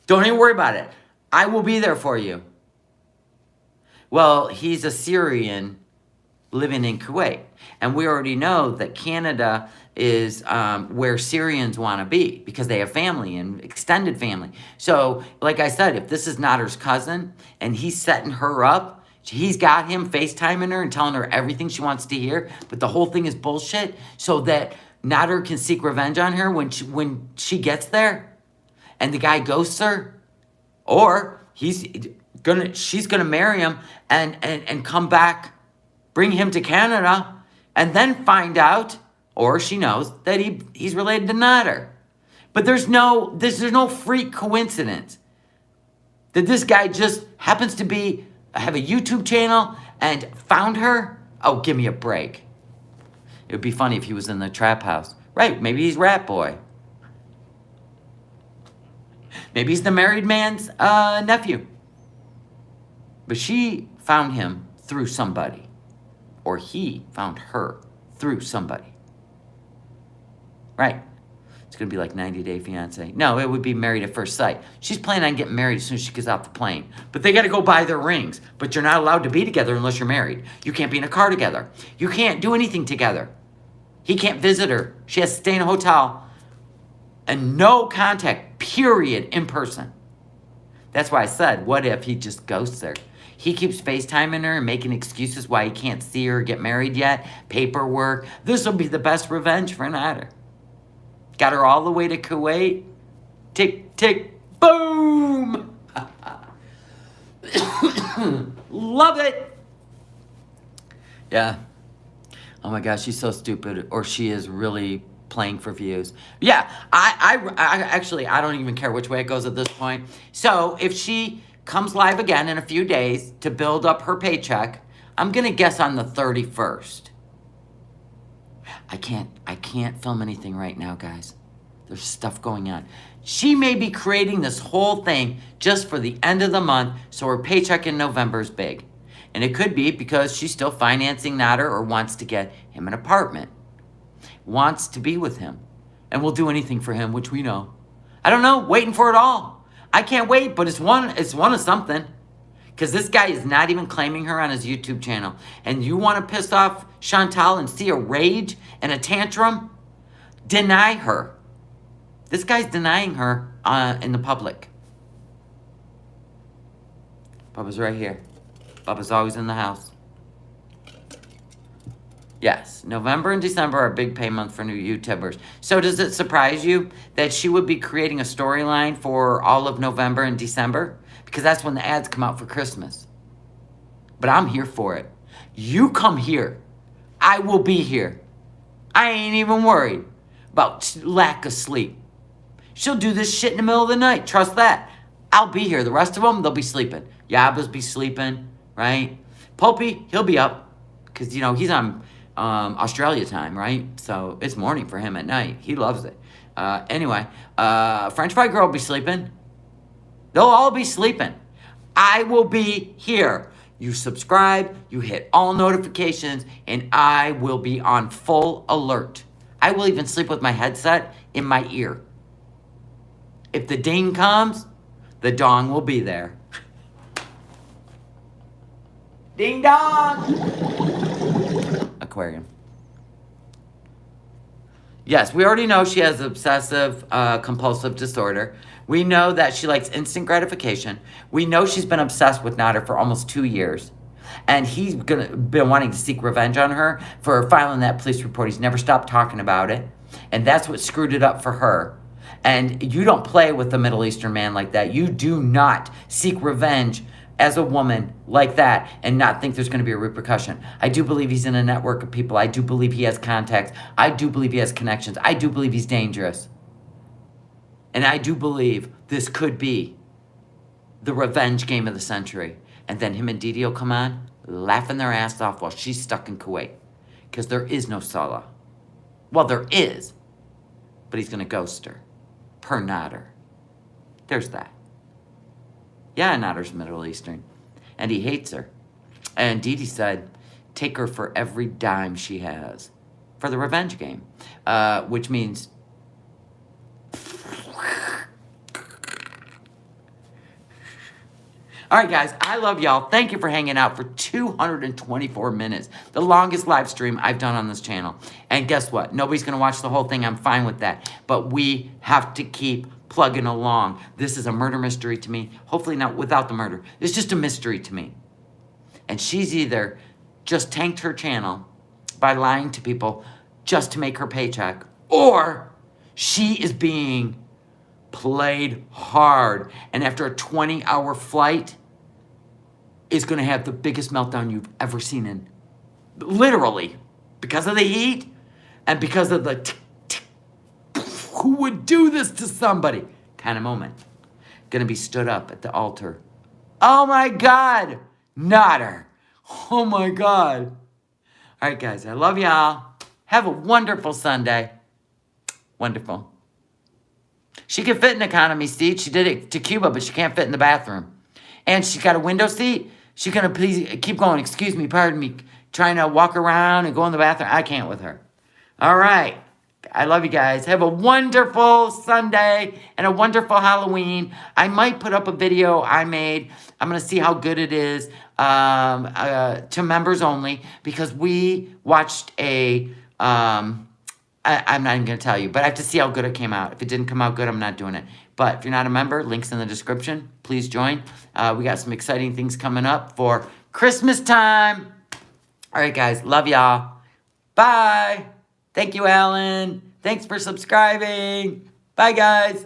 Don't even worry about it. I will be there for you. Well, he's a Syrian living in Kuwait. And we already know that Canada is where Syrians want to be because they have family and extended family. So, like I said, if this is Nader's cousin and he's setting her up, he's got him FaceTiming her and telling her everything she wants to hear, but the whole thing is bullshit so that Nader can seek revenge on her when she gets there and the guy ghosts her, or she's gonna marry him and come back, bring him to Canada, and then find out, or she knows that he's related to Nader. But there's no freak coincidence that this guy just happens to have a YouTube channel and found her. Oh, give me a break. It would be funny if he was in the trap house. Right, maybe he's Rat Boy. Maybe he's the married man's nephew. But she found him through somebody. Or he found her through somebody. Right. It's going to be like 90 Day Fiancé. No, it would be Married at First Sight. She's planning on getting married as soon as she gets off the plane. But they got to go buy their rings. But you're not allowed to be together unless you're married. You can't be in a car together. You can't do anything together. He can't visit her. She has to stay in a hotel. And no contact, period, in person. That's why I said, what if he just ghosts her? He keeps FaceTiming her and making excuses why he can't see her or get married yet. Paperwork. This will be the best revenge for Nader. Got her all the way to Kuwait. Tick, tick, boom! Love it! Yeah. Oh my gosh, she's so stupid. Or she is really playing for views. Yeah, I actually, I don't even care which way it goes at this point. So if she comes live again in a few days to build up her paycheck, I'm going to guess on the 31st. I can't film anything right now, guys. There's stuff going on. She may be creating this whole thing just for the end of the month so her paycheck in November is big. And it could be because she's still financing Nader or wants to get him an apartment. Wants to be with him. And will do anything for him, which we know. I don't know, waiting for it all. I can't wait, but it's one of something. Because this guy is not even claiming her on his YouTube channel. And you want to piss off Chantal and see a rage and a tantrum? Deny her. This guy's denying her in the public. Bubba's right here. Bubba's always in the house. Yes, November and December are big pay month for new YouTubers. So does it surprise you that she would be creating a storyline for all of November and December? Because that's when the ads come out for Christmas. But I'm here for it. You come here. I will be here. I ain't even worried about lack of sleep. She'll do this shit in the middle of the night. Trust that. I'll be here. The rest of them, they'll be sleeping. Yaba's be sleeping, right? Popey, he'll be up. Because, you know, he's on Australia time, right? So it's morning for him at night. He loves it. Anyway, French Fry Girl will be sleeping. They'll all be sleeping. I will be here. You subscribe, you hit all notifications, and I will be on full alert. I will even sleep with my headset in my ear. If the ding comes, the dong will be there. Ding dong! Aquarium. Yes, we already know she has obsessive compulsive disorder. We know that she likes instant gratification. We know she's been obsessed with Nader for almost 2 years. And he's been wanting to seek revenge on her for filing that police report. He's never stopped talking about it. And that's what screwed it up for her. And you don't play with a Middle Eastern man like that. You do not seek revenge as a woman like that and not think there's going to be a repercussion. I do believe he's in a network of people. I do believe he has contacts. I do believe he has connections. I do believe he's dangerous. And I do believe this could be the revenge game of the century. And then him and Didi will come on, laughing their ass off while she's stuck in Kuwait. Because there is no Salah. Well, there is. But he's going to ghost her. Per Nader. There's that. Yeah, Nader's Middle Eastern. And he hates her. And Didi said, take her for every dime she has. For the revenge game. Which means... All right, guys, I love y'all. Thank you for hanging out for 224 minutes, the longest live stream I've done on this channel. And guess what? Nobody's going to watch the whole thing. I'm fine with that. But we have to keep plugging along. This is a murder mystery to me. Hopefully not without the murder. It's just a mystery to me. And she's either just tanked her channel by lying to people just to make her paycheck, or she is being played hard, and after a 20-hour flight is going to have the biggest meltdown you've ever seen in, literally, because of the heat and because of the who would do this to somebody kind of moment. Going to be stood up at the altar. Oh my God, Nader. Oh my God. All right, guys, I love y'all. Have a wonderful Sunday. Wonderful. She can fit in an economy seat. She did it to Cuba, but she can't fit in the bathroom. And she's got a window seat. She's going to please keep going. Excuse me, pardon me. Trying to walk around and go in the bathroom. I can't with her. All right. I love you guys. Have a wonderful Sunday and a wonderful Halloween. I might put up a video I made. I'm going to see how good it is to members only, because we watched a... I'm not even going to tell you, but I have to see how good it came out. If it didn't come out good, I'm not doing it. But if you're not a member, links in the description. Please join. We got some exciting things coming up for Christmas time. All right, guys. Love y'all. Bye. Thank you, Alan. Thanks for subscribing. Bye, guys.